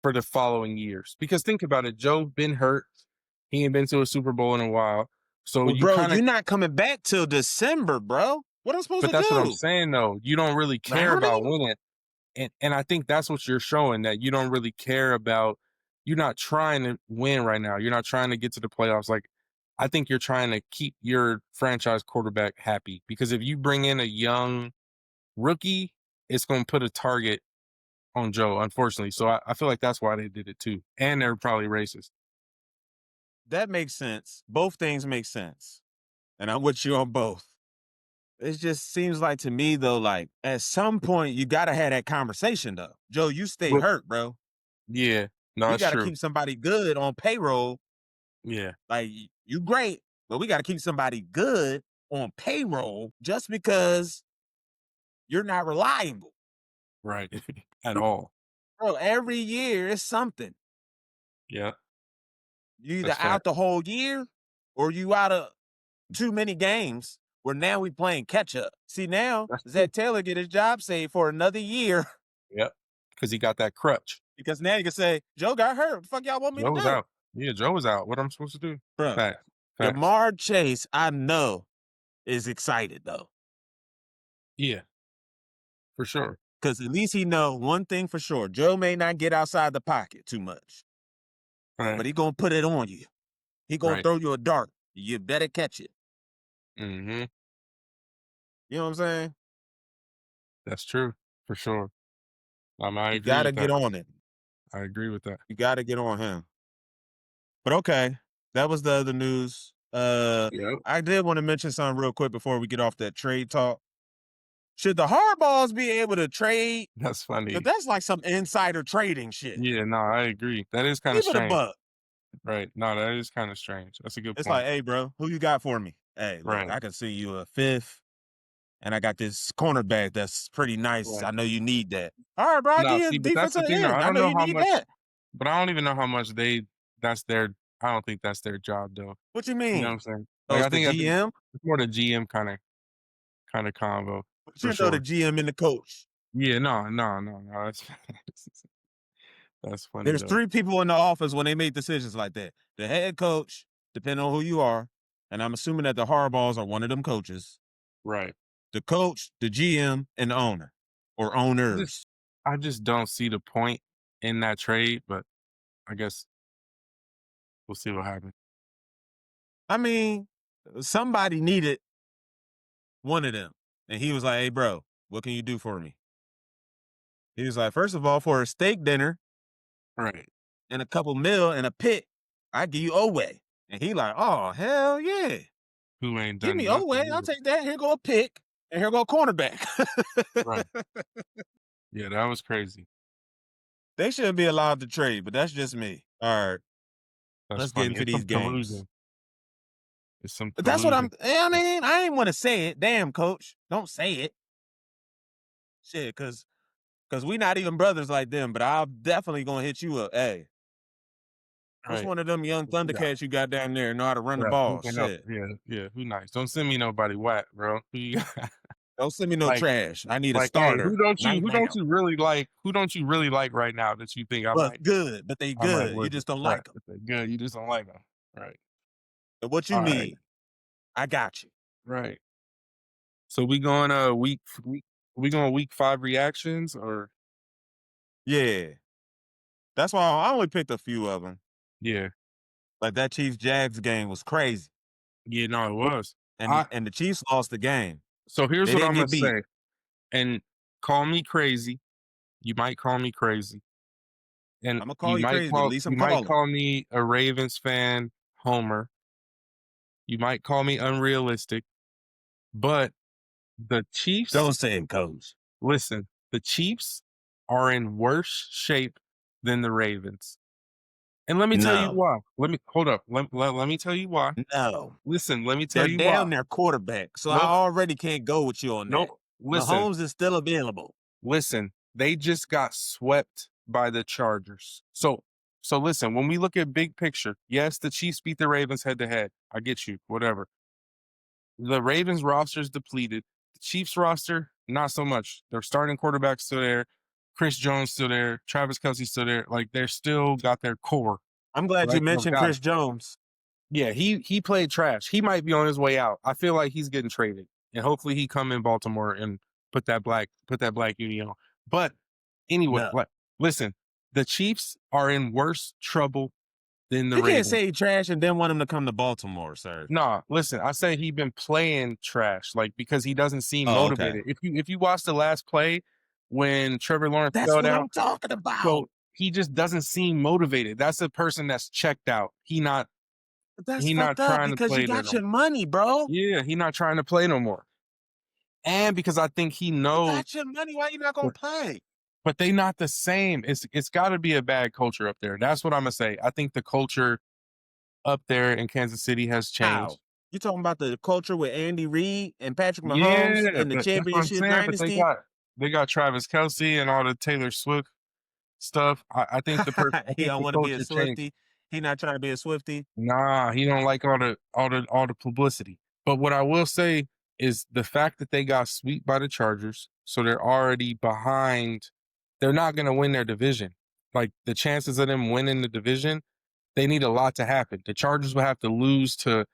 [SPEAKER 2] for the following years because think about it. Joe been hurt. He ain't been to a Super Bowl in a while. So
[SPEAKER 1] Well,
[SPEAKER 2] you
[SPEAKER 1] bro,
[SPEAKER 2] kind of
[SPEAKER 1] you're not coming back till December, bro. What am I supposed
[SPEAKER 2] but
[SPEAKER 1] to
[SPEAKER 2] that's what I'm
[SPEAKER 1] do?
[SPEAKER 2] saying though. You don't really care about
[SPEAKER 1] Rounding?
[SPEAKER 2] winning. And I think that's what you're showing that you don't really care about you're not trying to win right now. You're not trying to get to the playoffs. Like I think you're trying to keep your franchise quarterback happy because if you bring in a young rookie, it's going to put a target on Joe, unfortunately. So I feel like that's why they did it too. And they're probably racist.
[SPEAKER 1] That makes sense. Both things make sense. And I'm with you on both. It just seems like to me though, like at some point you gotta have that conversation though. Joe, you stay
[SPEAKER 2] But
[SPEAKER 1] hurt, bro.
[SPEAKER 2] yeah, no,
[SPEAKER 1] We
[SPEAKER 2] it's
[SPEAKER 1] gotta
[SPEAKER 2] true.
[SPEAKER 1] keep somebody good on payroll.
[SPEAKER 2] Yeah,
[SPEAKER 1] Like you great, but we gotta keep somebody good on payroll just because you're not reliable.
[SPEAKER 2] right. At all.
[SPEAKER 1] Bro, every year it's something.
[SPEAKER 2] Yeah,
[SPEAKER 1] You either
[SPEAKER 2] that's
[SPEAKER 1] out
[SPEAKER 2] fact.
[SPEAKER 1] the whole year or you out of too many games where now we playing catch up. See now,
[SPEAKER 2] That's true.
[SPEAKER 1] Zach Taylor get his job saved for another year
[SPEAKER 2] Yep. Because he got that crutch.
[SPEAKER 1] because now you can say, Joe got hurt. What the fuck y'all want me to
[SPEAKER 2] Joe was
[SPEAKER 1] do?
[SPEAKER 2] out. Yeah, Joe was out. What I'm supposed to do?
[SPEAKER 1] Bro,
[SPEAKER 2] Facts. Facts.
[SPEAKER 1] Jamar Chase, I know, is excited though.
[SPEAKER 2] Yeah, for sure.
[SPEAKER 1] Because at least he know one thing for sure. Joe may not get outside the pocket too much,
[SPEAKER 2] Right.
[SPEAKER 1] but he gonna put it on you. He gonna
[SPEAKER 2] Right.
[SPEAKER 1] throw you a dart. You better catch it.
[SPEAKER 2] Mm-hmm.
[SPEAKER 1] You know what I'm saying?
[SPEAKER 2] That's true. For sure. I
[SPEAKER 1] You
[SPEAKER 2] agree
[SPEAKER 1] gotta
[SPEAKER 2] with
[SPEAKER 1] get
[SPEAKER 2] that.
[SPEAKER 1] on it.
[SPEAKER 2] I agree with that.
[SPEAKER 1] You gotta get on him. But okay, that was the other news.
[SPEAKER 2] Yep.
[SPEAKER 1] I did want to mention something real quick before we get off that trade talk. Should the hardballs be able to trade?
[SPEAKER 2] That's
[SPEAKER 1] Because
[SPEAKER 2] funny.
[SPEAKER 1] that's like some insider trading shit.
[SPEAKER 2] Yeah, no, I agree. That is kind of
[SPEAKER 1] Keep it a
[SPEAKER 2] strange.
[SPEAKER 1] buck.
[SPEAKER 2] Right. No, that is kind of strange. That's a good
[SPEAKER 1] It's
[SPEAKER 2] point.
[SPEAKER 1] like, hey, bro, who you got for me? Hey, look,
[SPEAKER 2] Right.
[SPEAKER 1] I can see you a fifth, and I got this cornerback that's pretty nice.
[SPEAKER 2] Right.
[SPEAKER 1] I know you need that. All right, bro, I'll
[SPEAKER 2] No,
[SPEAKER 1] give you a
[SPEAKER 2] see, but that's
[SPEAKER 1] defensive
[SPEAKER 2] the thing though.
[SPEAKER 1] end.
[SPEAKER 2] I
[SPEAKER 1] I
[SPEAKER 2] don't
[SPEAKER 1] know
[SPEAKER 2] know
[SPEAKER 1] you
[SPEAKER 2] how
[SPEAKER 1] need
[SPEAKER 2] much
[SPEAKER 1] that.
[SPEAKER 2] but I don't even know how much that's their I don't think that's their job though.
[SPEAKER 1] What you
[SPEAKER 2] You know what
[SPEAKER 1] mean?
[SPEAKER 2] I'm saying?
[SPEAKER 1] Oh,
[SPEAKER 2] Like
[SPEAKER 1] it's
[SPEAKER 2] I
[SPEAKER 1] the
[SPEAKER 2] think
[SPEAKER 1] GM?
[SPEAKER 2] it's more the GM kind of convo
[SPEAKER 1] But
[SPEAKER 2] for
[SPEAKER 1] you know the
[SPEAKER 2] sure.
[SPEAKER 1] GM and the coach.
[SPEAKER 2] Yeah, no. That's that's funny
[SPEAKER 1] There's
[SPEAKER 2] though.
[SPEAKER 1] 3 people in the office when they make decisions like that. The head coach, depending on who you are, and I'm assuming that the hardballs are one of them coaches.
[SPEAKER 2] Right.
[SPEAKER 1] The coach, the GM, and the owner or owners.
[SPEAKER 2] I just don't see the point in that trade, but I guess we'll see what happens.
[SPEAKER 1] I mean, somebody needed one of them. And he was like, hey, bro, what can you do for me? He was like, first of all, for a steak dinner
[SPEAKER 2] Right.
[SPEAKER 1] and a couple mil and a pick, I give you Oway. And he like, oh, hell yeah.
[SPEAKER 2] Who ain't
[SPEAKER 1] Give
[SPEAKER 2] done
[SPEAKER 1] me
[SPEAKER 2] nothing
[SPEAKER 1] Oway. I'll
[SPEAKER 2] either.
[SPEAKER 1] take that. Here go a pick. And here go a cornerback.
[SPEAKER 2] Right. Yeah, that was crazy.
[SPEAKER 1] They shouldn't be allowed to trade, but that's just me. All right.
[SPEAKER 2] That's
[SPEAKER 1] Let's get
[SPEAKER 2] funny.
[SPEAKER 1] into
[SPEAKER 2] It's
[SPEAKER 1] these
[SPEAKER 2] some
[SPEAKER 1] games.
[SPEAKER 2] collusion. It's some
[SPEAKER 1] That's what
[SPEAKER 2] collusion.
[SPEAKER 1] I mean, I ain't want to say it. Damn, coach. Don't say it. Shit, because we not even brothers like them, but I'm definitely going to hit you up. Hey, which
[SPEAKER 2] Right.
[SPEAKER 1] one of them young
[SPEAKER 2] What you got?
[SPEAKER 1] Thundercats you got down there know how to run the
[SPEAKER 2] Yeah, who
[SPEAKER 1] ball?
[SPEAKER 2] can help?
[SPEAKER 1] Shit.
[SPEAKER 2] Yeah, yeah. Who nice? Don't send me nobody whack, bro. Who you
[SPEAKER 1] Don't send me no
[SPEAKER 2] like?
[SPEAKER 1] trash. I need a
[SPEAKER 2] Like, hey,
[SPEAKER 1] starter right
[SPEAKER 2] who don't
[SPEAKER 1] now.
[SPEAKER 2] you really like? Who don't you really like right now that you think
[SPEAKER 1] But good, but they
[SPEAKER 2] I might
[SPEAKER 1] good. You
[SPEAKER 2] work with?
[SPEAKER 1] just don't
[SPEAKER 2] Right.
[SPEAKER 1] like them.
[SPEAKER 2] If they're good, you just don't like them. Right.
[SPEAKER 1] And what you
[SPEAKER 2] All right.
[SPEAKER 1] need, I got you.
[SPEAKER 2] Right. So we going week 5 reactions or
[SPEAKER 1] Yeah. That's why I only picked a few of them.
[SPEAKER 2] yeah.
[SPEAKER 1] Like that Chiefs Jags game was crazy.
[SPEAKER 2] Yeah, no, it was.
[SPEAKER 1] And
[SPEAKER 2] I
[SPEAKER 1] and the Chiefs lost the game.
[SPEAKER 2] so here's
[SPEAKER 1] They
[SPEAKER 2] what
[SPEAKER 1] didn't
[SPEAKER 2] I'm gonna
[SPEAKER 1] get beat.
[SPEAKER 2] say. And call me crazy. You might call me crazy. And
[SPEAKER 1] I'm gonna call you crazy, but at least I'm
[SPEAKER 2] you might
[SPEAKER 1] calling.
[SPEAKER 2] call me a Ravens fan homer. You might call me unrealistic, but the Chiefs,
[SPEAKER 1] Don't say it, coach.
[SPEAKER 2] listen, the Chiefs are in worse shape than the Ravens. And let me tell you
[SPEAKER 1] No,
[SPEAKER 2] why. Let me hold up. Let me tell you why.
[SPEAKER 1] no.
[SPEAKER 2] Listen, let me tell
[SPEAKER 1] They're
[SPEAKER 2] you why.
[SPEAKER 1] down their quarterback, so I
[SPEAKER 2] Nope.
[SPEAKER 1] already can't go with you on that.
[SPEAKER 2] Nope. Listen,
[SPEAKER 1] Mahomes is still available.
[SPEAKER 2] listen. They just got swept by the Chargers. So listen, when we look at big picture, yes, the Chiefs beat the Ravens head to head. I get you, whatever. The Ravens roster is depleted. The Chiefs roster, not so much. Their starting quarterback still there. Chris Jones still there. Travis Kelsey still there. Like they're still got their core,
[SPEAKER 1] I'm glad you
[SPEAKER 2] right? Those
[SPEAKER 1] mentioned
[SPEAKER 2] guys.
[SPEAKER 1] Chris Jones.
[SPEAKER 2] Yeah, he played trash. He might be on his way out. I feel like he's getting traded, and hopefully he come in Baltimore and put that black uni on. But anyway,
[SPEAKER 1] No.
[SPEAKER 2] like listen, the Chiefs are in worse trouble than the
[SPEAKER 1] You can't
[SPEAKER 2] Ravens.
[SPEAKER 1] say he trash and then want him to come to Baltimore, sir.
[SPEAKER 2] Nah, listen, I say he been playing trash, like because he doesn't seem
[SPEAKER 1] Oh, okay.
[SPEAKER 2] motivated. If you watch the last play when Trevor Lawrence
[SPEAKER 1] That's
[SPEAKER 2] fell
[SPEAKER 1] what
[SPEAKER 2] down,
[SPEAKER 1] I'm talking about.
[SPEAKER 2] so he just doesn't seem motivated. That's a person that's checked out.
[SPEAKER 1] But that's
[SPEAKER 2] He not
[SPEAKER 1] fucked up
[SPEAKER 2] trying to
[SPEAKER 1] because you
[SPEAKER 2] play there
[SPEAKER 1] got
[SPEAKER 2] no more.
[SPEAKER 1] your money, bro.
[SPEAKER 2] Yeah, he not trying to play no more. And because I think he
[SPEAKER 1] You
[SPEAKER 2] knows,
[SPEAKER 1] got your money. Why you not gonna
[SPEAKER 2] but,
[SPEAKER 1] play?
[SPEAKER 2] but they not the same. It's got to be a bad culture up there. That's what I'm gonna say. I think the culture up there in Kansas City has
[SPEAKER 1] How?
[SPEAKER 2] changed.
[SPEAKER 1] You talking about the culture with Andy Reid and Patrick Mahomes
[SPEAKER 2] Yeah,
[SPEAKER 1] and the
[SPEAKER 2] but that's what I'm
[SPEAKER 1] championship
[SPEAKER 2] saying. But
[SPEAKER 1] dynasty?
[SPEAKER 2] they got Travis Kelsey and all the Taylor Swift stuff. I
[SPEAKER 1] He
[SPEAKER 2] think
[SPEAKER 1] don't
[SPEAKER 2] the
[SPEAKER 1] want to be a
[SPEAKER 2] culture changed.
[SPEAKER 1] Swifty. He not trying to be a Swifty.
[SPEAKER 2] Nah, he don't like all the publicity. But what I will say is the fact that they got swept by the Chargers, so they're already behind. They're not going to win their division. Like the chances of them winning the division, they need a lot to happen. The Chargers will have to lose to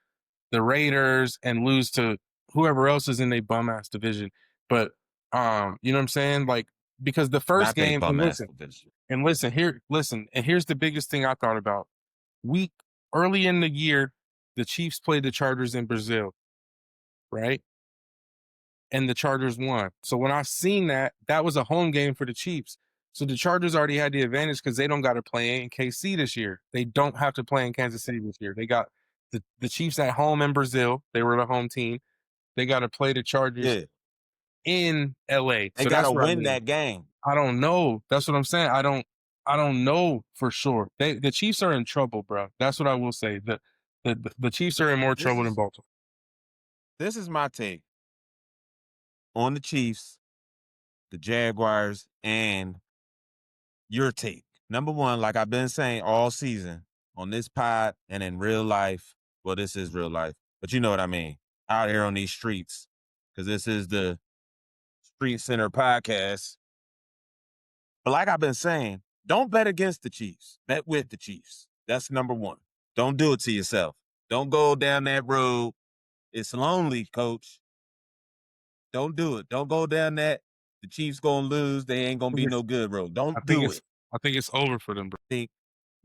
[SPEAKER 2] the Raiders and lose to whoever else is in their bum ass division. But you know what I'm saying? Like because the first
[SPEAKER 1] Not they
[SPEAKER 2] game,
[SPEAKER 1] bum ass division.
[SPEAKER 2] listen, and here's the biggest thing I thought about. Week early in the year, the Chiefs played the Chargers in Brazil, right? And the Chargers won. So when I seen that, that was a home game for the Chiefs. So the Chargers already had the advantage because they don't got to play in KC this year. They don't have to play in Kansas City this year. They got the Chiefs at home in Brazil. They were the home team. They got to play the Chargers
[SPEAKER 1] Yeah,
[SPEAKER 2] in LA.
[SPEAKER 1] they
[SPEAKER 2] So
[SPEAKER 1] got
[SPEAKER 2] that's
[SPEAKER 1] to
[SPEAKER 2] what I
[SPEAKER 1] win
[SPEAKER 2] mean.
[SPEAKER 1] that game.
[SPEAKER 2] I don't know. That's what I'm saying. I don't know for sure. The Chiefs are in trouble, bro. That's what I will say. The Chiefs are in more
[SPEAKER 1] This
[SPEAKER 2] trouble than
[SPEAKER 1] is
[SPEAKER 2] Baltimore.
[SPEAKER 1] this is my take on the Chiefs, the Jaguars, and your take. Number one, like I've been saying all season on this pod and in real life. Well, this is real life, but you know what I mean. Out here on these streets, because this is the StreetsCenter podcast. But like I've been saying, don't bet against the Chiefs. Bet with the Chiefs. That's number one. Don't do it to yourself. Don't go down that road. It's lonely, coach. Don't do it. Don't go down that. The Chiefs gonna lose. They ain't gonna be no good road.
[SPEAKER 2] I
[SPEAKER 1] Don't
[SPEAKER 2] think
[SPEAKER 1] do
[SPEAKER 2] it's
[SPEAKER 1] it.
[SPEAKER 2] I think it's over for them, bro.
[SPEAKER 1] Think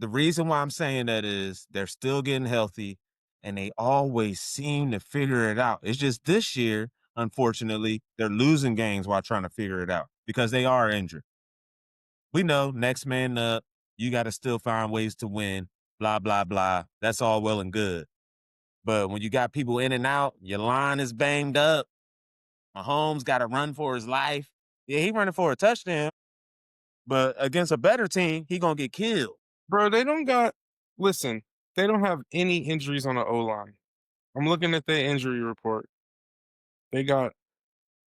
[SPEAKER 1] the reason why I'm saying that is they're still getting healthy and they always seem to figure it out. It's just this year, unfortunately, they're losing games while trying to figure it out because they are injured. We know next man up, you got to still find ways to win, blah, blah, blah. That's all well and good. But when you got people in and out, your line is banged up. Mahomes got to run for his life. Yeah, he running for a touchdown, but against a better team, he going to get killed.
[SPEAKER 2] Bro, they don't have any injuries on the O-line. I'm looking at their injury report. They got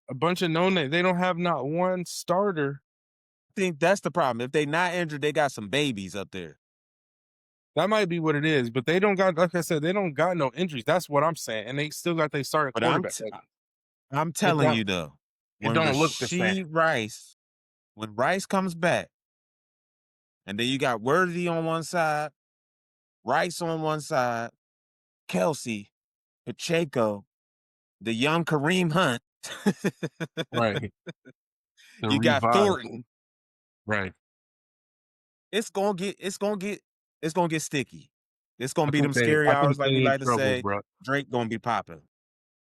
[SPEAKER 2] a bunch of no-name. They don't have not one starter.
[SPEAKER 1] I think that's the problem. If they not injured, they got some babies up there.
[SPEAKER 2] That might be what it is, but they don't got, like I said, they don't got no injuries. That's what I'm saying. And they still got their starting
[SPEAKER 1] But
[SPEAKER 2] quarterback.
[SPEAKER 1] I'm
[SPEAKER 2] It
[SPEAKER 1] telling
[SPEAKER 2] don't
[SPEAKER 1] you though,
[SPEAKER 2] it
[SPEAKER 1] when
[SPEAKER 2] don't look the same.
[SPEAKER 1] When Rice comes back, and then you got Worthy on one side, Rice on one side, Kelsey, Pacheco, the young Kareem Hunt.
[SPEAKER 2] Right. The
[SPEAKER 1] You got
[SPEAKER 2] revive.
[SPEAKER 1] Thornton.
[SPEAKER 2] Right.
[SPEAKER 1] It's gonna get sticky. It's gonna
[SPEAKER 2] I
[SPEAKER 1] be them
[SPEAKER 2] think
[SPEAKER 1] scary
[SPEAKER 2] I think
[SPEAKER 1] hours, like we
[SPEAKER 2] they in
[SPEAKER 1] like to
[SPEAKER 2] trouble,
[SPEAKER 1] say.
[SPEAKER 2] bro.
[SPEAKER 1] Drake gonna be popping.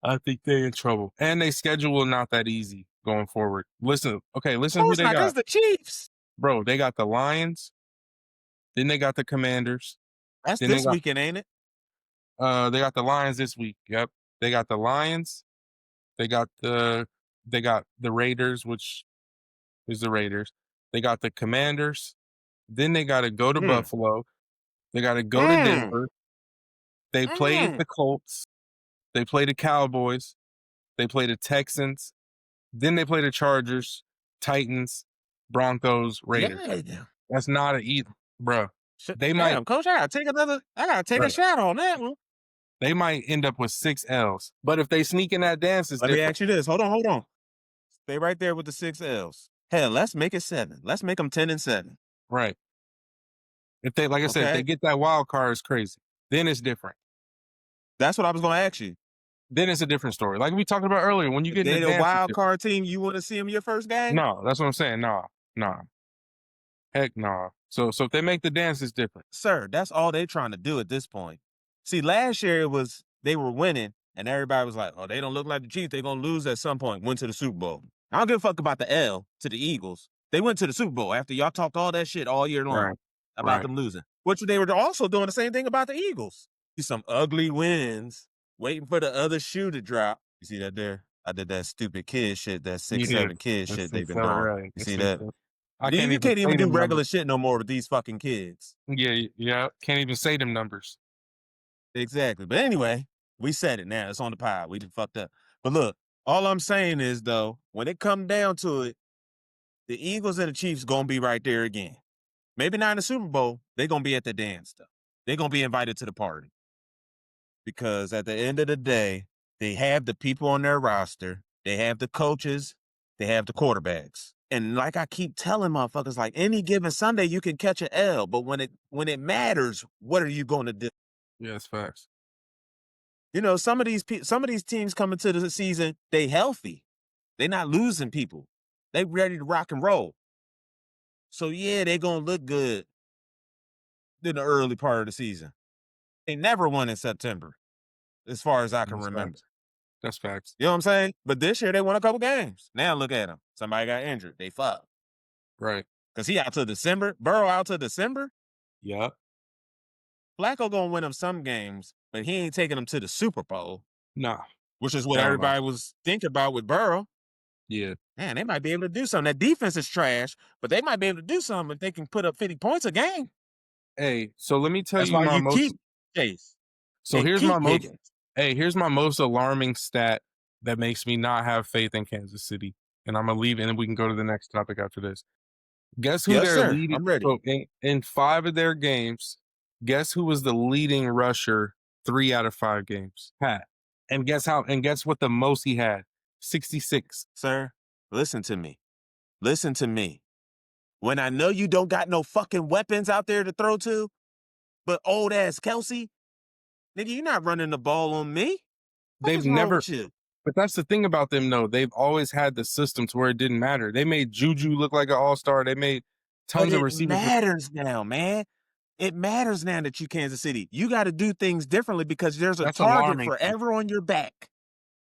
[SPEAKER 2] I think they in trouble. And they schedule not that easy going forward. Listen
[SPEAKER 1] Of
[SPEAKER 2] who
[SPEAKER 1] course
[SPEAKER 2] they
[SPEAKER 1] not,
[SPEAKER 2] got.
[SPEAKER 1] because the Chiefs.
[SPEAKER 2] Bro, they got the Lions, then they got the Commanders,
[SPEAKER 1] That's
[SPEAKER 2] then
[SPEAKER 1] this weekend, ain't it?
[SPEAKER 2] they got the Lions this week. Yep. They got the Lions, they got the Raiders, which is the Raiders. They got the Commanders, then they gotta go to
[SPEAKER 1] Mm.
[SPEAKER 2] Buffalo, they gotta go to
[SPEAKER 1] Mm.
[SPEAKER 2] Denver, they play
[SPEAKER 1] Mm.
[SPEAKER 2] the Colts, they play the Cowboys, they play the Texans, then they play the Chargers, Titans, Broncos, Raiders.
[SPEAKER 1] Yeah.
[SPEAKER 2] That's not a eat, bro. They might,
[SPEAKER 1] Damn, coach, I gotta take a
[SPEAKER 2] bro,
[SPEAKER 1] shot on that one.
[SPEAKER 2] they might end up with 6 L's. But if they sneak in that dance, it's
[SPEAKER 1] Let me
[SPEAKER 2] different.
[SPEAKER 1] ask you this. Hold on. Stay right there with the 6 L's. Hell, let's make it 7. Let's make them 10-7.
[SPEAKER 2] Right. If they, like I said, if they
[SPEAKER 1] Okay.
[SPEAKER 2] get that wild card, it's crazy. Then it's different.
[SPEAKER 1] That's what I was gonna ask you.
[SPEAKER 2] Then it's a different story. Like we talked about earlier, when you
[SPEAKER 1] If
[SPEAKER 2] get in the
[SPEAKER 1] they the
[SPEAKER 2] dance, it's
[SPEAKER 1] wild
[SPEAKER 2] different.
[SPEAKER 1] card team, you want to see them your first game?
[SPEAKER 2] No, that's what I'm saying. Nah. Heck nah. So if they make the dance, it's different.
[SPEAKER 1] Sir, that's all they trying to do at this point. See, last year it was they were winning, and everybody was like, "Oh, they don't look like the Chiefs. They're gonna lose at some point." Went to the Super Bowl. I don't give a fuck about the L to the Eagles. They went to the Super Bowl after y'all talked all that shit all year long
[SPEAKER 2] Right.
[SPEAKER 1] about
[SPEAKER 2] Right.
[SPEAKER 1] them losing. Which they were also doing the same thing about the Eagles. Some ugly wins, waiting for the other shoe to drop. You see that there? I did that stupid kid shit, that 6'7" kid
[SPEAKER 2] That's
[SPEAKER 1] shit they've
[SPEAKER 2] 6
[SPEAKER 1] been
[SPEAKER 2] L,
[SPEAKER 1] doing.
[SPEAKER 2] right.
[SPEAKER 1] You
[SPEAKER 2] That's
[SPEAKER 1] see
[SPEAKER 2] 6
[SPEAKER 1] that?
[SPEAKER 2] L. I
[SPEAKER 1] You
[SPEAKER 2] can't
[SPEAKER 1] you
[SPEAKER 2] even
[SPEAKER 1] can't
[SPEAKER 2] say
[SPEAKER 1] even do
[SPEAKER 2] them
[SPEAKER 1] regular
[SPEAKER 2] numbers.
[SPEAKER 1] shit no more with these fucking kids.
[SPEAKER 2] Yeah. Can't even say them numbers.
[SPEAKER 1] Exactly. But anyway, we said it now. It's on the pod. We done fucked up. But look, all I'm saying is though, when it come down to it, the Eagles and the Chiefs gonna be right there again. Maybe not in the Super Bowl. They gonna be at the dance though. They gonna be invited to the party. Because at the end of the day, they have the people on their roster, they have the coaches, they have the quarterbacks. And like I keep telling motherfuckers, like any given Sunday you can catch an L, but when it matters, what are you gonna do?
[SPEAKER 2] Yeah, it's facts.
[SPEAKER 1] You know, some of these teams coming to the season, they healthy. They not losing people. They ready to rock and roll. So yeah, they gonna look good in the early part of the season. They never won in September, as far as I can
[SPEAKER 2] That's
[SPEAKER 1] remember.
[SPEAKER 2] facts. That's facts.
[SPEAKER 1] You know what I'm saying? But this year they won a couple games. Now look at them. Somebody got injured. They fucked.
[SPEAKER 2] Right.
[SPEAKER 1] Cause he out to December. Burrow out to December.
[SPEAKER 2] Yeah.
[SPEAKER 1] Flacco gonna win them some games, but he ain't taking them to the Super Bowl,
[SPEAKER 2] Nah.
[SPEAKER 1] which is what
[SPEAKER 2] Hell no.
[SPEAKER 1] everybody was thinking about with Burrow.
[SPEAKER 2] Yeah.
[SPEAKER 1] Man, they might be able to do something. That defense is trash, but they might be able to do something if they can put up 50 points a game.
[SPEAKER 2] Hey, so let me tell
[SPEAKER 1] That's
[SPEAKER 2] you
[SPEAKER 1] why
[SPEAKER 2] my
[SPEAKER 1] you
[SPEAKER 2] most
[SPEAKER 1] keep Chase
[SPEAKER 2] so
[SPEAKER 1] and
[SPEAKER 2] here's my
[SPEAKER 1] keep
[SPEAKER 2] most
[SPEAKER 1] Higgins.
[SPEAKER 2] here's my most alarming stat that makes me not have faith in Kansas City. And I'm gonna leave it and we can go to the next topic after this. Guess who
[SPEAKER 1] Yes,
[SPEAKER 2] they're
[SPEAKER 1] sir.
[SPEAKER 2] leading?
[SPEAKER 1] I'm ready.
[SPEAKER 2] So in 5 of their games, guess who was the leading rusher 3 out of 5 games? Pat. And guess what the most he had? 66.
[SPEAKER 1] Sir, listen to me. Listen to me. When I know you don't got no fucking weapons out there to throw to, but old ass Kelsey, nigga, you're not running the ball on me. What
[SPEAKER 2] They've
[SPEAKER 1] is wrong
[SPEAKER 2] never
[SPEAKER 1] with you?
[SPEAKER 2] But that's the thing about them, though. They've always had the system to where it didn't matter. They made Juju look like an all-star. They made
[SPEAKER 1] But
[SPEAKER 2] tons of
[SPEAKER 1] it
[SPEAKER 2] receivers.
[SPEAKER 1] matters now, man. It matters now that you Kansas City. You got to do things differently because there's a
[SPEAKER 2] That's
[SPEAKER 1] target
[SPEAKER 2] alarming to me.
[SPEAKER 1] forever on your back.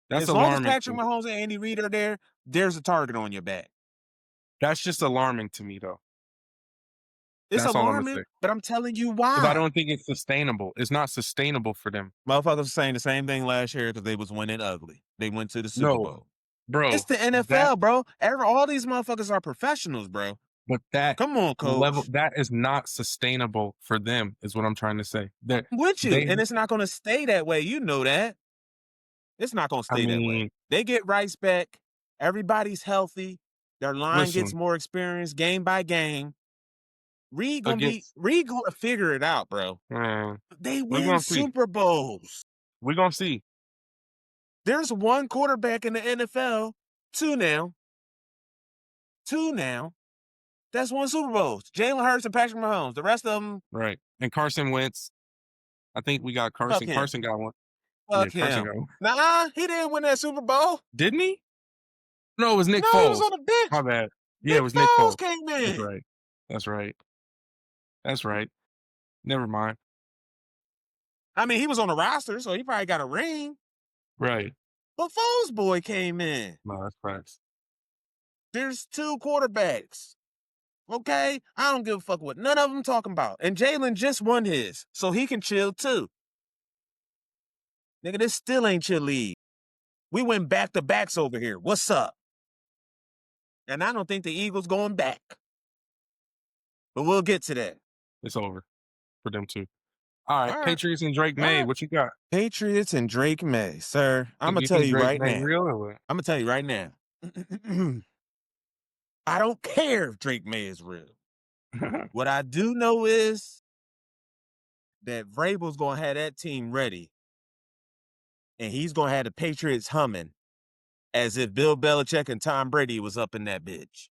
[SPEAKER 2] That's
[SPEAKER 1] As long as
[SPEAKER 2] alarming to
[SPEAKER 1] Patrick
[SPEAKER 2] me.
[SPEAKER 1] Mahomes and Andy Reid are there, there's a target on your back.
[SPEAKER 2] That's just alarming to me, though.
[SPEAKER 1] It's
[SPEAKER 2] That's all I'm gonna
[SPEAKER 1] alarming,
[SPEAKER 2] say.
[SPEAKER 1] but I'm telling you
[SPEAKER 2] Because I
[SPEAKER 1] why.
[SPEAKER 2] don't think it's sustainable. It's not sustainable for them.
[SPEAKER 1] Motherfuckers saying the same thing last year because they was winning ugly. They went to the Super
[SPEAKER 2] No,
[SPEAKER 1] Bowl. It's
[SPEAKER 2] bro.
[SPEAKER 1] the
[SPEAKER 2] That
[SPEAKER 1] NFL, bro. All these motherfuckers are professionals, bro.
[SPEAKER 2] but that
[SPEAKER 1] Come on,
[SPEAKER 2] level
[SPEAKER 1] coach.
[SPEAKER 2] that is not sustainable for them, is what I'm trying to say. That
[SPEAKER 1] I'm with you.
[SPEAKER 2] they
[SPEAKER 1] And it's not going to stay that way. You know that. It's not going to
[SPEAKER 2] I
[SPEAKER 1] stay that way.
[SPEAKER 2] mean,
[SPEAKER 1] They get rights back. Everybody's healthy. Their line gets
[SPEAKER 2] listen,
[SPEAKER 1] more experience game by game.
[SPEAKER 2] against
[SPEAKER 1] Reed gonna figure it out, bro.
[SPEAKER 2] man,
[SPEAKER 1] They
[SPEAKER 2] we're
[SPEAKER 1] win
[SPEAKER 2] gonna see.
[SPEAKER 1] Super Bowls.
[SPEAKER 2] We're gonna see.
[SPEAKER 1] There's one quarterback in the NFL, two now, that's won Super Bowls. Jalen Hurts and Patrick Mahomes. The rest of them,
[SPEAKER 2] Right. And Carson Wentz. I think we got
[SPEAKER 1] fuck
[SPEAKER 2] Carson.
[SPEAKER 1] him.
[SPEAKER 2] Carson got one. Yeah,
[SPEAKER 1] Fuck
[SPEAKER 2] Carson
[SPEAKER 1] him.
[SPEAKER 2] got one.
[SPEAKER 1] Nah, he didn't win that Super Bowl.
[SPEAKER 2] Didn't he? No, it was Nick
[SPEAKER 1] No, he was
[SPEAKER 2] Foles.
[SPEAKER 1] on the bench.
[SPEAKER 2] My bad. Yeah, it
[SPEAKER 1] Nick
[SPEAKER 2] was Nick
[SPEAKER 1] Foles
[SPEAKER 2] Foles.
[SPEAKER 1] came
[SPEAKER 2] That's
[SPEAKER 1] in.
[SPEAKER 2] right. That's right. That's right. Never mind.
[SPEAKER 1] I mean, he was on the roster, so he probably got a ring.
[SPEAKER 2] Right.
[SPEAKER 1] But Foles boy came in.
[SPEAKER 2] No, that's facts.
[SPEAKER 1] There's two quarterbacks. Okay? I don't give a fuck what none of them talking about. And Jalen just won his, so he can chill too. Nigga, this still ain't your league. We went back to backs over here. What's up? And I don't think the Eagles going back. But we'll get to that.
[SPEAKER 2] It's over for them too. All right,
[SPEAKER 1] All right.
[SPEAKER 2] Patriots and Drake
[SPEAKER 1] All
[SPEAKER 2] May.
[SPEAKER 1] right.
[SPEAKER 2] What you got?
[SPEAKER 1] Patriots and Drake May. Sir, I'm going
[SPEAKER 2] You
[SPEAKER 1] to tell
[SPEAKER 2] think
[SPEAKER 1] you
[SPEAKER 2] Drake
[SPEAKER 1] right
[SPEAKER 2] May
[SPEAKER 1] now.
[SPEAKER 2] real or what?
[SPEAKER 1] I'm going to tell you right now. I don't care if Drake May is real. What I do know is that Vrabel's going to have that team ready. And he's going to have the Patriots humming as if Bill Belichick and Tom Brady was up in that bitch.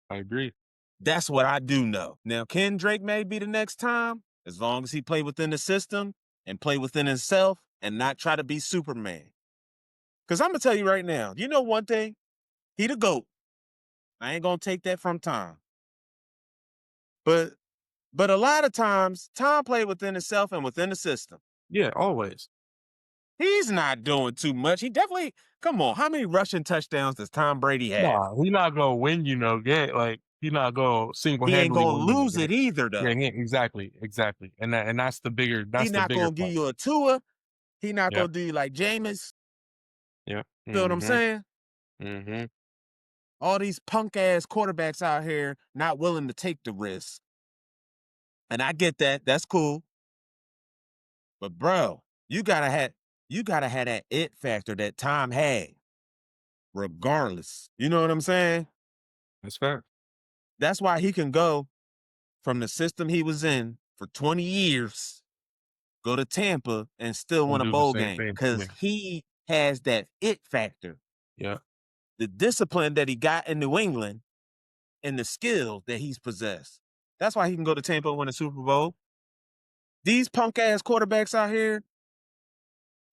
[SPEAKER 2] I agree.
[SPEAKER 1] That's what I do know. Now, can Drake May be the next time? As long as he play within the system and play within himself and not try to be Superman. Because I'm going to tell you right now, you know one thing? He the GOAT. I ain't going to take that from Tom. But a lot of times, Tom played within himself and within the system.
[SPEAKER 2] Yeah, always.
[SPEAKER 1] He's not doing too much. He definitely, come on, how many rushing touchdowns does Tom Brady have?
[SPEAKER 2] Nah, he not gonna win, get like he not gonna single
[SPEAKER 1] He ain't
[SPEAKER 2] handedly
[SPEAKER 1] going to
[SPEAKER 2] win you
[SPEAKER 1] lose
[SPEAKER 2] game.
[SPEAKER 1] it either, though.
[SPEAKER 2] Yeah, exactly. And that's the bigger
[SPEAKER 1] He not
[SPEAKER 2] bigger
[SPEAKER 1] going to give
[SPEAKER 2] part.
[SPEAKER 1] you a Tua. He not
[SPEAKER 2] Yeah,
[SPEAKER 1] going to do you like Jameis.
[SPEAKER 2] yeah.
[SPEAKER 1] Feel what I'm saying?
[SPEAKER 2] Mm-hmm.
[SPEAKER 1] All these punk ass quarterbacks out here not willing to take the risk. And I get that. That's cool. But bro, you gotta have that it factor that Tom had, regardless. You know what I'm saying?
[SPEAKER 2] That's fair.
[SPEAKER 1] That's why he can go from the system he was in for 20 years, go to Tampa and still
[SPEAKER 2] And
[SPEAKER 1] win a
[SPEAKER 2] do the
[SPEAKER 1] bowl
[SPEAKER 2] same
[SPEAKER 1] game.
[SPEAKER 2] thing.
[SPEAKER 1] Cause
[SPEAKER 2] Yeah.
[SPEAKER 1] he has that it factor.
[SPEAKER 2] Yeah.
[SPEAKER 1] The discipline that he got in New England and the skill that he's possessed. That's why he can go to Tampa and win a Super Bowl. These punk ass quarterbacks out here,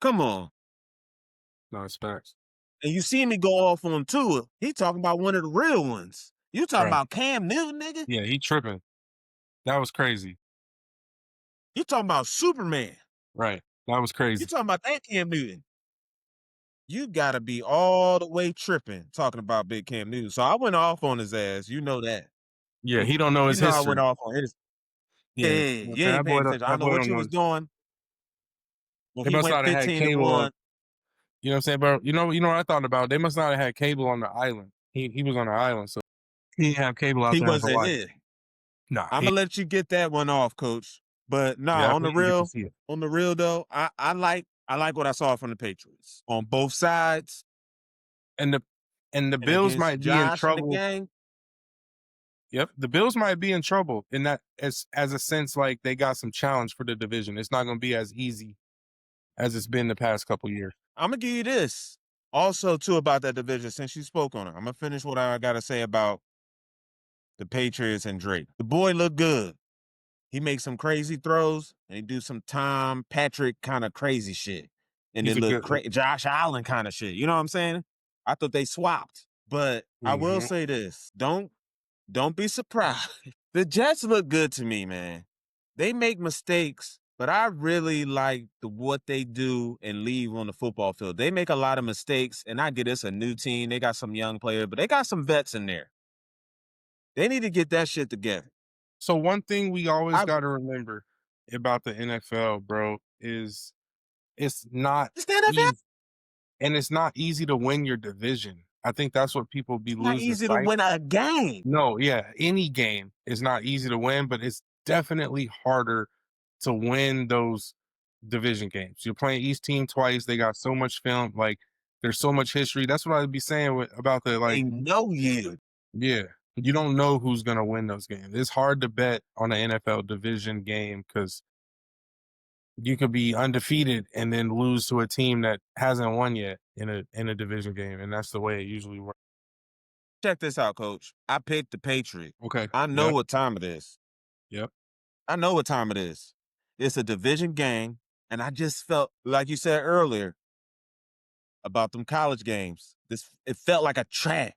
[SPEAKER 1] come on.
[SPEAKER 2] No, it's facts.
[SPEAKER 1] And you see me go off on Tua. He talking about one of the real ones. You talking
[SPEAKER 2] Right.
[SPEAKER 1] about Cam Newton, nigga?
[SPEAKER 2] Yeah, he tripping. That was crazy.
[SPEAKER 1] You talking about Superman.
[SPEAKER 2] Right. That was
[SPEAKER 1] You
[SPEAKER 2] crazy.
[SPEAKER 1] talking about that Cam Newton. You gotta be all the way tripping talking about big Cam Newton. So I went off on his ass. You know that.
[SPEAKER 2] Yeah, he don't know
[SPEAKER 1] You
[SPEAKER 2] his
[SPEAKER 1] know I went
[SPEAKER 2] history.
[SPEAKER 1] off on his.
[SPEAKER 2] Yeah.
[SPEAKER 1] Hey, you ain't paying attention. I don't know what
[SPEAKER 2] Don't
[SPEAKER 1] you
[SPEAKER 2] know
[SPEAKER 1] was
[SPEAKER 2] his,
[SPEAKER 1] doing when
[SPEAKER 2] they
[SPEAKER 1] he
[SPEAKER 2] must
[SPEAKER 1] went
[SPEAKER 2] not have had
[SPEAKER 1] 15-1.
[SPEAKER 2] cable on. You know what I'm saying, bro? You know what I thought about? They must not have had cable on the island. He was on the island, so he didn't have cable out
[SPEAKER 1] He
[SPEAKER 2] there in
[SPEAKER 1] wasn't
[SPEAKER 2] Hawaii.
[SPEAKER 1] in.
[SPEAKER 2] Nah,
[SPEAKER 1] I'm gonna let you get that one off, coach. But
[SPEAKER 2] yeah,
[SPEAKER 1] nah,
[SPEAKER 2] we didn't get to see it.
[SPEAKER 1] on the real though, I like what I saw from the Patriots on both sides
[SPEAKER 2] And the
[SPEAKER 1] and
[SPEAKER 2] Bills
[SPEAKER 1] against
[SPEAKER 2] might be in
[SPEAKER 1] Josh and the
[SPEAKER 2] trouble.
[SPEAKER 1] gang.
[SPEAKER 2] Yep, the Bills might be in trouble in that as a sense like they got some challenge for the division. It's not going to be as easy as it's been the past couple years.
[SPEAKER 1] I'm gonna give you this also too about that division since you spoke on it. I'm gonna finish what I gotta say about the Patriots and Drake. The boy looked good. He makes some crazy throws and he do some Tom Patrick kind of crazy shit. and
[SPEAKER 2] He's
[SPEAKER 1] it
[SPEAKER 2] a
[SPEAKER 1] looked
[SPEAKER 2] good one.
[SPEAKER 1] crazy. Josh Allen kind of shit. You know what I'm saying? I thought they swapped, but I will
[SPEAKER 2] Mhm.
[SPEAKER 1] say this: don't be surprised. The Jets look good to me, man. They make mistakes, but I really like what they do and leave on the football field. They make a lot of mistakes, and I get it's a new team. They got some young players, but they got some vets in there. They need to get that shit together.
[SPEAKER 2] So one thing we always
[SPEAKER 1] I
[SPEAKER 2] gotta remember about the NFL, bro, is it's not
[SPEAKER 1] it's the NFL.
[SPEAKER 2] easy, and it's not easy to win your division. I think that's what people be
[SPEAKER 1] It's not
[SPEAKER 2] losing
[SPEAKER 1] easy to
[SPEAKER 2] sight.
[SPEAKER 1] win a game.
[SPEAKER 2] No, yeah, any game is not easy to win, but it's definitely harder to win those division games. You're playing each team twice. They got so much film, like there's so much history. That's what I'd be saying about the
[SPEAKER 1] They
[SPEAKER 2] like,
[SPEAKER 1] know you.
[SPEAKER 2] yeah, you don't know who's gonna win those games. It's hard to bet on an NFL division game because you could be undefeated and then lose to a team that hasn't won yet in a division game, and that's the way it usually works.
[SPEAKER 1] Check this out, coach. I picked the Patriots.
[SPEAKER 2] Okay.
[SPEAKER 1] I know
[SPEAKER 2] Yep.
[SPEAKER 1] what time it is.
[SPEAKER 2] Yep.
[SPEAKER 1] I know what time it is. It's a division game, and I just felt like you said earlier about them college games. It felt like a track.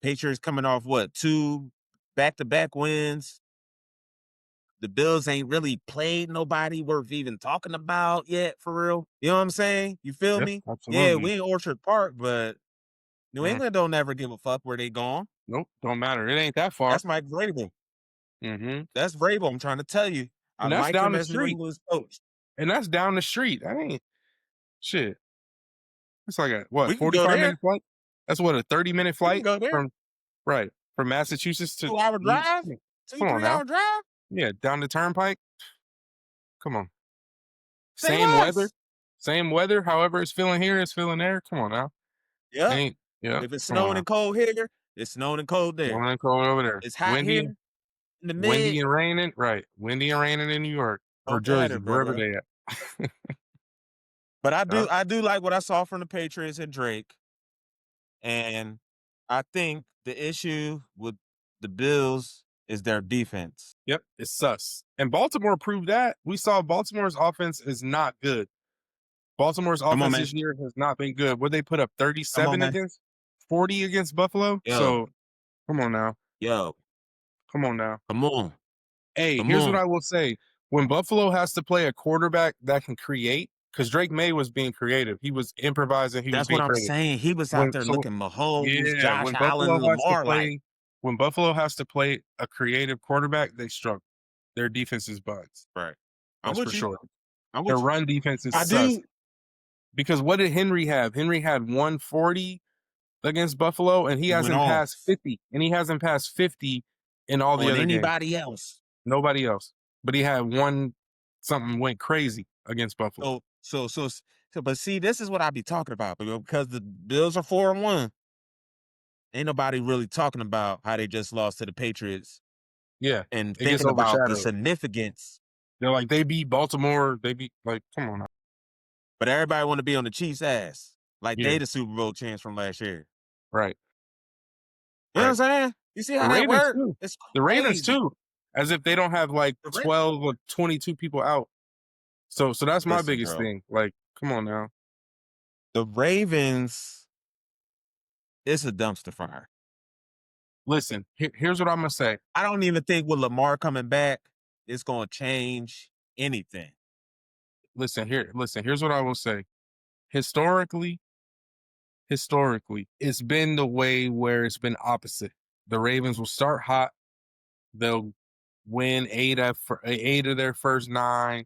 [SPEAKER 1] Patriots coming off what, 2 back-to-back wins. The Bills ain't really played nobody worth even talking about yet, for real. You know what I'm saying? You feel
[SPEAKER 2] Yep.
[SPEAKER 1] me? Yeah,
[SPEAKER 2] Absolutely.
[SPEAKER 1] we in Orchard Park, but New
[SPEAKER 2] Mm,
[SPEAKER 1] England don't ever give a fuck where they gone.
[SPEAKER 2] nope. Don't matter. It ain't that far.
[SPEAKER 1] That's Mike Vrabel.
[SPEAKER 2] Hmm.
[SPEAKER 1] That's Vrabel. I'm trying to tell you. I
[SPEAKER 2] And that's
[SPEAKER 1] like
[SPEAKER 2] down
[SPEAKER 1] him
[SPEAKER 2] the
[SPEAKER 1] as New
[SPEAKER 2] street.
[SPEAKER 1] England's coach.
[SPEAKER 2] And that's down the street. I ain't shit. It's like a
[SPEAKER 1] We
[SPEAKER 2] what,
[SPEAKER 1] can go
[SPEAKER 2] 45
[SPEAKER 1] there.
[SPEAKER 2] minute flight? That's what, a 30-minute
[SPEAKER 1] We can
[SPEAKER 2] flight
[SPEAKER 1] go there.
[SPEAKER 2] from right. From Massachusetts to
[SPEAKER 1] 2 hour drive, two,
[SPEAKER 2] come on
[SPEAKER 1] three
[SPEAKER 2] now.
[SPEAKER 1] hour drive.
[SPEAKER 2] Yeah, down the turnpike. Come on.
[SPEAKER 1] Say
[SPEAKER 2] Same weather.
[SPEAKER 1] less.
[SPEAKER 2] Same weather. However it's feeling here, it's feeling there. Come on now.
[SPEAKER 1] Yep.
[SPEAKER 2] Ain't yeah.
[SPEAKER 1] If it's
[SPEAKER 2] Come on
[SPEAKER 1] snowing
[SPEAKER 2] now.
[SPEAKER 1] and cold here, it's snowing and cold there.
[SPEAKER 2] One and cold over there.
[SPEAKER 1] It's hot here in the
[SPEAKER 2] Windy
[SPEAKER 1] mid.
[SPEAKER 2] and raining. Right. Windy and raining in New York or
[SPEAKER 1] Don't matter,
[SPEAKER 2] Jersey, wherever
[SPEAKER 1] brother.
[SPEAKER 2] they at.
[SPEAKER 1] But
[SPEAKER 2] Yeah.
[SPEAKER 1] I do like what I saw from the Patriots and Drake. And I think the issue with the Bills is their defense.
[SPEAKER 2] Yep, it's sus. And Baltimore proved that. We saw Baltimore's offense is not good. Baltimore's
[SPEAKER 1] Come on,
[SPEAKER 2] offense
[SPEAKER 1] man.
[SPEAKER 2] this year has not been good. Would they put up
[SPEAKER 1] Come on,
[SPEAKER 2] 37
[SPEAKER 1] man.
[SPEAKER 2] against 40 against Buffalo?
[SPEAKER 1] Yo,
[SPEAKER 2] So come on now.
[SPEAKER 1] yo,
[SPEAKER 2] Come on now.
[SPEAKER 1] come on.
[SPEAKER 2] Hey,
[SPEAKER 1] Come
[SPEAKER 2] here's what
[SPEAKER 1] on.
[SPEAKER 2] I will say. When Buffalo has to play a quarterback that can create, because Drake May was being creative. He was improvising, he was
[SPEAKER 1] That's what
[SPEAKER 2] being
[SPEAKER 1] I'm
[SPEAKER 2] creative.
[SPEAKER 1] saying. He was out
[SPEAKER 2] When
[SPEAKER 1] there
[SPEAKER 2] so
[SPEAKER 1] looking Mahomes,
[SPEAKER 2] yeah,
[SPEAKER 1] Josh Allen, Lamar like.
[SPEAKER 2] when Buffalo has to play a creative quarterback, they struggle. Their defense is bugs.
[SPEAKER 1] Right. I'm
[SPEAKER 2] That's for
[SPEAKER 1] with you.
[SPEAKER 2] sure.
[SPEAKER 1] I'm
[SPEAKER 2] Their
[SPEAKER 1] with you.
[SPEAKER 2] run defense is
[SPEAKER 1] I
[SPEAKER 2] sus.
[SPEAKER 1] do.
[SPEAKER 2] Because what did Henry have? Henry had 140 against Buffalo, and he
[SPEAKER 1] He went
[SPEAKER 2] hasn't
[SPEAKER 1] off
[SPEAKER 2] passed 50. And he hasn't passed 50 in all the
[SPEAKER 1] on
[SPEAKER 2] other games.
[SPEAKER 1] anybody else.
[SPEAKER 2] Nobody else. But he had one something went crazy against Buffalo.
[SPEAKER 1] But see, this is what I be talking about because the Bills are 4-1. Ain't nobody really talking about how they just lost to the Patriots
[SPEAKER 2] Yeah.
[SPEAKER 1] and
[SPEAKER 2] It gets
[SPEAKER 1] thinking about the
[SPEAKER 2] overshadowed.
[SPEAKER 1] significance.
[SPEAKER 2] They're like, they beat Baltimore. They beat, like, come on now.
[SPEAKER 1] But everybody want to be on the Chiefs' ass, like
[SPEAKER 2] Yeah.
[SPEAKER 1] they the Super Bowl champs from last year.
[SPEAKER 2] Right.
[SPEAKER 1] You know
[SPEAKER 2] Right.
[SPEAKER 1] what I'm saying? You see
[SPEAKER 2] The
[SPEAKER 1] how that
[SPEAKER 2] Ravens
[SPEAKER 1] works?
[SPEAKER 2] too.
[SPEAKER 1] It's
[SPEAKER 2] The Ravens
[SPEAKER 1] crazy.
[SPEAKER 2] too. As if they don't have like
[SPEAKER 1] The
[SPEAKER 2] 12 or 22 people out. So that's my
[SPEAKER 1] Listen,
[SPEAKER 2] biggest
[SPEAKER 1] bro.
[SPEAKER 2] thing. Like, come on now.
[SPEAKER 1] The Ravens, it's a dumpster fire.
[SPEAKER 2] Listen, here's what I'm gonna say.
[SPEAKER 1] I don't even think with Lamar coming back, it's going to change anything.
[SPEAKER 2] Listen, here's what I will say. Historically, it's been the way where it's been opposite. The Ravens will start hot. They'll win eight of their first 9,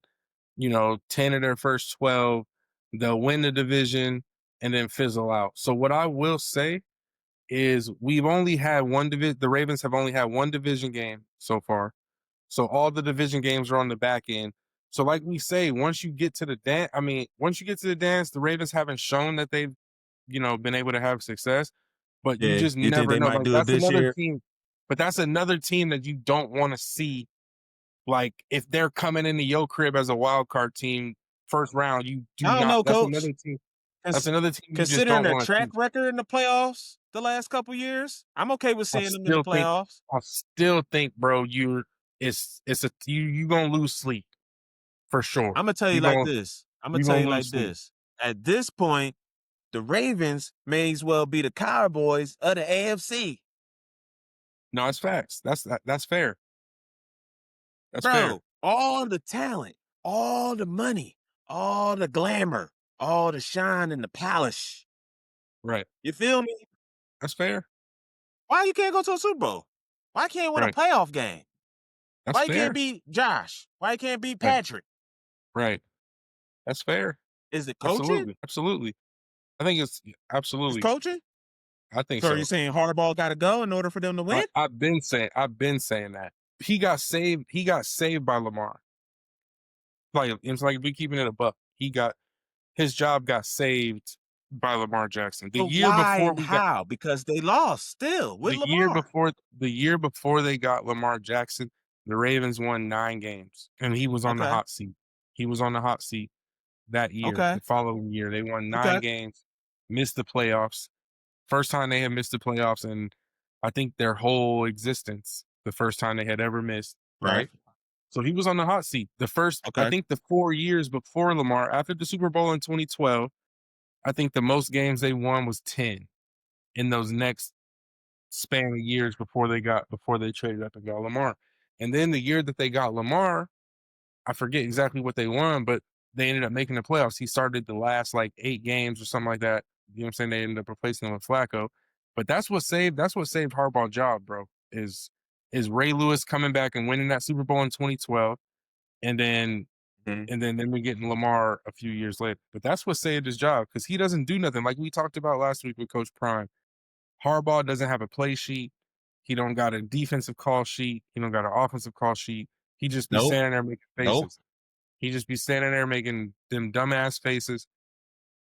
[SPEAKER 2] 10 of their first 12. They'll win the division and then fizzle out. So what I will say is we've only had one division. The Ravens have only had one division game so far. So all the division games are on the back end. So like we say, once you get to the dance, the Ravens haven't shown that they've, been able to have success, but you
[SPEAKER 1] Yeah.
[SPEAKER 2] just
[SPEAKER 1] You think
[SPEAKER 2] never
[SPEAKER 1] they
[SPEAKER 2] know.
[SPEAKER 1] might
[SPEAKER 2] Like
[SPEAKER 1] do it this year?
[SPEAKER 2] that's another team that you don't want to see. Like if they're coming into your crib as a wild card team, first round, you do
[SPEAKER 1] I don't
[SPEAKER 2] not.
[SPEAKER 1] know, coach.
[SPEAKER 2] That's another team you just
[SPEAKER 1] Considering
[SPEAKER 2] don't
[SPEAKER 1] their
[SPEAKER 2] want to see.
[SPEAKER 1] track record in the playoffs the last couple years, I'm okay with
[SPEAKER 2] I
[SPEAKER 1] seeing them in the
[SPEAKER 2] still think,
[SPEAKER 1] playoffs.
[SPEAKER 2] bro, you gonna lose sleep for sure.
[SPEAKER 1] I'm gonna tell you
[SPEAKER 2] You
[SPEAKER 1] like
[SPEAKER 2] going
[SPEAKER 1] this. I'm gonna
[SPEAKER 2] You
[SPEAKER 1] tell
[SPEAKER 2] gonna
[SPEAKER 1] you like
[SPEAKER 2] lose sleep.
[SPEAKER 1] this. At this point, the Ravens may as well be the Cowboys of the AFC.
[SPEAKER 2] No, it's facts. That's fair. That's fair.
[SPEAKER 1] Bro, all the talent, all the money, all the glamour, all the shine and the polish.
[SPEAKER 2] Right.
[SPEAKER 1] You feel me?
[SPEAKER 2] That's fair.
[SPEAKER 1] Why you can't go to a Super Bowl? Why you can't win a
[SPEAKER 2] Right.
[SPEAKER 1] playoff game?
[SPEAKER 2] That's
[SPEAKER 1] Why you can't
[SPEAKER 2] fair.
[SPEAKER 1] beat Josh? Why you can't beat
[SPEAKER 2] Right.
[SPEAKER 1] Patrick?
[SPEAKER 2] Right. That's fair.
[SPEAKER 1] Is it coaching?
[SPEAKER 2] Absolutely. Absolutely. I think it's
[SPEAKER 1] Is
[SPEAKER 2] absolutely.
[SPEAKER 1] coaching?
[SPEAKER 2] I think
[SPEAKER 1] So are you
[SPEAKER 2] so.
[SPEAKER 1] saying Harbaugh got to go in order for them to win?
[SPEAKER 2] I've been saying that. He got saved by Lamar. Like, it's like we keeping it a buck. His job got saved by Lamar Jackson.
[SPEAKER 1] But why and how? Because they lost still with Lamar.
[SPEAKER 2] The year before they got Lamar Jackson, the Ravens won 9 games and he was on the
[SPEAKER 1] Okay.
[SPEAKER 2] hot seat. He was on the hot seat that year.
[SPEAKER 1] Okay.
[SPEAKER 2] The following year, they won 9
[SPEAKER 1] Okay.
[SPEAKER 2] games, missed the playoffs. First time they had missed the playoffs in, I think, their whole existence. The first time they had ever missed,
[SPEAKER 1] Right.
[SPEAKER 2] right? So he was on the hot seat. I
[SPEAKER 1] Okay.
[SPEAKER 2] think the 4 years before Lamar, after the Super Bowl in 2012, I think the most games they won was 10 in those next span of years before they traded up and got Lamar. And then the year that they got Lamar, I forget exactly what they won, but they ended up making the playoffs. He started the last like 8 games or something like that. You know what I'm saying? They ended up replacing him with Flacco. But that's what saved Harbaugh's job, bro. Is Ray Lewis coming back and winning that Super Bowl in 2012, and then
[SPEAKER 1] Mhm.
[SPEAKER 2] we're getting Lamar a few years later. But that's what saved his job because he doesn't do nothing. Like we talked about last week with Coach Prime. Harbaugh doesn't have a play sheet. He don't got a defensive call sheet. He don't got an offensive call sheet. He just be
[SPEAKER 1] Nope.
[SPEAKER 2] standing there making
[SPEAKER 1] Nope.
[SPEAKER 2] faces. He just be standing there making them dumbass faces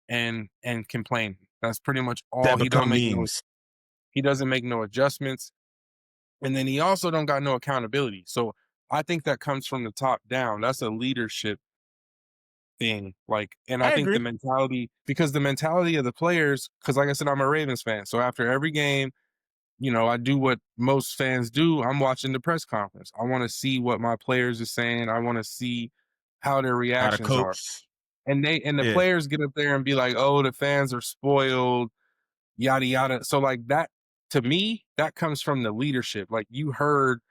[SPEAKER 2] and complaining. That's pretty much all.
[SPEAKER 1] That become memes.
[SPEAKER 2] He doesn't make no adjustments. And then he also don't got no accountability. So I think that comes from the top down. That's a leadership thing. Like, and I
[SPEAKER 1] I
[SPEAKER 2] think
[SPEAKER 1] agree.
[SPEAKER 2] the mentality of the players, because like I said, I'm a Ravens fan. So after every game, I do what most fans do. I'm watching the press conference. I want to see what my players are saying. I want to see how their
[SPEAKER 1] How to
[SPEAKER 2] reactions are.
[SPEAKER 1] coach.
[SPEAKER 2] And the
[SPEAKER 1] Yeah.
[SPEAKER 2] players get up there and be like, "Oh, the fans are spoiled, yada yada." So like that, to me, that comes from the leadership. Like you heard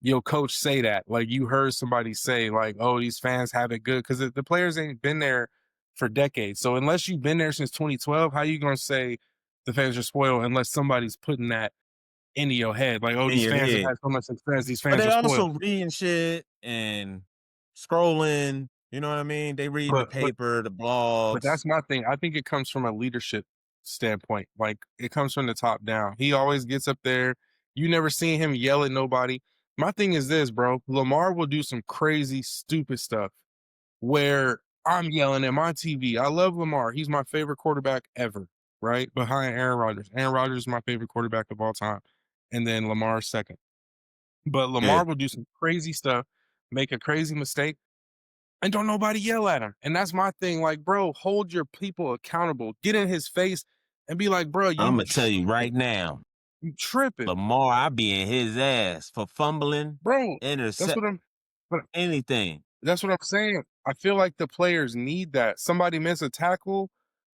[SPEAKER 2] your coach say that. Like you heard somebody say like, "Oh, these fans have it good," because the players ain't been there for decades. So unless you've been there since 2012, how you gonna say the fans are spoiled unless somebody's putting that into your head? Like, "Oh,
[SPEAKER 1] In
[SPEAKER 2] these
[SPEAKER 1] your
[SPEAKER 2] fans have
[SPEAKER 1] head.
[SPEAKER 2] had so much success. These
[SPEAKER 1] But
[SPEAKER 2] fans
[SPEAKER 1] they
[SPEAKER 2] are
[SPEAKER 1] also
[SPEAKER 2] spoiled."
[SPEAKER 1] reading shit and scrolling. You know what I mean? They reading the
[SPEAKER 2] But but
[SPEAKER 1] paper, the
[SPEAKER 2] But
[SPEAKER 1] blogs.
[SPEAKER 2] that's my thing. I think it comes from a leadership standpoint. Like it comes from the top down. He always gets up there. You never seen him yell at nobody. My thing is this, bro. Lamar will do some crazy, stupid stuff where I'm yelling at my TV. I love Lamar. He's my favorite quarterback ever, right? Behind Aaron Rodgers. Aaron Rodgers is my favorite quarterback of all time. And then Lamar second. But
[SPEAKER 1] Yeah.
[SPEAKER 2] Lamar will do some crazy stuff, make a crazy mistake, and don't nobody yell at him. And that's my thing. Like, bro, hold your people accountable. Get in his face and be like, bro,
[SPEAKER 1] I'm
[SPEAKER 2] you
[SPEAKER 1] gonna tell you
[SPEAKER 2] tripping.
[SPEAKER 1] right now,
[SPEAKER 2] You tripping.
[SPEAKER 1] Lamar, I be in his ass for fumbling,
[SPEAKER 2] Bro, that's
[SPEAKER 1] intercept,
[SPEAKER 2] what I'm but
[SPEAKER 1] anything.
[SPEAKER 2] that's what I'm saying. I feel like the players need that. Somebody miss a tackle,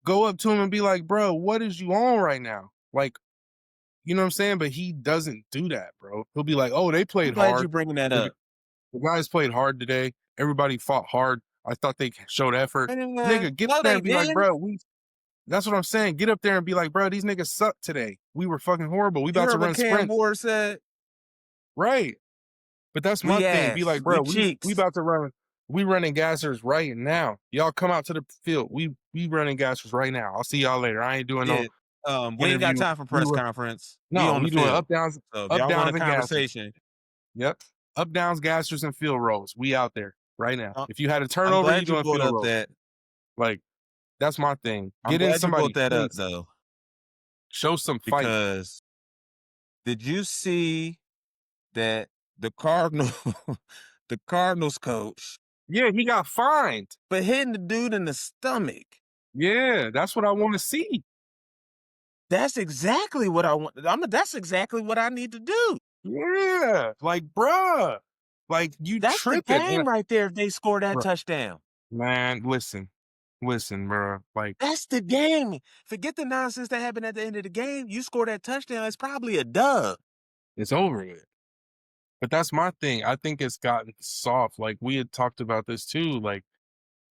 [SPEAKER 2] go up to him and be like, bro, what is you on right now? Like, you know what I'm saying? But he doesn't do that, bro. He'll be like, oh, they
[SPEAKER 1] I'm
[SPEAKER 2] played
[SPEAKER 1] glad you
[SPEAKER 2] hard.
[SPEAKER 1] bringing that
[SPEAKER 2] The,
[SPEAKER 1] up.
[SPEAKER 2] the guys played hard today. Everybody fought hard. I thought they showed effort. Nigga, get up
[SPEAKER 1] No,
[SPEAKER 2] there
[SPEAKER 1] they
[SPEAKER 2] and be like,
[SPEAKER 1] didn't.
[SPEAKER 2] bro, that's what I'm saying. Get up there and be like, bro, these niggas suck today. We were fucking horrible. We
[SPEAKER 1] You
[SPEAKER 2] about to
[SPEAKER 1] heard what
[SPEAKER 2] run
[SPEAKER 1] Cam
[SPEAKER 2] sprints.
[SPEAKER 1] Ward said?
[SPEAKER 2] Right. But that's my
[SPEAKER 1] We
[SPEAKER 2] thing. Be
[SPEAKER 1] ass,
[SPEAKER 2] like,
[SPEAKER 1] we
[SPEAKER 2] bro, we
[SPEAKER 1] cheeks.
[SPEAKER 2] about to run. We running gassers right now. Y'all come out to the field. We running gassers right now. I'll see y'all later. I ain't doing no
[SPEAKER 1] Yeah. We ain't got
[SPEAKER 2] interview.
[SPEAKER 1] time for press conference. We on the
[SPEAKER 2] We doing
[SPEAKER 1] field. So if
[SPEAKER 2] up
[SPEAKER 1] y'all want a
[SPEAKER 2] downs and gassers.
[SPEAKER 1] conversation,
[SPEAKER 2] Yep. Up downs, gassers, and field rolls. We out there right now.
[SPEAKER 1] uh,
[SPEAKER 2] If you had a
[SPEAKER 1] I'm
[SPEAKER 2] turnover, you
[SPEAKER 1] glad you
[SPEAKER 2] doing
[SPEAKER 1] brought
[SPEAKER 2] field
[SPEAKER 1] up
[SPEAKER 2] rolls.
[SPEAKER 1] that.
[SPEAKER 2] Like, that's my thing.
[SPEAKER 1] I'm
[SPEAKER 2] Get in
[SPEAKER 1] glad you brought
[SPEAKER 2] somebody's
[SPEAKER 1] that up
[SPEAKER 2] face.
[SPEAKER 1] though,
[SPEAKER 2] Show some fight.
[SPEAKER 1] because did you see that the Cardinal, the Cardinals coach,
[SPEAKER 2] Yeah, he got fined.
[SPEAKER 1] but hitting the dude in the stomach?
[SPEAKER 2] Yeah, that's what I want to see.
[SPEAKER 1] That's exactly what I want. That's exactly what I need to do.
[SPEAKER 2] Yeah, like, bruh, like you
[SPEAKER 1] That's the
[SPEAKER 2] tripping.
[SPEAKER 1] game right there if they score that
[SPEAKER 2] Bruh,
[SPEAKER 1] touchdown.
[SPEAKER 2] man, listen. listen, bro. Like,
[SPEAKER 1] That's the game. Forget the nonsense that happened at the end of the game. You score that touchdown, it's probably a dub.
[SPEAKER 2] it's over with. But that's my thing. I think it's gotten soft. Like we had talked about this too. Like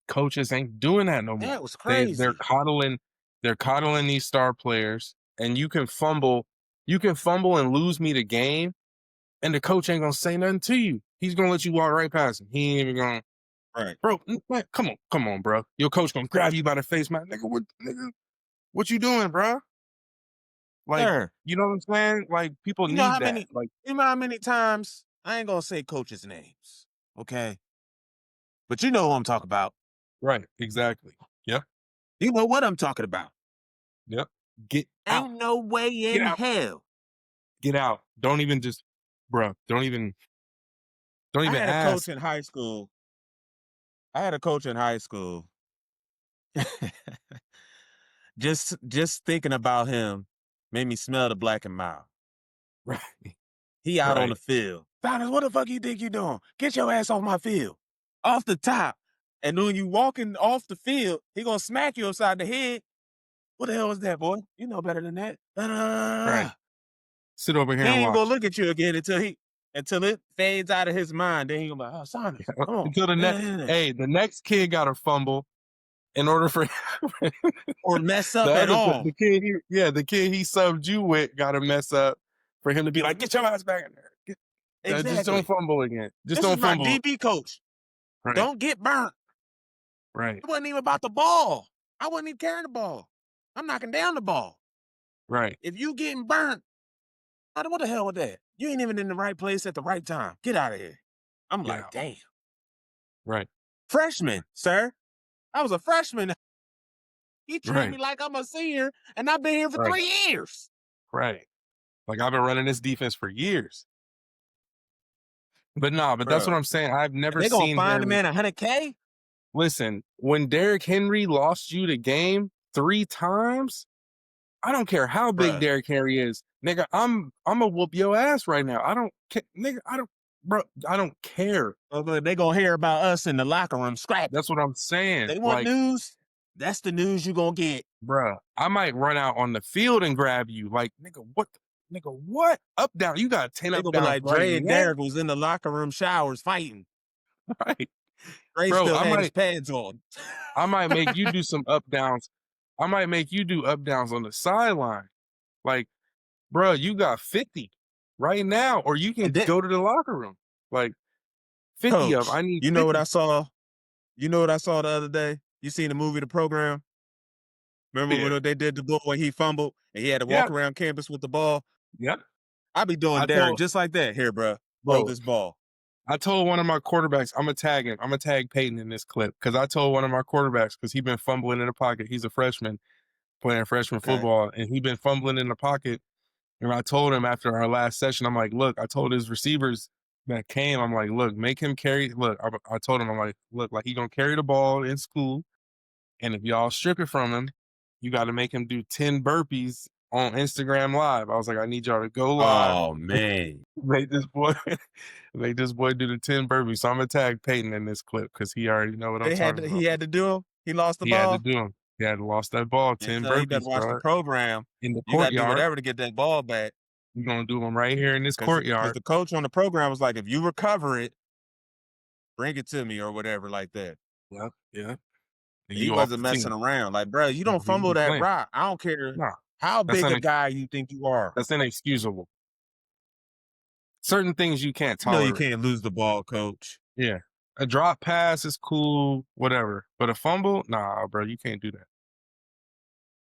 [SPEAKER 2] coaches ain't doing that no more.
[SPEAKER 1] That was
[SPEAKER 2] They're
[SPEAKER 1] crazy.
[SPEAKER 2] coddling these star players, and you can fumble and lose me the game, and the coach ain't gonna say nothing to you. He's gonna let you walk right past him. He ain't even gonna,
[SPEAKER 1] Right.
[SPEAKER 2] bro. Man, come on, bro. Your coach gonna grab you by the face, man. Nigga, what you doing, bro? Like,
[SPEAKER 1] Sir,
[SPEAKER 2] you know what I'm saying? Like, people
[SPEAKER 1] you know
[SPEAKER 2] need
[SPEAKER 1] how
[SPEAKER 2] that.
[SPEAKER 1] many
[SPEAKER 2] Like,
[SPEAKER 1] you know how many times I ain't gonna say coaches' names, okay? But you know who I'm talking about.
[SPEAKER 2] right, exactly. Yep,
[SPEAKER 1] You know what I'm talking about.
[SPEAKER 2] yep. Get out,
[SPEAKER 1] Ain't no way
[SPEAKER 2] get
[SPEAKER 1] in
[SPEAKER 2] out,
[SPEAKER 1] hell.
[SPEAKER 2] get out. Don't even just, bro. Don't
[SPEAKER 1] I
[SPEAKER 2] even
[SPEAKER 1] had a coach
[SPEAKER 2] ask.
[SPEAKER 1] in high school. I had a coach in high school. Just thinking about him made me smell the black and mild.
[SPEAKER 2] Right,
[SPEAKER 1] He out on the
[SPEAKER 2] right,
[SPEAKER 1] field. Donald, what the fuck you think you doing? Get your ass off my field. Off the top. And when you walking off the field, he gonna smack you upside the head. What the hell was that, boy? You know better than that.
[SPEAKER 2] right. Sit over
[SPEAKER 1] He
[SPEAKER 2] here and
[SPEAKER 1] ain't gonna
[SPEAKER 2] watch.
[SPEAKER 1] look at you again until it fades out of his mind. Then he gonna be like, oh, Saunders, come on.
[SPEAKER 2] Until the next, hey, the next kid got a fumble in order for
[SPEAKER 1] Or mess up at all.
[SPEAKER 2] the kid the kid he subbed you with got to mess up for him to be like, get your ass back in there. Just don't
[SPEAKER 1] Exactly.
[SPEAKER 2] fumble again. Just
[SPEAKER 1] This is
[SPEAKER 2] don't
[SPEAKER 1] my
[SPEAKER 2] fumble.
[SPEAKER 1] DB coach.
[SPEAKER 2] Right,
[SPEAKER 1] Don't get burnt.
[SPEAKER 2] right,
[SPEAKER 1] It wasn't even about the ball. I wasn't even carrying the ball. I'm knocking down the ball.
[SPEAKER 2] right.
[SPEAKER 1] If you getting burnt, what the hell with that? You ain't even in the right place at the right time. Get out of here. I'm
[SPEAKER 2] Get
[SPEAKER 1] like,
[SPEAKER 2] out.
[SPEAKER 1] damn.
[SPEAKER 2] Right,
[SPEAKER 1] Freshman, sir. I was a freshman. He treated
[SPEAKER 2] right,
[SPEAKER 1] me like I'm a senior, and I've been here for
[SPEAKER 2] right,
[SPEAKER 1] 3 years.
[SPEAKER 2] right. Like I've been running this defense for years. But no, but that's what
[SPEAKER 1] Bro.
[SPEAKER 2] I'm saying. I've
[SPEAKER 1] And
[SPEAKER 2] never
[SPEAKER 1] they gonna
[SPEAKER 2] seen
[SPEAKER 1] find him
[SPEAKER 2] him.
[SPEAKER 1] in 100K?
[SPEAKER 2] Listen, when Derrick Henry lost you the game 3 times, I don't care how big
[SPEAKER 1] Bro.
[SPEAKER 2] Derrick Henry is, nigga. I'm gonna whoop your ass right now. I don't care, nigga. Bro. I don't care.
[SPEAKER 1] They gonna hear about us in the locker room scrapping.
[SPEAKER 2] That's what I'm saying.
[SPEAKER 1] They want
[SPEAKER 2] Like,
[SPEAKER 1] news? That's the news you gonna get.
[SPEAKER 2] bruh, I might run out on the field and grab you. Like, nigga, what? Nigga, what? Up down. You got 10
[SPEAKER 1] They
[SPEAKER 2] up
[SPEAKER 1] gonna be
[SPEAKER 2] downs
[SPEAKER 1] like
[SPEAKER 2] right
[SPEAKER 1] Dre and
[SPEAKER 2] now,
[SPEAKER 1] Derek was in the locker room showers fighting.
[SPEAKER 2] right,
[SPEAKER 1] Dre
[SPEAKER 2] bro.
[SPEAKER 1] still had his pads on.
[SPEAKER 2] I might make you do some up downs. I might make you do up downs on the sideline. Like, bro, you got 50 right now, or you
[SPEAKER 1] And
[SPEAKER 2] can
[SPEAKER 1] then,
[SPEAKER 2] go to the locker room. Like 50 of 'em.
[SPEAKER 1] coach,
[SPEAKER 2] I need
[SPEAKER 1] you know what
[SPEAKER 2] 50.
[SPEAKER 1] I saw? You know what I saw the other day? You seen the movie The Program? Remember
[SPEAKER 2] Yeah.
[SPEAKER 1] when they did the book when he fumbled and he had to
[SPEAKER 2] Yeah.
[SPEAKER 1] walk around campus with the ball?
[SPEAKER 2] Yeah.
[SPEAKER 1] I be doing
[SPEAKER 2] I
[SPEAKER 1] Derek
[SPEAKER 2] told
[SPEAKER 1] just like that. Here, bro, throw
[SPEAKER 2] bro,
[SPEAKER 1] this ball.
[SPEAKER 2] I told one of my quarterbacks, I'm gonna tag him. I'm gonna tag Peyton in this clip because I told one of my quarterbacks because he been fumbling in the pocket. He's a freshman playing freshman
[SPEAKER 1] Okay.
[SPEAKER 2] football, and he been fumbling in the pocket. And I told him after our last session, I'm like, look, I told his receivers that came, I'm like, look, make him carry. Look, I told him, I'm like, look, like he gonna carry the ball in school, and if y'all strip it from him, you got to make him do 10 burpees on Instagram Live. I was like, I need y'all to go live,
[SPEAKER 1] Oh man,
[SPEAKER 2] make this boy, make this boy do the 10 burpees. So I'm gonna tag Peyton in this clip because he already know what I'm talking
[SPEAKER 1] he
[SPEAKER 2] about.
[SPEAKER 1] had to do him. He lost the
[SPEAKER 2] He had to
[SPEAKER 1] ball.
[SPEAKER 2] do him. He had lost that ball,
[SPEAKER 1] And
[SPEAKER 2] 10
[SPEAKER 1] so he better
[SPEAKER 2] burpees,
[SPEAKER 1] watch the
[SPEAKER 2] bro,
[SPEAKER 1] program.
[SPEAKER 2] in the
[SPEAKER 1] You got to do
[SPEAKER 2] courtyard.
[SPEAKER 1] whatever to get that ball back.
[SPEAKER 2] We're gonna do them right here in this
[SPEAKER 1] Because
[SPEAKER 2] courtyard.
[SPEAKER 1] the coach on the program was like, if you recover it, bring it to me or whatever like that.
[SPEAKER 2] Yeah, yeah. And
[SPEAKER 1] He
[SPEAKER 2] you off the
[SPEAKER 1] wasn't messing
[SPEAKER 2] team.
[SPEAKER 1] around. Like, bro, you
[SPEAKER 2] No,
[SPEAKER 1] don't
[SPEAKER 2] you
[SPEAKER 1] fumble
[SPEAKER 2] be
[SPEAKER 1] that
[SPEAKER 2] playing.
[SPEAKER 1] rock. I don't care
[SPEAKER 2] Nah,
[SPEAKER 1] how
[SPEAKER 2] that's
[SPEAKER 1] big a guy you think you are.
[SPEAKER 2] that's inexcusable. Certain things you can't
[SPEAKER 1] You know you
[SPEAKER 2] tolerate.
[SPEAKER 1] can't lose the ball, coach.
[SPEAKER 2] Yeah. A drop pass is cool, whatever. But a fumble, nah, bro, you can't do that.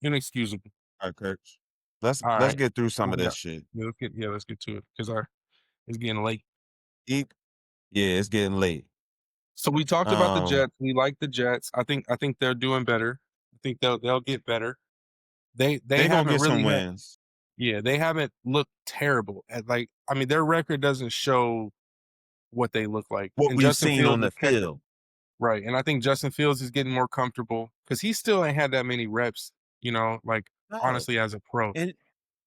[SPEAKER 2] Inexcusable.
[SPEAKER 1] All right, coach.
[SPEAKER 2] All
[SPEAKER 1] Let's
[SPEAKER 2] right.
[SPEAKER 1] get through some of
[SPEAKER 2] Yeah.
[SPEAKER 1] this shit.
[SPEAKER 2] Let's get to it. Because it's getting late.
[SPEAKER 1] Eek. Yeah, it's getting late.
[SPEAKER 2] So we talked about the
[SPEAKER 1] Um,
[SPEAKER 2] Jets. We like the Jets. I think they're doing better. I think they'll get better. They
[SPEAKER 1] they gonna
[SPEAKER 2] haven't
[SPEAKER 1] get some
[SPEAKER 2] really had,
[SPEAKER 1] wins.
[SPEAKER 2] yeah, they haven't looked terrible. Like, I mean, their record doesn't show what they look like.
[SPEAKER 1] What
[SPEAKER 2] And
[SPEAKER 1] we've
[SPEAKER 2] Justin
[SPEAKER 1] seen
[SPEAKER 2] Fields
[SPEAKER 1] on
[SPEAKER 2] is
[SPEAKER 1] the
[SPEAKER 2] catching.
[SPEAKER 1] field.
[SPEAKER 2] Right. And I think Justin Fields is getting more comfortable because he still ain't had that many reps, like
[SPEAKER 1] No.
[SPEAKER 2] honestly as a pro.
[SPEAKER 1] And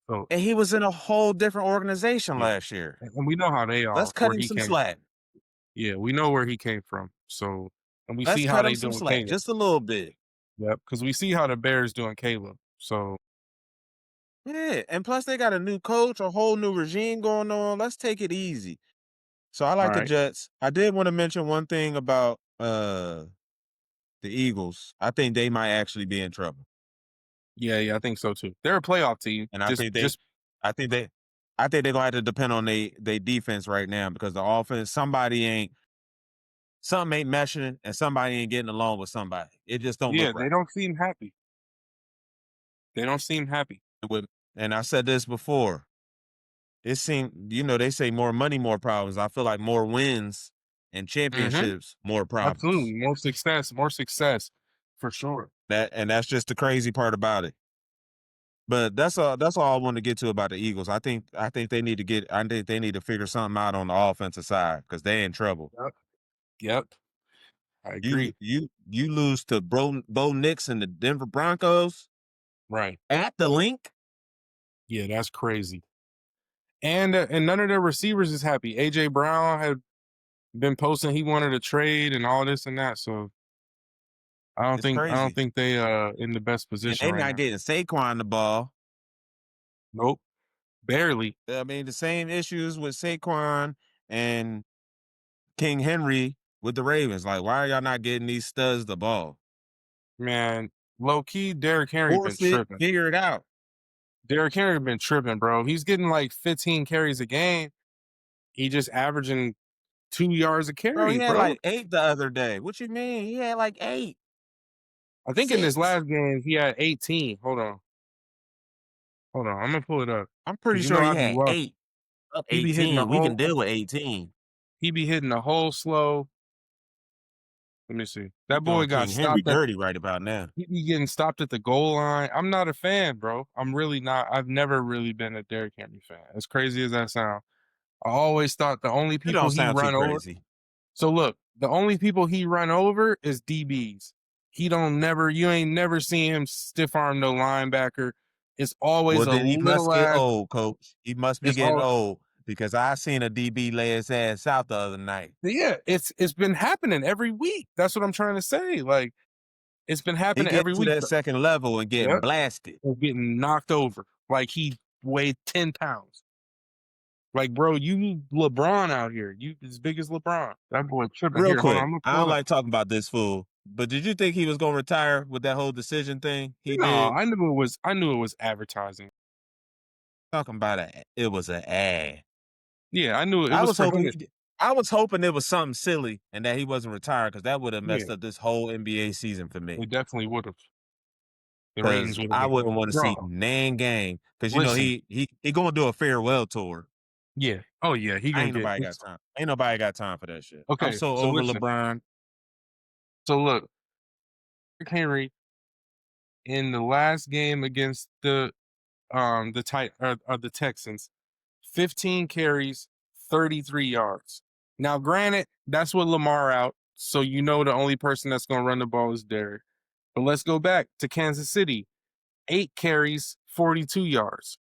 [SPEAKER 2] So
[SPEAKER 1] and he was in a whole different organization
[SPEAKER 2] yeah.
[SPEAKER 1] last year.
[SPEAKER 2] And we know how they
[SPEAKER 1] Let's
[SPEAKER 2] are,
[SPEAKER 1] cut
[SPEAKER 2] where
[SPEAKER 1] him
[SPEAKER 2] he
[SPEAKER 1] some
[SPEAKER 2] came from.
[SPEAKER 1] slack.
[SPEAKER 2] Yeah, we know where he came from. So and we
[SPEAKER 1] Let's
[SPEAKER 2] see how
[SPEAKER 1] cut him
[SPEAKER 2] they
[SPEAKER 1] some
[SPEAKER 2] doing
[SPEAKER 1] slack.
[SPEAKER 2] Kenya.
[SPEAKER 1] Just a little bit.
[SPEAKER 2] Yep. Because we see how the Bears doing Caleb. So,
[SPEAKER 1] Yeah, and plus they got a new coach, a whole new regime going on. Let's take it easy. So I
[SPEAKER 2] all
[SPEAKER 1] like the
[SPEAKER 2] right.
[SPEAKER 1] Jets. I did want to mention one thing about the Eagles. I think they might actually be in trouble.
[SPEAKER 2] Yeah, I think so too. They're a playoff team.
[SPEAKER 1] And
[SPEAKER 2] Just
[SPEAKER 1] I think they I think they're gonna have to depend on they defense right now because the offense, something ain't meshing and somebody ain't getting along with somebody. It just don't
[SPEAKER 2] yeah,
[SPEAKER 1] look
[SPEAKER 2] they
[SPEAKER 1] right.
[SPEAKER 2] don't seem happy. They don't seem happy.
[SPEAKER 1] With and I said this before. It seemed, they say more money, more problems. I feel like more wins and
[SPEAKER 2] Mm-hmm.
[SPEAKER 1] championships, more
[SPEAKER 2] Absolutely.
[SPEAKER 1] problems.
[SPEAKER 2] More success for sure.
[SPEAKER 1] That's just the crazy part about it. But that's all I want to get to about the Eagles. I think they need to figure something out on the offensive side because they in trouble.
[SPEAKER 2] Yep. Yep. I
[SPEAKER 1] You
[SPEAKER 2] agree.
[SPEAKER 1] you lose to Bo Nix and the Denver Broncos
[SPEAKER 2] Right.
[SPEAKER 1] at the link.
[SPEAKER 2] Yeah, that's crazy. And none of their receivers is happy. AJ Brown had been posting he wanted a trade and all this and that. So
[SPEAKER 1] It's
[SPEAKER 2] I don't
[SPEAKER 1] crazy.
[SPEAKER 2] think they in the best
[SPEAKER 1] And
[SPEAKER 2] position
[SPEAKER 1] they
[SPEAKER 2] right
[SPEAKER 1] not
[SPEAKER 2] now.
[SPEAKER 1] getting Saquon the ball.
[SPEAKER 2] Nope. Barely.
[SPEAKER 1] I mean, the same issues with Saquon and King Henry with the Ravens. Like, why are y'all not getting these studs the ball?
[SPEAKER 2] Man, low key, Derrick Henry been
[SPEAKER 1] Force it,
[SPEAKER 2] tripping.
[SPEAKER 1] figure it out.
[SPEAKER 2] Derrick Henry been tripping, bro. He's getting like 15 carries a game. He just averaging 2 yards a
[SPEAKER 1] Bro, he
[SPEAKER 2] carry,
[SPEAKER 1] had
[SPEAKER 2] bro.
[SPEAKER 1] like 8 the other day. What you mean? He had like 8.
[SPEAKER 2] I think in this
[SPEAKER 1] 6.
[SPEAKER 2] last game he had 18. Hold on. I'm gonna pull it up
[SPEAKER 1] I'm pretty
[SPEAKER 2] because
[SPEAKER 1] sure he
[SPEAKER 2] I be
[SPEAKER 1] had
[SPEAKER 2] rough.
[SPEAKER 1] 8. Up
[SPEAKER 2] He be hitting the
[SPEAKER 1] 18. We can
[SPEAKER 2] whole.
[SPEAKER 1] deal with 18.
[SPEAKER 2] He be hitting the whole slow. Let me see.
[SPEAKER 1] You
[SPEAKER 2] That boy
[SPEAKER 1] doing
[SPEAKER 2] got
[SPEAKER 1] King Henry
[SPEAKER 2] stopped at.
[SPEAKER 1] dirty right about now.
[SPEAKER 2] He be getting stopped at the goal line. I'm not a fan, bro. I'm really not. I've never really been a Derrick Henry fan. As crazy as that sound, I always thought the only
[SPEAKER 1] You
[SPEAKER 2] people
[SPEAKER 1] don't
[SPEAKER 2] he
[SPEAKER 1] sound too
[SPEAKER 2] run over.
[SPEAKER 1] crazy.
[SPEAKER 2] So look, the only people he run over is DBs. He don't never. You ain't never seen him stiff arm no linebacker. It's always
[SPEAKER 1] Well,
[SPEAKER 2] a
[SPEAKER 1] then he must
[SPEAKER 2] little
[SPEAKER 1] get
[SPEAKER 2] ass.
[SPEAKER 1] old, coach. He must be
[SPEAKER 2] It's
[SPEAKER 1] getting
[SPEAKER 2] all.
[SPEAKER 1] old because I seen a DB lay his ass out the other night.
[SPEAKER 2] Yeah, it's been happening every week. That's what I'm trying to say. Like it's been
[SPEAKER 1] He
[SPEAKER 2] happening
[SPEAKER 1] getting
[SPEAKER 2] every
[SPEAKER 1] to
[SPEAKER 2] week.
[SPEAKER 1] that second level and getting
[SPEAKER 2] Yep,
[SPEAKER 1] blasted.
[SPEAKER 2] or getting knocked over like he weighed 10 pounds. Like, bro, you LeBron out here. You as big as LeBron. That boy tripping.
[SPEAKER 1] Real
[SPEAKER 2] Here, hold on.
[SPEAKER 1] quick,
[SPEAKER 2] I'm gonna
[SPEAKER 1] I
[SPEAKER 2] pull
[SPEAKER 1] don't
[SPEAKER 2] it up.
[SPEAKER 1] like talking about this fool, but did you think he was gonna retire with that whole decision thing he
[SPEAKER 2] No,
[SPEAKER 1] did?
[SPEAKER 2] I knew it was. I knew it was advertising.
[SPEAKER 1] Talking about it was an ad.
[SPEAKER 2] Yeah, I knew it
[SPEAKER 1] I
[SPEAKER 2] was
[SPEAKER 1] was
[SPEAKER 2] for him.
[SPEAKER 1] hoping I was hoping it was something silly and that he wasn't retired because that would have
[SPEAKER 2] Yeah,
[SPEAKER 1] messed up this whole NBA season for
[SPEAKER 2] it
[SPEAKER 1] me.
[SPEAKER 2] definitely would have. The ratings
[SPEAKER 1] Because
[SPEAKER 2] would have
[SPEAKER 1] I
[SPEAKER 2] been,
[SPEAKER 1] wouldn't want to see
[SPEAKER 2] bro.
[SPEAKER 1] Nan Gang because
[SPEAKER 2] Listen,
[SPEAKER 1] he gonna do a farewell tour.
[SPEAKER 2] yeah. Oh yeah, he gonna
[SPEAKER 1] Ain't
[SPEAKER 2] get.
[SPEAKER 1] nobody got time. Ain't nobody got time for that shit. I'm
[SPEAKER 2] Okay,
[SPEAKER 1] so
[SPEAKER 2] so
[SPEAKER 1] over
[SPEAKER 2] listen.
[SPEAKER 1] LeBron.
[SPEAKER 2] So look, Rick Henry in the last game against the Texans, 15 carries, 33 yards. Now, granted, that's with Lamar out, so you know the only person that's going to run the ball is Derrick. But let's go back to Kansas City, 8 carries, 42 yards.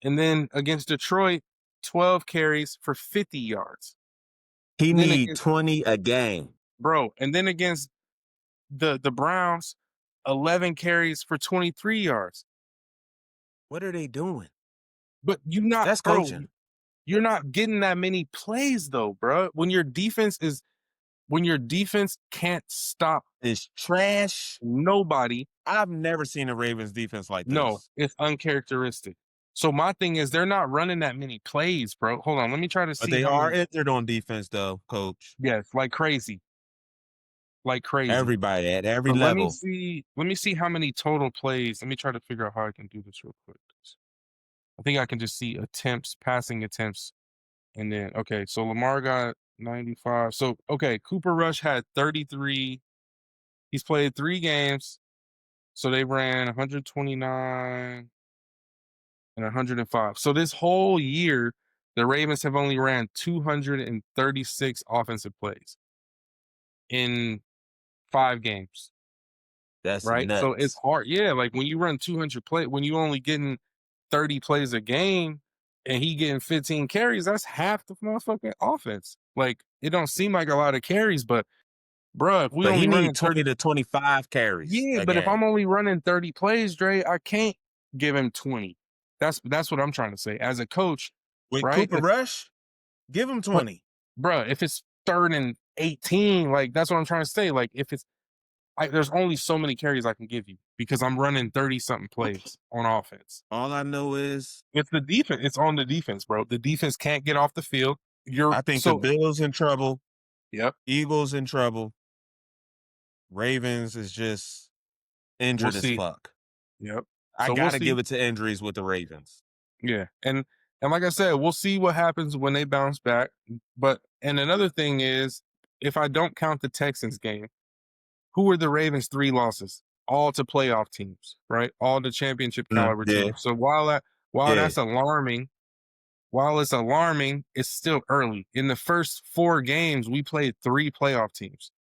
[SPEAKER 2] And then against Detroit, 12 carries for 50 yards.
[SPEAKER 1] He
[SPEAKER 2] And then
[SPEAKER 1] need
[SPEAKER 2] against
[SPEAKER 1] 20 a game.
[SPEAKER 2] and then against the Browns, 11 carries for 23 yards.
[SPEAKER 1] What are they doing?
[SPEAKER 2] But you not,
[SPEAKER 1] That's
[SPEAKER 2] bro,
[SPEAKER 1] coaching.
[SPEAKER 2] you're not getting that many plays though, bro. When your defense can't stop
[SPEAKER 1] It's trash.
[SPEAKER 2] nobody,
[SPEAKER 1] I've never seen a Ravens defense like
[SPEAKER 2] no,
[SPEAKER 1] this.
[SPEAKER 2] it's uncharacteristic. So my thing is they're not running that many plays, bro. Hold on, let me try to
[SPEAKER 1] But
[SPEAKER 2] see
[SPEAKER 1] they
[SPEAKER 2] how
[SPEAKER 1] are
[SPEAKER 2] many.
[SPEAKER 1] injured on defense though, coach.
[SPEAKER 2] Yes, like crazy. Like crazy.
[SPEAKER 1] Everybody at every
[SPEAKER 2] But
[SPEAKER 1] level.
[SPEAKER 2] let me see how many total plays. Let me try to figure out how I can do this real quick. I think I can just see attempts, passing attempts. And then, okay, so Lamar got 95. So, okay, Cooper Rush had 33. He's played 3 games. So they ran 129 and 105. So this whole year, the Ravens have only ran 236 offensive plays in 5 games,
[SPEAKER 1] That's
[SPEAKER 2] right? So it's
[SPEAKER 1] nuts.
[SPEAKER 2] hard. Yeah, like when you run when you only getting 30 plays a game and he getting 15 carries, that's half the motherfucking offense. Like it don't seem like a lot of carries, but Bruh, if we
[SPEAKER 1] But he
[SPEAKER 2] only
[SPEAKER 1] need
[SPEAKER 2] running
[SPEAKER 1] 20
[SPEAKER 2] 30
[SPEAKER 1] to 25 carries
[SPEAKER 2] Yeah,
[SPEAKER 1] a
[SPEAKER 2] but if I'm
[SPEAKER 1] game.
[SPEAKER 2] only running 30 plays, Dre, I can't give him 20. That's what I'm trying to say. As a coach,
[SPEAKER 1] With
[SPEAKER 2] right?
[SPEAKER 1] Cooper Rush, give him
[SPEAKER 2] But
[SPEAKER 1] 20.
[SPEAKER 2] bruh, if it's 3rd and 18, like that's what I'm trying to say. Like if it's there's only so many carries I can give you because I'm running 30 something plays on offense.
[SPEAKER 1] All I know is
[SPEAKER 2] It's the defense. It's on the defense, bro. The defense can't get off the field.
[SPEAKER 1] I think the Bills in trouble,
[SPEAKER 2] Yep.
[SPEAKER 1] Eagles in trouble, Ravens is just
[SPEAKER 2] We'll
[SPEAKER 1] injured as
[SPEAKER 2] see.
[SPEAKER 1] fuck.
[SPEAKER 2] Yep.
[SPEAKER 1] I
[SPEAKER 2] So we'll
[SPEAKER 1] gotta
[SPEAKER 2] see.
[SPEAKER 1] give it to injuries with the Ravens.
[SPEAKER 2] Yeah. And like I said, we'll see what happens when they bounce back. But and another thing is, if I don't count the Texans game, who were the Ravens' 3 losses? All to playoff teams, right? All the championship caliber
[SPEAKER 1] Yeah,
[SPEAKER 2] teams. So while
[SPEAKER 1] yeah.
[SPEAKER 2] that's alarming, while it's alarming, it's still early. In the first 4 games, we played 3 playoff teams.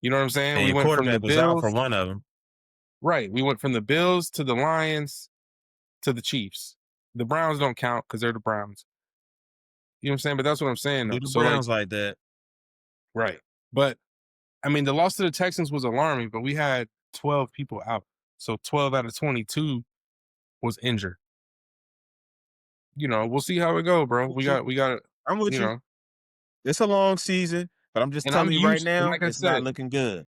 [SPEAKER 2] You know what I'm saying?
[SPEAKER 1] And
[SPEAKER 2] We
[SPEAKER 1] your
[SPEAKER 2] went from the
[SPEAKER 1] quarterback was out for
[SPEAKER 2] Bills,
[SPEAKER 1] one of them.
[SPEAKER 2] right? We went from the Bills to the Lions to the Chiefs. The Browns don't count because they're the Browns. You know what I'm saying? But that's what I'm saying
[SPEAKER 1] Do
[SPEAKER 2] though.
[SPEAKER 1] the
[SPEAKER 2] So like,
[SPEAKER 1] Browns like that.
[SPEAKER 2] right. But I mean, the loss to the Texans was alarming, but we had 12 people out. So 12 out of 22 was injured. You know, we'll see how it go, bro.
[SPEAKER 1] With you.
[SPEAKER 2] We got,
[SPEAKER 1] I'm with
[SPEAKER 2] you
[SPEAKER 1] you.
[SPEAKER 2] know,
[SPEAKER 1] It's a long season, but I'm just
[SPEAKER 2] and I'm
[SPEAKER 1] telling you right
[SPEAKER 2] used, and
[SPEAKER 1] now,
[SPEAKER 2] like I
[SPEAKER 1] it's not
[SPEAKER 2] said,
[SPEAKER 1] looking good.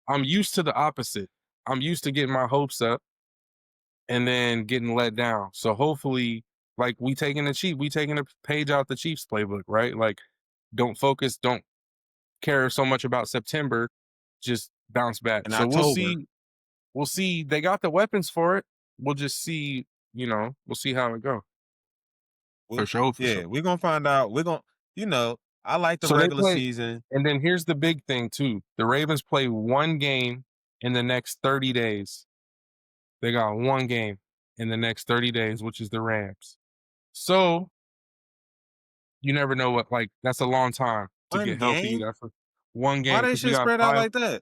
[SPEAKER 2] I'm used to the opposite. I'm used to getting my hopes up and then getting let down. So hopefully, like we taking a page out the Chiefs playbook, right? Like, don't care so much about September, just bounce back.
[SPEAKER 1] In
[SPEAKER 2] So we'll
[SPEAKER 1] October,
[SPEAKER 2] see. We'll see. They got the weapons for it. We'll just see. You know, we'll see how it go. For sure. For sure.
[SPEAKER 1] yeah, we're gonna find out. I like the
[SPEAKER 2] So they
[SPEAKER 1] regular
[SPEAKER 2] play,
[SPEAKER 1] season.
[SPEAKER 2] and then here's the big thing too. The Ravens play one game in the next 30 days. They got one game in the next 30 days, which is the Rams. So you never know what, like, that's a long time to
[SPEAKER 1] One
[SPEAKER 2] get healthy.
[SPEAKER 1] game?
[SPEAKER 2] That's one
[SPEAKER 1] Why
[SPEAKER 2] game
[SPEAKER 1] they
[SPEAKER 2] because we
[SPEAKER 1] shit
[SPEAKER 2] got
[SPEAKER 1] spread out like that?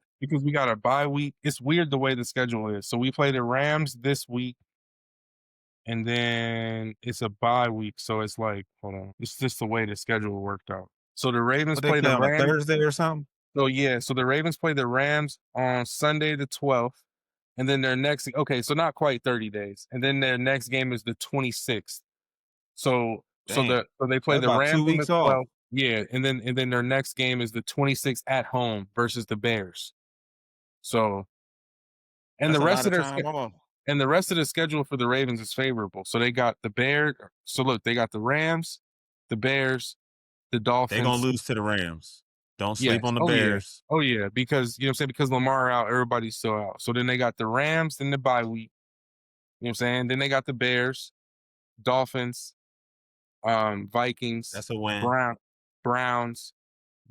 [SPEAKER 2] a bye week. It's weird the way the schedule is. So we play the Rams this week, and then it's a bye week. So it's like, hold on. It's just the way the schedule worked out. So the Ravens
[SPEAKER 1] What they
[SPEAKER 2] play
[SPEAKER 1] play
[SPEAKER 2] the
[SPEAKER 1] on a
[SPEAKER 2] Rams.
[SPEAKER 1] Thursday or something?
[SPEAKER 2] So yeah, so the Ravens play the Rams on Sunday the 12th, and then their next, okay, so not quite 30 days. And then their next game is the 26th.
[SPEAKER 1] Damn.
[SPEAKER 2] So they play
[SPEAKER 1] That's
[SPEAKER 2] the
[SPEAKER 1] about
[SPEAKER 2] Rams
[SPEAKER 1] two
[SPEAKER 2] on the
[SPEAKER 1] weeks off.
[SPEAKER 2] 12th. Yeah, and then their next game is the 26th at home versus the Bears. So and
[SPEAKER 1] That's
[SPEAKER 2] the
[SPEAKER 1] a
[SPEAKER 2] rest
[SPEAKER 1] lot
[SPEAKER 2] of
[SPEAKER 1] of
[SPEAKER 2] their
[SPEAKER 1] time off.
[SPEAKER 2] and the rest of the schedule for the Ravens is favorable. So they got the Bears. So look, they got the Rams, the Bears, the
[SPEAKER 1] They gonna
[SPEAKER 2] Dolphins.
[SPEAKER 1] lose to the Rams. Don't sleep
[SPEAKER 2] Yes.
[SPEAKER 1] on the
[SPEAKER 2] Oh yeah.
[SPEAKER 1] Bears.
[SPEAKER 2] Oh yeah. Because you know what I'm saying? Because Lamar out, everybody's still out. So then they got the Rams in the bye week. You know what I'm saying? Then they got the Bears, Dolphins, Vikings,
[SPEAKER 1] That's a win.
[SPEAKER 2] Browns,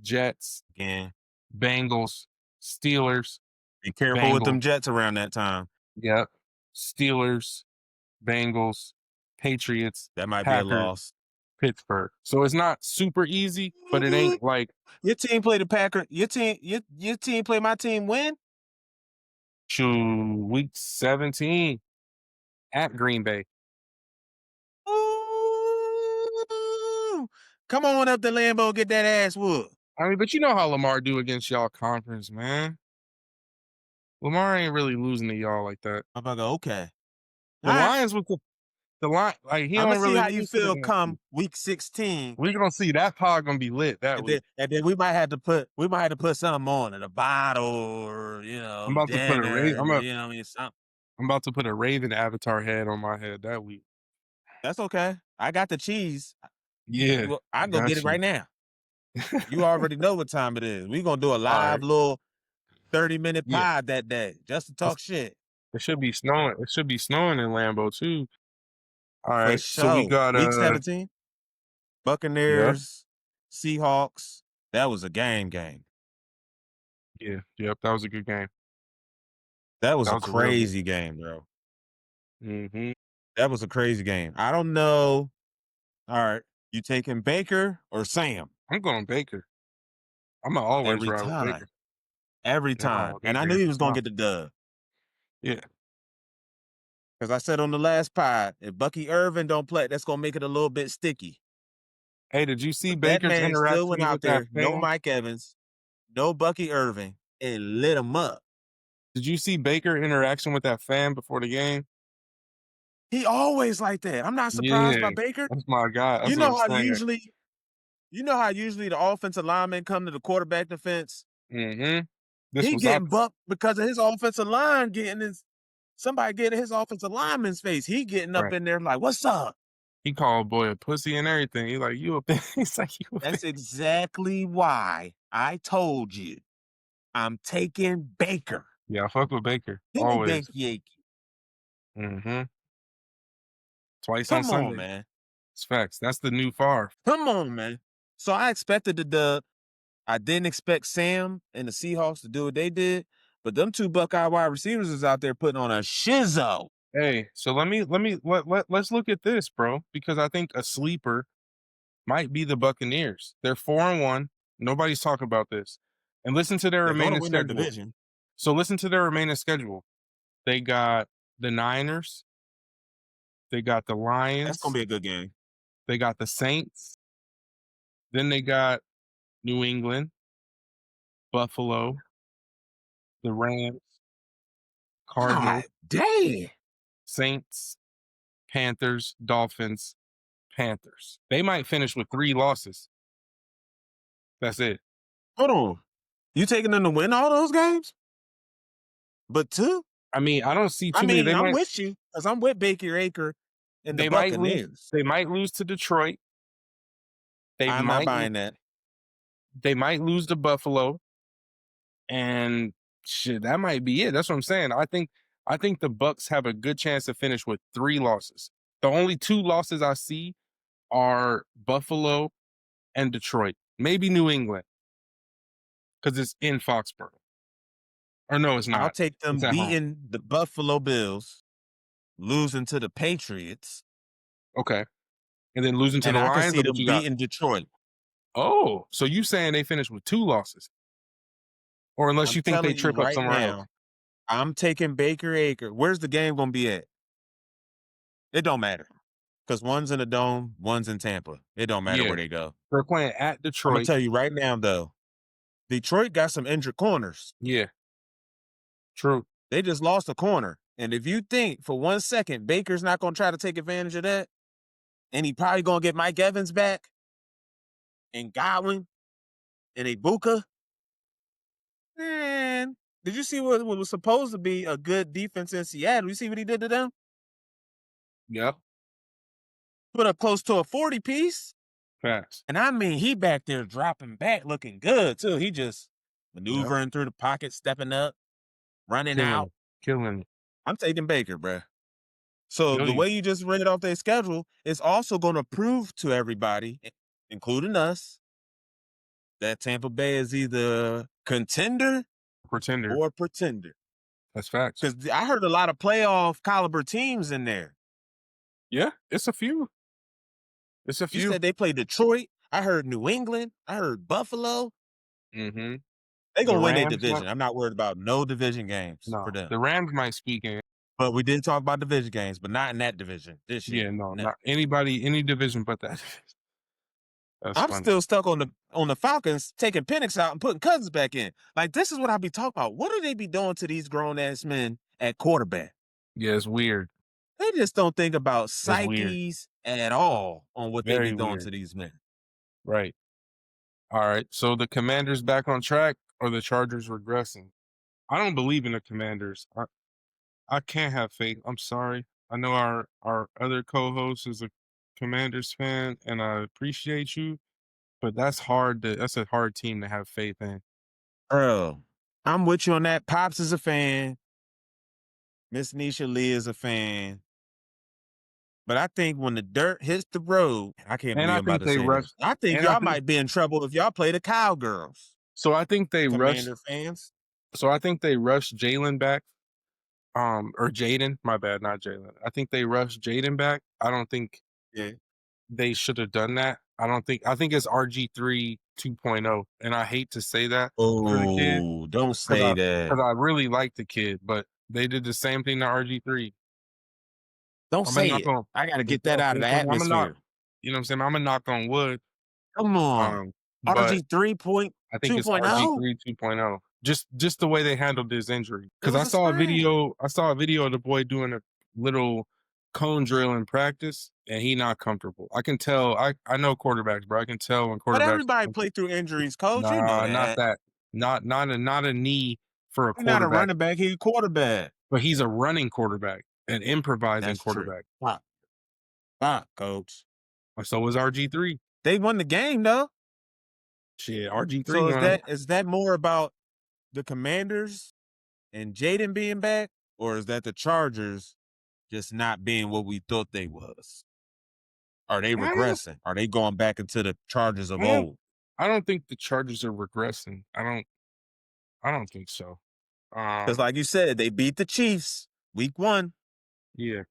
[SPEAKER 2] Jets,
[SPEAKER 1] Again.
[SPEAKER 2] Bengals, Steelers,
[SPEAKER 1] Be careful with
[SPEAKER 2] Bengals.
[SPEAKER 1] them Jets around that time.
[SPEAKER 2] Yep. Steelers, Bengals, Patriots,
[SPEAKER 1] That might be a
[SPEAKER 2] Packers,
[SPEAKER 1] loss.
[SPEAKER 2] Pittsburgh. So it's not super easy, but it ain't like
[SPEAKER 1] Your team play the Packers. Your team play my team when?
[SPEAKER 2] week 17 at Green Bay.
[SPEAKER 1] Ooh. Come on up to Lambeau, get that ass whooped.
[SPEAKER 2] I mean, but you know how Lamar do against y'all conference, man. Lamar ain't really losing to y'all like that.
[SPEAKER 1] I'm about to go, okay.
[SPEAKER 2] The
[SPEAKER 1] All right.
[SPEAKER 2] Lions with the line, like he
[SPEAKER 1] I'm gonna
[SPEAKER 2] don't
[SPEAKER 1] see
[SPEAKER 2] really
[SPEAKER 1] how you
[SPEAKER 2] lose to the
[SPEAKER 1] feel
[SPEAKER 2] NFC.
[SPEAKER 1] come week 16.
[SPEAKER 2] We gonna see that pod gonna be lit that week.
[SPEAKER 1] And then we might have to put something on it, a bottle or
[SPEAKER 2] I'm about to put a
[SPEAKER 1] dinner, something.
[SPEAKER 2] I'm about to put a Raven avatar head on my head that week.
[SPEAKER 1] That's okay. I got the cheese.
[SPEAKER 2] Yeah,
[SPEAKER 1] Well, I can go get
[SPEAKER 2] got
[SPEAKER 1] it
[SPEAKER 2] you.
[SPEAKER 1] right now. You already know what time it is. We're gonna do a
[SPEAKER 2] All right.
[SPEAKER 1] live little 30-minute
[SPEAKER 2] Yeah,
[SPEAKER 1] pod that day just to talk shit.
[SPEAKER 2] it should be snowing. It should be snowing in Lambeau too. All
[SPEAKER 1] For
[SPEAKER 2] right, so we
[SPEAKER 1] sure.
[SPEAKER 2] got
[SPEAKER 1] Week 17,
[SPEAKER 2] yep,
[SPEAKER 1] Buccaneers, Seahawks. That was a game.
[SPEAKER 2] yep. That was a good game.
[SPEAKER 1] That was
[SPEAKER 2] That
[SPEAKER 1] a
[SPEAKER 2] was a real good.
[SPEAKER 1] crazy game, bro.
[SPEAKER 2] Mm-hmm.
[SPEAKER 1] That was a crazy game. I don't know. All right. You taking Baker or Sam?
[SPEAKER 2] I'm going Baker. I'm gonna always
[SPEAKER 1] Every
[SPEAKER 2] ride with
[SPEAKER 1] time.
[SPEAKER 2] Baker.
[SPEAKER 1] Every
[SPEAKER 2] Yeah, I'm riding
[SPEAKER 1] time.
[SPEAKER 2] with
[SPEAKER 1] And I
[SPEAKER 2] Baker
[SPEAKER 1] knew
[SPEAKER 2] every
[SPEAKER 1] he was gonna
[SPEAKER 2] time.
[SPEAKER 1] get the dub.
[SPEAKER 2] Yeah.
[SPEAKER 1] Because I said on the last pod, if Bucky Irvin don't play, that's gonna make it a little bit sticky.
[SPEAKER 2] Hey, did you see
[SPEAKER 1] But that
[SPEAKER 2] Baker's
[SPEAKER 1] man still went
[SPEAKER 2] interaction with
[SPEAKER 1] out
[SPEAKER 2] that
[SPEAKER 1] there. No
[SPEAKER 2] fan?
[SPEAKER 1] Mike Evans, no Bucky Irvin. and lit him up.
[SPEAKER 2] Did you see Baker interaction with that fan before the game?
[SPEAKER 1] He always like that. I'm not surprised by
[SPEAKER 2] Yeah,
[SPEAKER 1] Baker.
[SPEAKER 2] that's my guy.
[SPEAKER 1] You
[SPEAKER 2] That's what I'm
[SPEAKER 1] know how
[SPEAKER 2] saying.
[SPEAKER 1] usually the offensive linemen come to the quarterback defense?
[SPEAKER 2] Mhm. This
[SPEAKER 1] He
[SPEAKER 2] was
[SPEAKER 1] getting
[SPEAKER 2] opposite.
[SPEAKER 1] bucked because of his offensive line somebody getting his offensive lineman's face. He getting up
[SPEAKER 2] Right.
[SPEAKER 1] in there like, "What's up?"
[SPEAKER 2] He called boy a pussy and everything. He like, "You a bitch." He's like, "You a
[SPEAKER 1] That's
[SPEAKER 2] bitch."
[SPEAKER 1] exactly why I told you I'm taking Baker.
[SPEAKER 2] Yeah, I fuck with Baker,
[SPEAKER 1] Kenny
[SPEAKER 2] always.
[SPEAKER 1] Baker.
[SPEAKER 2] Mhm. Twice on
[SPEAKER 1] Come on,
[SPEAKER 2] Sunday.
[SPEAKER 1] man.
[SPEAKER 2] It's facts. That's the new Favre.
[SPEAKER 1] Come on, man. So I expected the dub. I didn't expect Sam and the Seahawks to do what they did, but them two Buckeye wide receivers is out there putting on a shizzo.
[SPEAKER 2] Hey, so let's look at this, bro, because I think a sleeper might be the Buccaneers. They're 4-1. Nobody's talking about this. And listen to their
[SPEAKER 1] They're going to
[SPEAKER 2] remaining
[SPEAKER 1] win their
[SPEAKER 2] schedule.
[SPEAKER 1] division.
[SPEAKER 2] So listen to their remaining schedule. They got the Niners, they got the
[SPEAKER 1] That's going
[SPEAKER 2] Lions,
[SPEAKER 1] to be a good game.
[SPEAKER 2] they got the Saints, then they got New England, Buffalo, the Rams,
[SPEAKER 1] God
[SPEAKER 2] Cardinals,
[SPEAKER 1] damn.
[SPEAKER 2] Saints, Panthers, Dolphins, Panthers. They might finish with 3 losses. That's it.
[SPEAKER 1] Hold on. You taking them to win all those games? But two?
[SPEAKER 2] I mean, I don't see
[SPEAKER 1] I
[SPEAKER 2] too many.
[SPEAKER 1] mean, I'm with you because I'm with Baker Acre and the
[SPEAKER 2] They might lose
[SPEAKER 1] Buccaneers.
[SPEAKER 2] they might lose to Detroit. They
[SPEAKER 1] I'm not
[SPEAKER 2] might
[SPEAKER 1] buying that.
[SPEAKER 2] they might lose to Buffalo, and shit, that might be it. That's what I'm saying. I think the Bucs have a good chance to finish with 3 losses. The only 2 losses I see are Buffalo and Detroit. Maybe New England because it's in Foxborough. Or no, it's
[SPEAKER 1] I'll
[SPEAKER 2] not.
[SPEAKER 1] take them
[SPEAKER 2] It's at home.
[SPEAKER 1] beating the Buffalo Bills, losing to the Patriots,
[SPEAKER 2] Okay. And then losing to
[SPEAKER 1] and
[SPEAKER 2] the
[SPEAKER 1] I can
[SPEAKER 2] Lions
[SPEAKER 1] see
[SPEAKER 2] or what
[SPEAKER 1] them
[SPEAKER 2] you got?
[SPEAKER 1] beating Detroit.
[SPEAKER 2] Oh, so you saying they finished with 2 losses? Or unless
[SPEAKER 1] I'm
[SPEAKER 2] you think they
[SPEAKER 1] telling you
[SPEAKER 2] trip up
[SPEAKER 1] right
[SPEAKER 2] somewhere else?
[SPEAKER 1] now, I'm taking Baker Acre. Where's the game going to be at? It don't matter because one's in a dome, one's in Tampa. It don't matter
[SPEAKER 2] Yeah.
[SPEAKER 1] where they go.
[SPEAKER 2] They're playing at
[SPEAKER 1] I'm going to
[SPEAKER 2] Detroit.
[SPEAKER 1] tell you right now, though, Detroit got some injured corners.
[SPEAKER 2] Yeah. True.
[SPEAKER 1] They just lost a corner. And if you think for 1 second Baker's not going to try to take advantage of that, and he probably going to get Mike Evans back and Godwin and Ibuka, man, did you see what was supposed to be a good defense in Seattle? You see what he did to them?
[SPEAKER 2] Yep.
[SPEAKER 1] Put up close to a 40 piece.
[SPEAKER 2] Facts.
[SPEAKER 1] And I mean, he back there dropping back, looking good too. He just
[SPEAKER 2] Yep.
[SPEAKER 1] maneuvering through the pocket, stepping up, running
[SPEAKER 2] Killing
[SPEAKER 1] out.
[SPEAKER 2] it. Killing it.
[SPEAKER 1] I'm taking Baker, bruh. So
[SPEAKER 2] Feel
[SPEAKER 1] the
[SPEAKER 2] you.
[SPEAKER 1] way you just read off their schedule is also going to prove to everybody, including us, that Tampa Bay is either contender
[SPEAKER 2] Pretender.
[SPEAKER 1] or pretender.
[SPEAKER 2] That's facts.
[SPEAKER 1] Because I heard a lot of playoff caliber teams in there.
[SPEAKER 2] Yeah, it's a few. It's a
[SPEAKER 1] You
[SPEAKER 2] few.
[SPEAKER 1] said they played Detroit. I heard New England. I heard Buffalo.
[SPEAKER 2] Mm-hmm.
[SPEAKER 1] They
[SPEAKER 2] The
[SPEAKER 1] gonna win their
[SPEAKER 2] Rams might
[SPEAKER 1] division. I'm not worried about no division games for
[SPEAKER 2] no.
[SPEAKER 1] them.
[SPEAKER 2] The Rams might squeak in.
[SPEAKER 1] But we did talk about division games, but not in that division this year.
[SPEAKER 2] Yeah, no,
[SPEAKER 1] No.
[SPEAKER 2] not anybody, any division but that. That's
[SPEAKER 1] I'm
[SPEAKER 2] funny.
[SPEAKER 1] still stuck on the Falcons taking Penix out and putting Cousins back in. Like this is what I be talking about. What do they be doing to these grown ass men at quarterback?
[SPEAKER 2] Yeah, it's weird.
[SPEAKER 1] They just don't think about
[SPEAKER 2] It's weird.
[SPEAKER 1] psyches at all on what they be
[SPEAKER 2] Very
[SPEAKER 1] doing
[SPEAKER 2] weird.
[SPEAKER 1] to these men.
[SPEAKER 2] Right. All right. So the Commanders back on track or the Chargers regressing? I don't believe in the Commanders. I can't have faith. I'm sorry. I know our other co-host is a Commanders fan, and I appreciate you, but that's a hard team to have faith in.
[SPEAKER 1] Bro, I'm with you on that. Pops is a fan. Miss Nisha Lee is a fan. But I think when the dirt hits the road, I can't
[SPEAKER 2] And
[SPEAKER 1] believe
[SPEAKER 2] I
[SPEAKER 1] I'm about
[SPEAKER 2] think
[SPEAKER 1] to
[SPEAKER 2] they
[SPEAKER 1] say this.
[SPEAKER 2] rushed.
[SPEAKER 1] I think
[SPEAKER 2] And I
[SPEAKER 1] y'all
[SPEAKER 2] think
[SPEAKER 1] might be in trouble if y'all play the Cowgirls,
[SPEAKER 2] so. I think they rushed.
[SPEAKER 1] Commander fans.
[SPEAKER 2] So I think they rushed Jalen back. Or Jaden. My bad, not Jalen. I think they rushed Jaden back. I don't think
[SPEAKER 1] Yeah.
[SPEAKER 2] they should have done that. I think it's RG3 2.0, and I hate to say that for the kid
[SPEAKER 1] Oh, don't
[SPEAKER 2] because
[SPEAKER 1] say that.
[SPEAKER 2] I really like the kid, but they did the same thing to RG3.
[SPEAKER 1] Don't
[SPEAKER 2] I'm gonna
[SPEAKER 1] say
[SPEAKER 2] knock
[SPEAKER 1] it.
[SPEAKER 2] on.
[SPEAKER 1] I got to get that out of the
[SPEAKER 2] I'm gonna knock.
[SPEAKER 1] atmosphere.
[SPEAKER 2] You know what I'm saying? I'm gonna knock on wood.
[SPEAKER 1] Come on.
[SPEAKER 2] Um, but
[SPEAKER 1] RG 3.2.0.
[SPEAKER 2] I think it's RG3 2.0. Just the way they handled his injury.
[SPEAKER 1] It
[SPEAKER 2] Because
[SPEAKER 1] was a sprain.
[SPEAKER 2] I saw a video of the boy doing a little cone drill in practice, and he not comfortable. I can tell. I know quarterbacks, bro. I can tell when
[SPEAKER 1] But
[SPEAKER 2] quarterbacks.
[SPEAKER 1] everybody play through injuries, coach. You know
[SPEAKER 2] Nah, not
[SPEAKER 1] that.
[SPEAKER 2] that. Not a knee for a
[SPEAKER 1] He's not a
[SPEAKER 2] quarterback,
[SPEAKER 1] running back. He's a quarterback.
[SPEAKER 2] but he's a running quarterback, an improvising
[SPEAKER 1] That's true.
[SPEAKER 2] quarterback.
[SPEAKER 1] Fuck, fuck, coach.
[SPEAKER 2] So was RG3.
[SPEAKER 1] They won the game though.
[SPEAKER 2] Shit, RG3
[SPEAKER 1] So is
[SPEAKER 2] gonna
[SPEAKER 1] that more about the Commanders and Jaden being back, or is that the Chargers just not being what we thought they was? Are they
[SPEAKER 2] I don't
[SPEAKER 1] regressing? Are they going back into the Chargers of
[SPEAKER 2] I don't
[SPEAKER 1] old?
[SPEAKER 2] I don't think the Chargers are regressing. I don't think so.
[SPEAKER 1] Because, like you said, they beat the Chiefs week 1.
[SPEAKER 2] Yeah,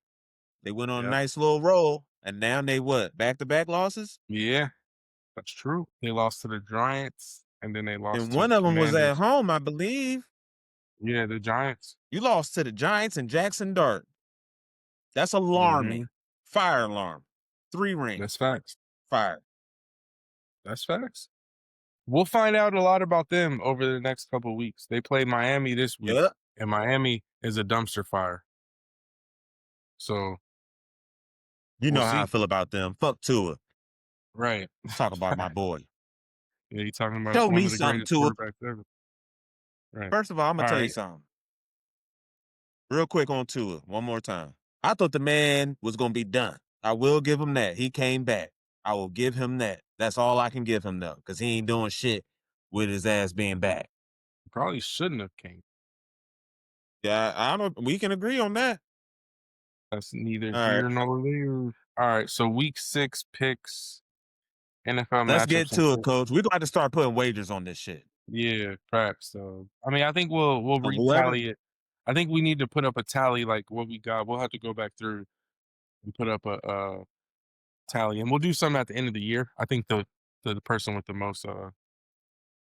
[SPEAKER 1] They went on a
[SPEAKER 2] yeah,
[SPEAKER 1] nice little roll, and now they what? Back-to-back losses?
[SPEAKER 2] yeah. That's true. They lost to the Giants, and then they lost
[SPEAKER 1] And
[SPEAKER 2] to
[SPEAKER 1] one
[SPEAKER 2] the
[SPEAKER 1] of them was at
[SPEAKER 2] Commanders.
[SPEAKER 1] home, I believe.
[SPEAKER 2] Yeah, the Giants.
[SPEAKER 1] You lost to the Giants and Jackson Dart. That's
[SPEAKER 2] Mhm.
[SPEAKER 1] alarming. Fire alarm. 3
[SPEAKER 2] That's
[SPEAKER 1] rings.
[SPEAKER 2] facts.
[SPEAKER 1] Fire.
[SPEAKER 2] That's facts. We'll find out a lot about them over the next couple weeks. They play Miami this week,
[SPEAKER 1] Yep.
[SPEAKER 2] and Miami is a dumpster fire. So
[SPEAKER 1] You
[SPEAKER 2] we'll
[SPEAKER 1] know how I
[SPEAKER 2] see.
[SPEAKER 1] feel about them. Fuck Tua.
[SPEAKER 2] Right.
[SPEAKER 1] Let's talk about my boy.
[SPEAKER 2] Yeah, you talking about
[SPEAKER 1] Show
[SPEAKER 2] one
[SPEAKER 1] me
[SPEAKER 2] of the
[SPEAKER 1] something,
[SPEAKER 2] greatest
[SPEAKER 1] Tua.
[SPEAKER 2] quarterbacks ever. Right.
[SPEAKER 1] First of all, I'm gonna
[SPEAKER 2] All
[SPEAKER 1] tell you
[SPEAKER 2] right.
[SPEAKER 1] something. Real quick on Tua, one more time. I thought the man was gonna be done. I will give him that. He came back. I will give him that. That's all I can give him though, because he ain't doing shit with his ass being back.
[SPEAKER 2] Probably shouldn't have came.
[SPEAKER 1] Yeah, I don't. We can agree on that.
[SPEAKER 2] That's neither
[SPEAKER 1] All right,
[SPEAKER 2] here nor there. All right. So week 6 picks, NFL
[SPEAKER 1] let's get
[SPEAKER 2] matchups, and
[SPEAKER 1] to it, coach. We're gonna have to start putting wagers on this shit.
[SPEAKER 2] yeah, facts. So I mean, I think we'll
[SPEAKER 1] So whoever,
[SPEAKER 2] retally it. I think we need to put up a tally like what we got. We'll have to go back through and put up a tally, and we'll do something at the end of the year. I think the person with the most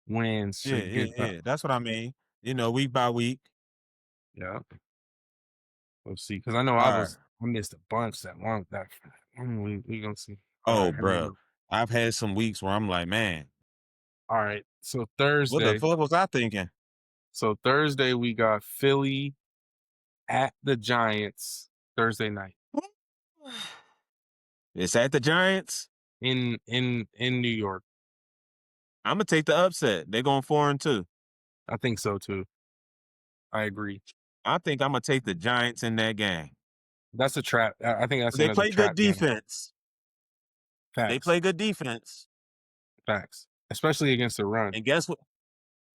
[SPEAKER 2] wins
[SPEAKER 1] yeah,
[SPEAKER 2] should
[SPEAKER 1] yeah,
[SPEAKER 2] get the
[SPEAKER 1] yeah. That's what I mean. Week by week.
[SPEAKER 2] yeah. Let's see, because I know
[SPEAKER 1] All right.
[SPEAKER 2] I missed a bunch that one that we gonna see. All
[SPEAKER 1] Oh,
[SPEAKER 2] right, here we
[SPEAKER 1] bro,
[SPEAKER 2] go.
[SPEAKER 1] I've had some weeks where I'm like, man,
[SPEAKER 2] All right, so
[SPEAKER 1] what the
[SPEAKER 2] Thursday.
[SPEAKER 1] fuck was I thinking?
[SPEAKER 2] So Thursday we got Philly at the Giants Thursday night
[SPEAKER 1] It's at the Giants.
[SPEAKER 2] in New York.
[SPEAKER 1] I'm gonna take the upset. They're going 4-2.
[SPEAKER 2] I think so too. I agree.
[SPEAKER 1] I think I'm gonna take the Giants in that game.
[SPEAKER 2] That's a trap. I think that's
[SPEAKER 1] They
[SPEAKER 2] another
[SPEAKER 1] play good
[SPEAKER 2] trap game.
[SPEAKER 1] defense. They
[SPEAKER 2] Facts.
[SPEAKER 1] play good defense.
[SPEAKER 2] Facts. Especially against the run.
[SPEAKER 1] And guess what?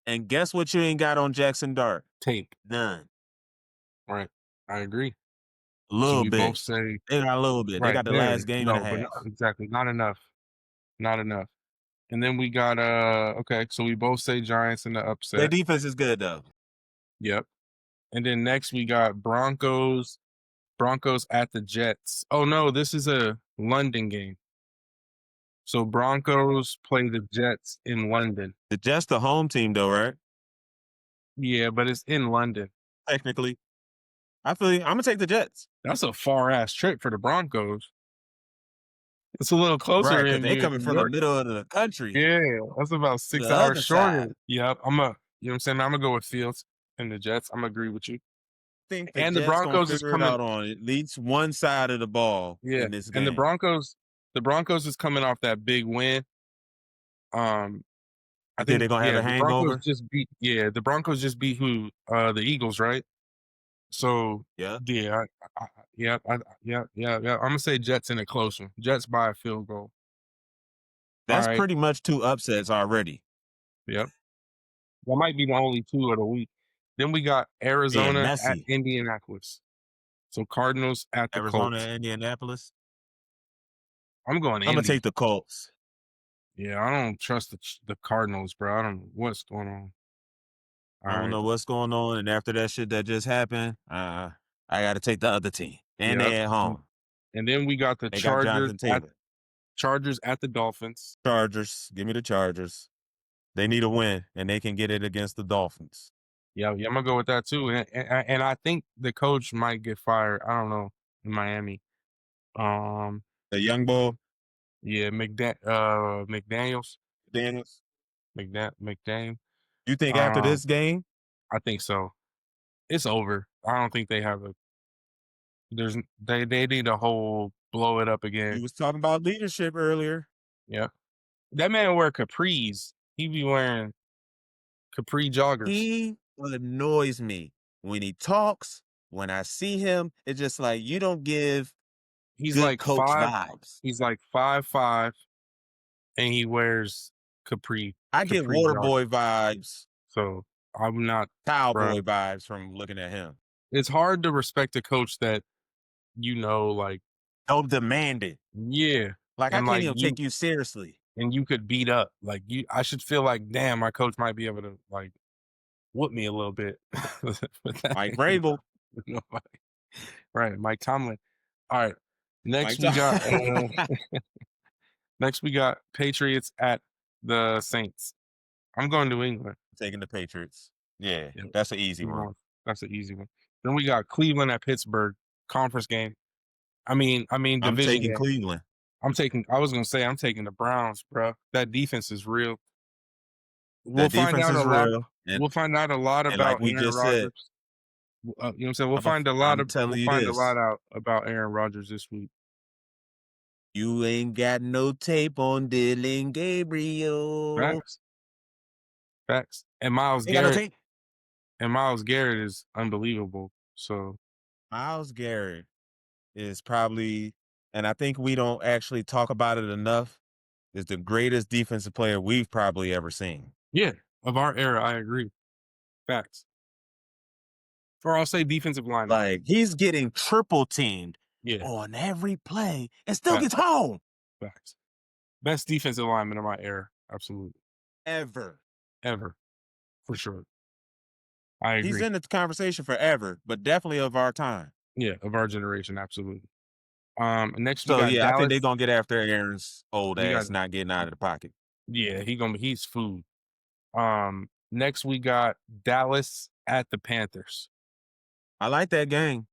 [SPEAKER 1] And guess what? You ain't got on Jackson Dart.
[SPEAKER 2] Tape.
[SPEAKER 1] None.
[SPEAKER 2] Right. I agree.
[SPEAKER 1] A
[SPEAKER 2] So
[SPEAKER 1] little
[SPEAKER 2] we both
[SPEAKER 1] bit.
[SPEAKER 2] say
[SPEAKER 1] They got a little bit. They
[SPEAKER 2] right,
[SPEAKER 1] got the last
[SPEAKER 2] barely.
[SPEAKER 1] game and a
[SPEAKER 2] No, but
[SPEAKER 1] half.
[SPEAKER 2] exactly. Not enough. Not enough. And then we got okay, so we both say Giants in the
[SPEAKER 1] Their
[SPEAKER 2] upset.
[SPEAKER 1] defense is good though.
[SPEAKER 2] Yep. And then next we got Broncos at the Jets. Oh no, this is a London game. So Broncos play the Jets in London.
[SPEAKER 1] The Jets, the home team though, right?
[SPEAKER 2] Yeah, but it's in London.
[SPEAKER 1] Technically, I feel you. I'm gonna take the Jets.
[SPEAKER 2] That's a far ass trip for the Broncos. It's a little
[SPEAKER 1] Right,
[SPEAKER 2] closer
[SPEAKER 1] because
[SPEAKER 2] in
[SPEAKER 1] they coming
[SPEAKER 2] New
[SPEAKER 1] from the
[SPEAKER 2] York.
[SPEAKER 1] middle of the country
[SPEAKER 2] Yeah, that's about
[SPEAKER 1] to the
[SPEAKER 2] 6 hours
[SPEAKER 1] other
[SPEAKER 2] shorter.
[SPEAKER 1] side.
[SPEAKER 2] Yep, you know what I'm saying? I'm gonna go with Fields and the Jets. I'm gonna agree with you.
[SPEAKER 1] Think the
[SPEAKER 2] And the
[SPEAKER 1] Jets gonna
[SPEAKER 2] Broncos is
[SPEAKER 1] figure it
[SPEAKER 2] coming.
[SPEAKER 1] out on at least one side of the ball
[SPEAKER 2] Yeah,
[SPEAKER 1] in this
[SPEAKER 2] and
[SPEAKER 1] game.
[SPEAKER 2] The Broncos is coming off that big win. I
[SPEAKER 1] You think
[SPEAKER 2] think
[SPEAKER 1] they're gonna have a hangover?
[SPEAKER 2] The Broncos just beat who? The Eagles, right? So
[SPEAKER 1] Yeah.
[SPEAKER 2] yeah, yeah. I'm gonna say Jets in a close one. Jets by a field goal. All
[SPEAKER 1] That's
[SPEAKER 2] right.
[SPEAKER 1] pretty much 2 upsets already.
[SPEAKER 2] Yep. That might be the only 2 of the week. Then we got
[SPEAKER 1] Yeah,
[SPEAKER 2] Arizona at
[SPEAKER 1] messy.
[SPEAKER 2] Indianapolis. So Cardinals at the
[SPEAKER 1] Arizona,
[SPEAKER 2] Colts.
[SPEAKER 1] Indianapolis.
[SPEAKER 2] I'm going
[SPEAKER 1] I'm gonna
[SPEAKER 2] Indy.
[SPEAKER 1] take the Colts.
[SPEAKER 2] Yeah, I don't trust the Cardinals, bro. I don't know what's going on. All
[SPEAKER 1] I don't
[SPEAKER 2] right.
[SPEAKER 1] know what's going on, and after that shit that just happened, I got to take the other team, and
[SPEAKER 2] Yep.
[SPEAKER 1] they at home.
[SPEAKER 2] And then we got the
[SPEAKER 1] They got Jonathan Taylor.
[SPEAKER 2] Chargers at the Dolphins.
[SPEAKER 1] Chargers, give me the Chargers. They need a win, and they can get it against the Dolphins.
[SPEAKER 2] Yeah, I'm gonna go with that too. And I think the coach might get fired. I don't know in Miami. Um,
[SPEAKER 1] The young bull,
[SPEAKER 2] yeah, McDaniels,
[SPEAKER 1] Daniels.
[SPEAKER 2] McDaniel.
[SPEAKER 1] You think after
[SPEAKER 2] Um,
[SPEAKER 1] this game,
[SPEAKER 2] I think so. It's over. I don't think they have a they need a whole blow it up again.
[SPEAKER 1] you was talking about leadership earlier.
[SPEAKER 2] Yeah. That man wear capris. He be wearing capri joggers.
[SPEAKER 1] He annoys me when he talks. When I see him, it's just like you don't give
[SPEAKER 2] He's
[SPEAKER 1] good
[SPEAKER 2] like
[SPEAKER 1] coach
[SPEAKER 2] 5
[SPEAKER 1] vibes.
[SPEAKER 2] he's like 5'5", and he wears
[SPEAKER 1] I get
[SPEAKER 2] capri
[SPEAKER 1] water boy
[SPEAKER 2] joggers.
[SPEAKER 1] vibes,
[SPEAKER 2] So, I'm not bruh.
[SPEAKER 1] cowboy vibes from looking at him.
[SPEAKER 2] It's hard to respect a coach that, like
[SPEAKER 1] Don't demand it.
[SPEAKER 2] yeah,
[SPEAKER 1] Like I
[SPEAKER 2] and,
[SPEAKER 1] can't even take you seriously.
[SPEAKER 2] you could beat up. I should feel like, "Damn, my coach might be able to, whoop me a little bit." But that
[SPEAKER 1] Mike
[SPEAKER 2] ain't
[SPEAKER 1] Vrabel,
[SPEAKER 2] with nobody. Right, Mike Tomlin. Alright, next
[SPEAKER 1] Mike.
[SPEAKER 2] we got, next we got Patriots at the Saints. I'm going New England.
[SPEAKER 1] Taking the Patriots. Yeah,
[SPEAKER 2] Yep,
[SPEAKER 1] that's an easy
[SPEAKER 2] 2
[SPEAKER 1] one.
[SPEAKER 2] one. That's an easy one. Then we got Cleveland at Pittsburgh, conference game. I mean
[SPEAKER 1] I'm
[SPEAKER 2] division
[SPEAKER 1] taking
[SPEAKER 2] game.
[SPEAKER 1] Cleveland.
[SPEAKER 2] I was gonna say I'm taking the Browns, bro. That defense is real. We'll
[SPEAKER 1] That
[SPEAKER 2] find
[SPEAKER 1] defense
[SPEAKER 2] out a
[SPEAKER 1] is
[SPEAKER 2] lot.
[SPEAKER 1] real,
[SPEAKER 2] We'll find out a lot
[SPEAKER 1] and like
[SPEAKER 2] about
[SPEAKER 1] we
[SPEAKER 2] Aaron
[SPEAKER 1] just said,
[SPEAKER 2] Rodgers. You know what I'm saying?
[SPEAKER 1] I'm telling
[SPEAKER 2] We'll
[SPEAKER 1] you
[SPEAKER 2] find a
[SPEAKER 1] this:
[SPEAKER 2] lot out about Aaron Rodgers this week.
[SPEAKER 1] you ain't got no tape on Dylan Gabriel.
[SPEAKER 2] Facts. Facts. And Miles
[SPEAKER 1] Ain't got no
[SPEAKER 2] Garrett.
[SPEAKER 1] tape.
[SPEAKER 2] And Miles Garrett is unbelievable. So
[SPEAKER 1] Miles Garrett is probably, and I think we don't actually talk about it enough, is the greatest defensive player we've probably ever seen.
[SPEAKER 2] yeah, of our era, I agree. Facts. Or I'll say defensive lineman.
[SPEAKER 1] Like he's getting triple teamed
[SPEAKER 2] Yeah.
[SPEAKER 1] on every play and still
[SPEAKER 2] Facts.
[SPEAKER 1] gets home.
[SPEAKER 2] Facts. Best defensive lineman of my era. Absolutely.
[SPEAKER 1] Ever.
[SPEAKER 2] Ever. For sure. I
[SPEAKER 1] He's
[SPEAKER 2] agree.
[SPEAKER 1] in the conversation forever, but definitely of our time.
[SPEAKER 2] Yeah, of our generation, absolutely. Next we
[SPEAKER 1] So
[SPEAKER 2] got
[SPEAKER 1] yeah, I think
[SPEAKER 2] Dallas.
[SPEAKER 1] they're gonna get after Aaron's old
[SPEAKER 2] We got
[SPEAKER 1] ass not getting out of the pocket.
[SPEAKER 2] yeah, he's food. Next we got Dallas at the Panthers.
[SPEAKER 1] I like that game.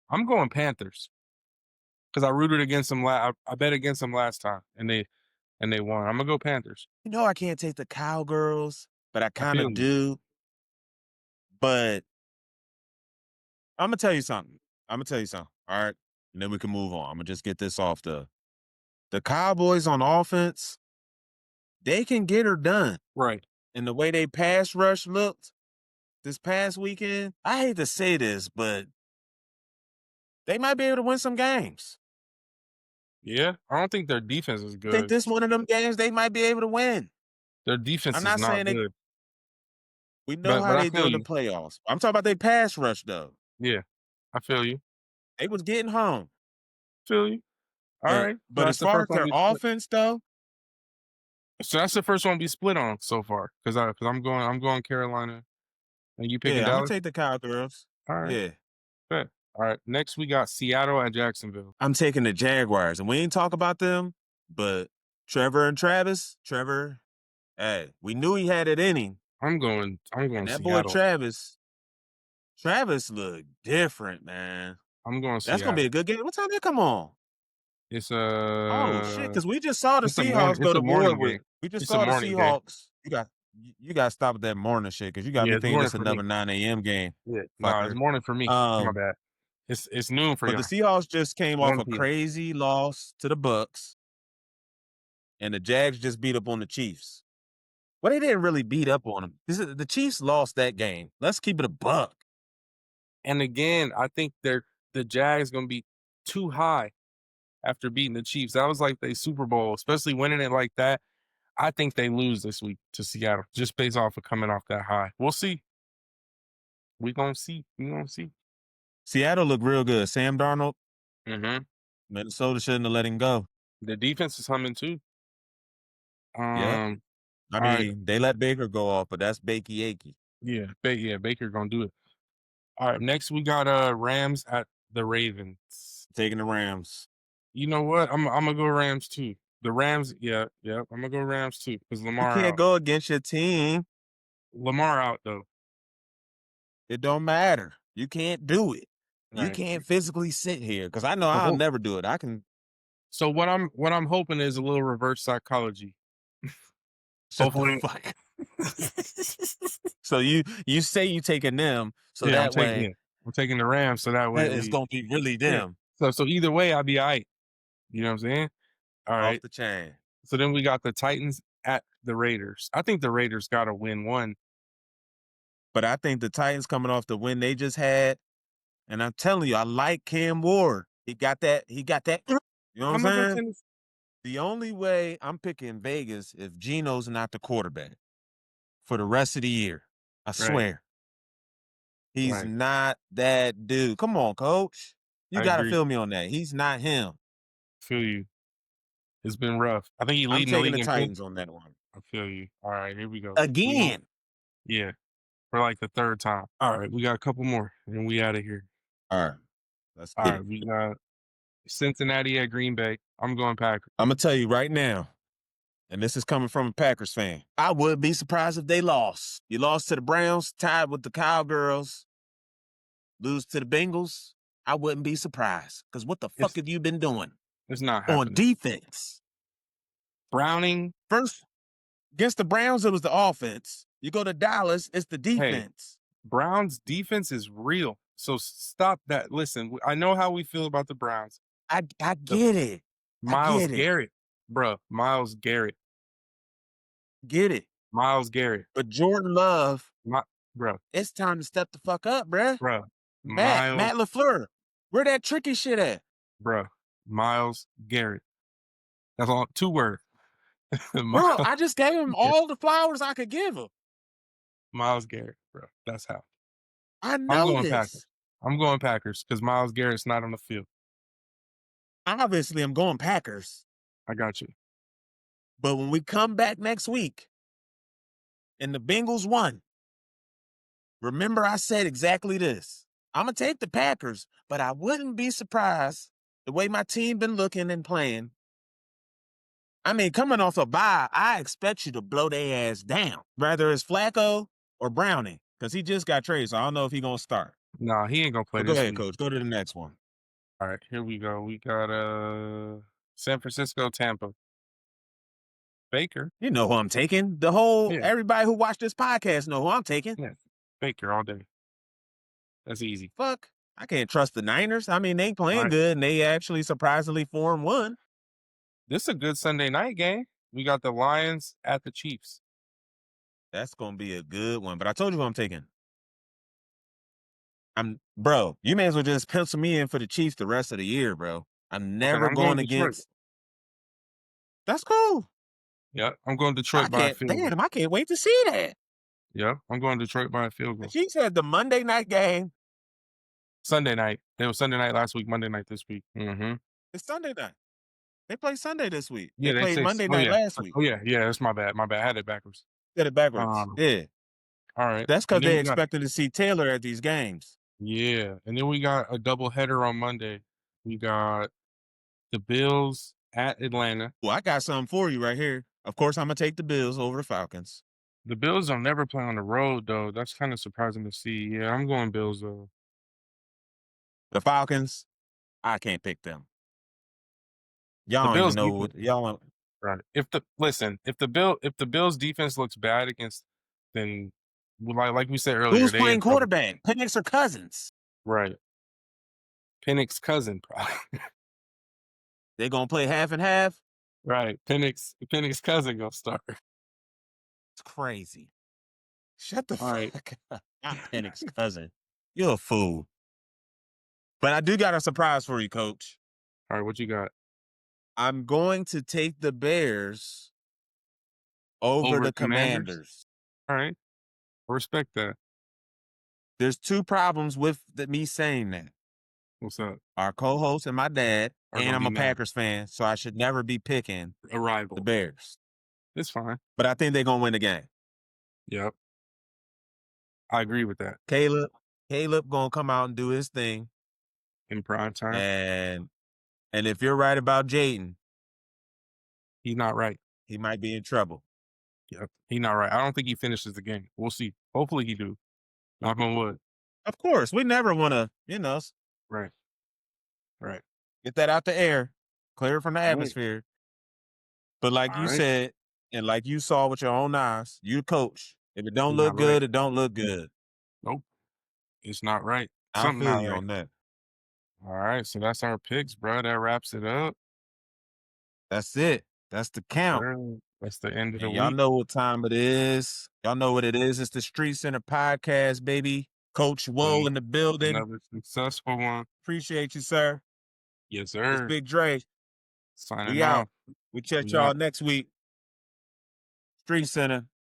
[SPEAKER 2] I'm going Panthers because I rooted against them. I bet against them last time, and they won. I'm gonna go Panthers.
[SPEAKER 1] You know I can't take the cowgirls, but I
[SPEAKER 2] I
[SPEAKER 1] kind
[SPEAKER 2] feel
[SPEAKER 1] of
[SPEAKER 2] you.
[SPEAKER 1] do. But I'm gonna tell you something. All right, and then we can move on. I'm gonna just get this off the Cowboys on offense. They can get her done,
[SPEAKER 2] Right.
[SPEAKER 1] and the way they pass rush looked this past weekend. I hate to say this, but they might be able to win some games.
[SPEAKER 2] Yeah. I don't think their defense is
[SPEAKER 1] I think
[SPEAKER 2] good.
[SPEAKER 1] this one of them games they might be able to win.
[SPEAKER 2] Their defense
[SPEAKER 1] I'm
[SPEAKER 2] is
[SPEAKER 1] not
[SPEAKER 2] not
[SPEAKER 1] saying they.
[SPEAKER 2] good.
[SPEAKER 1] We know
[SPEAKER 2] But
[SPEAKER 1] how
[SPEAKER 2] I
[SPEAKER 1] they do
[SPEAKER 2] feel
[SPEAKER 1] in the
[SPEAKER 2] you.
[SPEAKER 1] playoffs. I'm talking about they pass rush though.
[SPEAKER 2] Yeah. I feel you.
[SPEAKER 1] They was getting home.
[SPEAKER 2] Feel you. All
[SPEAKER 1] But
[SPEAKER 2] right. So
[SPEAKER 1] but
[SPEAKER 2] that's
[SPEAKER 1] as
[SPEAKER 2] the
[SPEAKER 1] far
[SPEAKER 2] first
[SPEAKER 1] as
[SPEAKER 2] one
[SPEAKER 1] their
[SPEAKER 2] we split.
[SPEAKER 1] offense though,
[SPEAKER 2] So that's the first one we split on so far. Because I'm going Carolina, and you picking
[SPEAKER 1] yeah, I'm gonna
[SPEAKER 2] Dallas.
[SPEAKER 1] take the Cowgirls.
[SPEAKER 2] All right.
[SPEAKER 1] Yeah.
[SPEAKER 2] Bet. All right. Next we got Seattle at Jacksonville.
[SPEAKER 1] I'm taking the Jaguars. And we ain't talk about them, but Trevor and Travis, Trevor, hey, we knew he had it in him.
[SPEAKER 2] I'm
[SPEAKER 1] And
[SPEAKER 2] going
[SPEAKER 1] that boy
[SPEAKER 2] Seattle.
[SPEAKER 1] Travis looked different, man.
[SPEAKER 2] I'm going
[SPEAKER 1] That's gonna be a
[SPEAKER 2] Seattle.
[SPEAKER 1] good game. What time they come on?
[SPEAKER 2] It's
[SPEAKER 1] Oh shit, because we just saw the
[SPEAKER 2] it's a morning
[SPEAKER 1] Seahawks go to war
[SPEAKER 2] morning
[SPEAKER 1] with
[SPEAKER 2] game.
[SPEAKER 1] we just
[SPEAKER 2] It's a
[SPEAKER 1] saw the
[SPEAKER 2] morning game.
[SPEAKER 1] Seahawks. You got to stop with that morning shit because you got
[SPEAKER 2] Yeah,
[SPEAKER 1] me
[SPEAKER 2] it's
[SPEAKER 1] thinking
[SPEAKER 2] morning
[SPEAKER 1] it's
[SPEAKER 2] for me.
[SPEAKER 1] another 9 a.m. game,
[SPEAKER 2] Yeah. No, it's
[SPEAKER 1] fucker.
[SPEAKER 2] morning for me. My
[SPEAKER 1] Um,
[SPEAKER 2] bad. It's noon for
[SPEAKER 1] but the
[SPEAKER 2] y'all.
[SPEAKER 1] Seahawks just came off
[SPEAKER 2] 1
[SPEAKER 1] a
[SPEAKER 2] p.m.
[SPEAKER 1] crazy loss to the Bucs, and the Jags just beat up on the Chiefs. Well, they didn't really beat up on them. The Chiefs lost that game. Let's keep it a buck.
[SPEAKER 2] And again, I think the Jags gonna be too high after beating the Chiefs. That was like the Super Bowl, especially winning it like that. I think they lose this week to Seattle just based off of coming off that high. We'll see. We gonna see. We gonna see.
[SPEAKER 1] Seattle looked real good. Sam Darnold,
[SPEAKER 2] Mm-hmm.
[SPEAKER 1] Minnesota shouldn't have let him go.
[SPEAKER 2] The defense is humming too.
[SPEAKER 1] Yep.
[SPEAKER 2] Um.
[SPEAKER 1] I
[SPEAKER 2] All right.
[SPEAKER 1] mean, they let Baker go off, but that's Bakey Akey.
[SPEAKER 2] Yeah. Baker gonna do it. All right. Next, we got Rams at the Ravens.
[SPEAKER 1] Taking the Rams.
[SPEAKER 2] You know what? I'm gonna go Rams too. The Rams. Yeah. Yeah. I'm gonna go Rams too because
[SPEAKER 1] You
[SPEAKER 2] Lamar
[SPEAKER 1] can't
[SPEAKER 2] out.
[SPEAKER 1] go against your team.
[SPEAKER 2] Lamar out though.
[SPEAKER 1] It don't matter. You can't do it. You
[SPEAKER 2] Right.
[SPEAKER 1] can't physically sit here because I know
[SPEAKER 2] So
[SPEAKER 1] I'll
[SPEAKER 2] ho-
[SPEAKER 1] never do it. I can
[SPEAKER 2] so what I'm hoping is a little reverse psychology.
[SPEAKER 1] shut the
[SPEAKER 2] Hopefully,
[SPEAKER 1] fuck. So you say you taking them, so
[SPEAKER 2] Yeah,
[SPEAKER 1] that way
[SPEAKER 2] I'm taking the Rams, so that way
[SPEAKER 1] it's gonna be really
[SPEAKER 2] yeah.
[SPEAKER 1] them
[SPEAKER 2] So either way, I'll be alright. You know what I'm saying? All
[SPEAKER 1] off
[SPEAKER 2] right.
[SPEAKER 1] the chain.
[SPEAKER 2] So then we got the Titans at the Raiders. I think the Raiders got to win one.
[SPEAKER 1] But I think the Titans coming off the win they just had, and I'm telling you, I like Cam Ward. He got that. You know what I'm
[SPEAKER 2] I'm a big
[SPEAKER 1] saying?
[SPEAKER 2] fan.
[SPEAKER 1] The only way I'm picking Vegas if Geno's not the quarterback for the rest of the year. I
[SPEAKER 2] Right,
[SPEAKER 1] swear. He's
[SPEAKER 2] right.
[SPEAKER 1] not that dude. Come on, coach. You
[SPEAKER 2] I
[SPEAKER 1] got to
[SPEAKER 2] agree.
[SPEAKER 1] feel me on that. He's not him.
[SPEAKER 2] Feel you. It's been rough. I think he
[SPEAKER 1] I'm
[SPEAKER 2] leading the
[SPEAKER 1] taking
[SPEAKER 2] league
[SPEAKER 1] the
[SPEAKER 2] in picks.
[SPEAKER 1] Titans on that one.
[SPEAKER 2] I feel you. All right, here we go. We going
[SPEAKER 1] Again.
[SPEAKER 2] yeah, for like the third time. All right, we got a couple more, and we out of here.
[SPEAKER 1] All right. Let's
[SPEAKER 2] All
[SPEAKER 1] get
[SPEAKER 2] right,
[SPEAKER 1] it.
[SPEAKER 2] we got Cincinnati at Green Bay. I'm going Packers.
[SPEAKER 1] I'm going to tell you right now, and this is coming from a Packers fan. I wouldn't be surprised if they lost. You lost to the Browns, tied with the Cowgirls, lose to the Bengals. I wouldn't be surprised because what the fuck
[SPEAKER 2] It's
[SPEAKER 1] have you been doing
[SPEAKER 2] it's not
[SPEAKER 1] on
[SPEAKER 2] happening.
[SPEAKER 1] defense?
[SPEAKER 2] Browning.
[SPEAKER 1] First, against the Browns, it was the offense. You go to Dallas, it's the
[SPEAKER 2] Hey,
[SPEAKER 1] defense.
[SPEAKER 2] Browns defense is real. So stop that. Listen, I know how we feel about the Browns.
[SPEAKER 1] I
[SPEAKER 2] The
[SPEAKER 1] get it. I
[SPEAKER 2] Miles
[SPEAKER 1] get it.
[SPEAKER 2] Garrett, bruh. Miles Garrett.
[SPEAKER 1] Get it.
[SPEAKER 2] Miles Garrett.
[SPEAKER 1] But Jordan Love,
[SPEAKER 2] My, bruh,
[SPEAKER 1] it's time to step the fuck up, bruh.
[SPEAKER 2] bruh.
[SPEAKER 1] Matt
[SPEAKER 2] Miles,
[SPEAKER 1] LaFleur, where that tricky shit at?
[SPEAKER 2] bruh. Miles Garrett. That's all. 2 words.
[SPEAKER 1] Bro,
[SPEAKER 2] Miles,
[SPEAKER 1] I just gave him
[SPEAKER 2] Garrett.
[SPEAKER 1] all the flowers I could give him.
[SPEAKER 2] Miles Garrett, bro. That's how.
[SPEAKER 1] I
[SPEAKER 2] I'm
[SPEAKER 1] know
[SPEAKER 2] going Packers.
[SPEAKER 1] this.
[SPEAKER 2] I'm going Packers because Miles Garrett's not on the field.
[SPEAKER 1] Obviously, I'm going Packers.
[SPEAKER 2] I got you.
[SPEAKER 1] But when we come back next week and the Bengals won, remember I said exactly this. I'm going to take the Packers, but I wouldn't be surprised the way my team been looking and playing. I mean, coming off a bye, I expect you to blow their ass down, whether it's Flacco or Browning, because he just got traded, so I don't know if he's going to start.
[SPEAKER 2] Nah, he ain't gonna play
[SPEAKER 1] But go
[SPEAKER 2] this
[SPEAKER 1] ahead,
[SPEAKER 2] week.
[SPEAKER 1] coach. Go to the next one.
[SPEAKER 2] All right, here we go. We got San Francisco, Tampa. Baker.
[SPEAKER 1] You know who I'm taking. The whole,
[SPEAKER 2] Yeah,
[SPEAKER 1] everybody who watched this podcast know who I'm taking.
[SPEAKER 2] yeah. Baker all day. That's easy.
[SPEAKER 1] Fuck. I can't trust the Niners. I mean, they
[SPEAKER 2] All
[SPEAKER 1] playing
[SPEAKER 2] right.
[SPEAKER 1] good, and they actually surprisingly 4-1.
[SPEAKER 2] This is a good Sunday night game. We got the Lions at the Chiefs.
[SPEAKER 1] That's going to be a good one. But I told you who I'm taking. Bro, you may as well just pencil me in for the Chiefs the rest of the year, bro. I'm
[SPEAKER 2] Okay,
[SPEAKER 1] never
[SPEAKER 2] I'm going
[SPEAKER 1] going
[SPEAKER 2] Detroit.
[SPEAKER 1] against. That's cool.
[SPEAKER 2] Yeah, I'm going Detroit by a field goal.
[SPEAKER 1] Damn, I can't wait to see that.
[SPEAKER 2] Yeah, I'm going Detroit by a field
[SPEAKER 1] The
[SPEAKER 2] goal.
[SPEAKER 1] Chiefs had the Monday night game.
[SPEAKER 2] Sunday night. It was Sunday night last week, Monday night this week. Mm-hmm.
[SPEAKER 1] It's Sunday night. They play Sunday this week.
[SPEAKER 2] Yeah,
[SPEAKER 1] They
[SPEAKER 2] they
[SPEAKER 1] played
[SPEAKER 2] say
[SPEAKER 1] Monday
[SPEAKER 2] oh,
[SPEAKER 1] night
[SPEAKER 2] yeah.
[SPEAKER 1] last week.
[SPEAKER 2] Oh, yeah, yeah, that's my bad, my bad. I had it backwards.
[SPEAKER 1] Get it backwards.
[SPEAKER 2] Um,
[SPEAKER 1] Yeah.
[SPEAKER 2] all right.
[SPEAKER 1] That's because
[SPEAKER 2] And then
[SPEAKER 1] they
[SPEAKER 2] we got
[SPEAKER 1] expected to see Taylor at these games.
[SPEAKER 2] yeah, and then we got a double header on Monday. We got the Bills at Atlanta.
[SPEAKER 1] Well, I got something for you right here. Of course, I'm going to take the Bills over the Falcons.
[SPEAKER 2] The Bills don't never play on the road, though. That's kind of surprising to see. Yeah, I'm going Bills, though.
[SPEAKER 1] The Falcons, I can't pick them.
[SPEAKER 2] The
[SPEAKER 1] Y'all don't even
[SPEAKER 2] Bills
[SPEAKER 1] know
[SPEAKER 2] defense,
[SPEAKER 1] what y'all.
[SPEAKER 2] right? If the Bills defense looks bad against, then like we said earlier,
[SPEAKER 1] Who's
[SPEAKER 2] they in
[SPEAKER 1] playing
[SPEAKER 2] trouble.
[SPEAKER 1] quarterback? Penix or Cousins?
[SPEAKER 2] Right. Penix cousin, probably.
[SPEAKER 1] They gonna play half and half?
[SPEAKER 2] Right. Penix cousin gonna start.
[SPEAKER 1] It's crazy. Shut the
[SPEAKER 2] All right.
[SPEAKER 1] fuck up. Not Penix cousin. You're a fool. But I do got a surprise for you, coach.
[SPEAKER 2] All right, what you got?
[SPEAKER 1] I'm going to take the Bears over
[SPEAKER 2] Over
[SPEAKER 1] the
[SPEAKER 2] Commanders?
[SPEAKER 1] Commanders.
[SPEAKER 2] All right. I respect that.
[SPEAKER 1] There's 2 problems with me saying that.
[SPEAKER 2] What's up?
[SPEAKER 1] Our co-host and my dad,
[SPEAKER 2] Are
[SPEAKER 1] and
[SPEAKER 2] gonna
[SPEAKER 1] I'm
[SPEAKER 2] be
[SPEAKER 1] a
[SPEAKER 2] mad.
[SPEAKER 1] Packers fan, so I should never be picking
[SPEAKER 2] A rival.
[SPEAKER 1] the Bears.
[SPEAKER 2] It's fine.
[SPEAKER 1] But I think they're gonna win the game.
[SPEAKER 2] Yep. I agree with that.
[SPEAKER 1] Caleb gonna come out and do his thing.
[SPEAKER 2] In prime time,
[SPEAKER 1] And if you're right about Jaden,
[SPEAKER 2] he's not right.
[SPEAKER 1] he might be in trouble.
[SPEAKER 2] Yep. He's not right. I don't think he finishes the game. We'll see. Hopefully he do. Knock on wood.
[SPEAKER 1] Of course, we never want to,
[SPEAKER 2] Right. Right.
[SPEAKER 1] get that out the air, clear it from the
[SPEAKER 2] All right.
[SPEAKER 1] atmosphere. But like
[SPEAKER 2] All
[SPEAKER 1] you
[SPEAKER 2] right.
[SPEAKER 1] said, And like you saw with your own eyes, you the coach. If it don't
[SPEAKER 2] You're
[SPEAKER 1] look
[SPEAKER 2] not right.
[SPEAKER 1] good, it don't look good.
[SPEAKER 2] Nope, it's not right.
[SPEAKER 1] I
[SPEAKER 2] Something
[SPEAKER 1] feel
[SPEAKER 2] not
[SPEAKER 1] you
[SPEAKER 2] right.
[SPEAKER 1] on that.
[SPEAKER 2] All right, so that's our picks, bro. That wraps it up.
[SPEAKER 1] That's it. That's the count.
[SPEAKER 2] Sure. That's the end of the
[SPEAKER 1] And y'all
[SPEAKER 2] week.
[SPEAKER 1] know what time it is. Y'all know what it is. It's the Street Center podcast, baby. Coach Whoa
[SPEAKER 2] And
[SPEAKER 1] in the building.
[SPEAKER 2] another successful one.
[SPEAKER 1] Appreciate you, sir.
[SPEAKER 2] Yes,
[SPEAKER 1] It's
[SPEAKER 2] sir.
[SPEAKER 1] Big Dre.
[SPEAKER 2] Signing
[SPEAKER 1] We
[SPEAKER 2] off.
[SPEAKER 1] out. We catch
[SPEAKER 2] We
[SPEAKER 1] y'all
[SPEAKER 2] out.
[SPEAKER 1] next week. Street Center.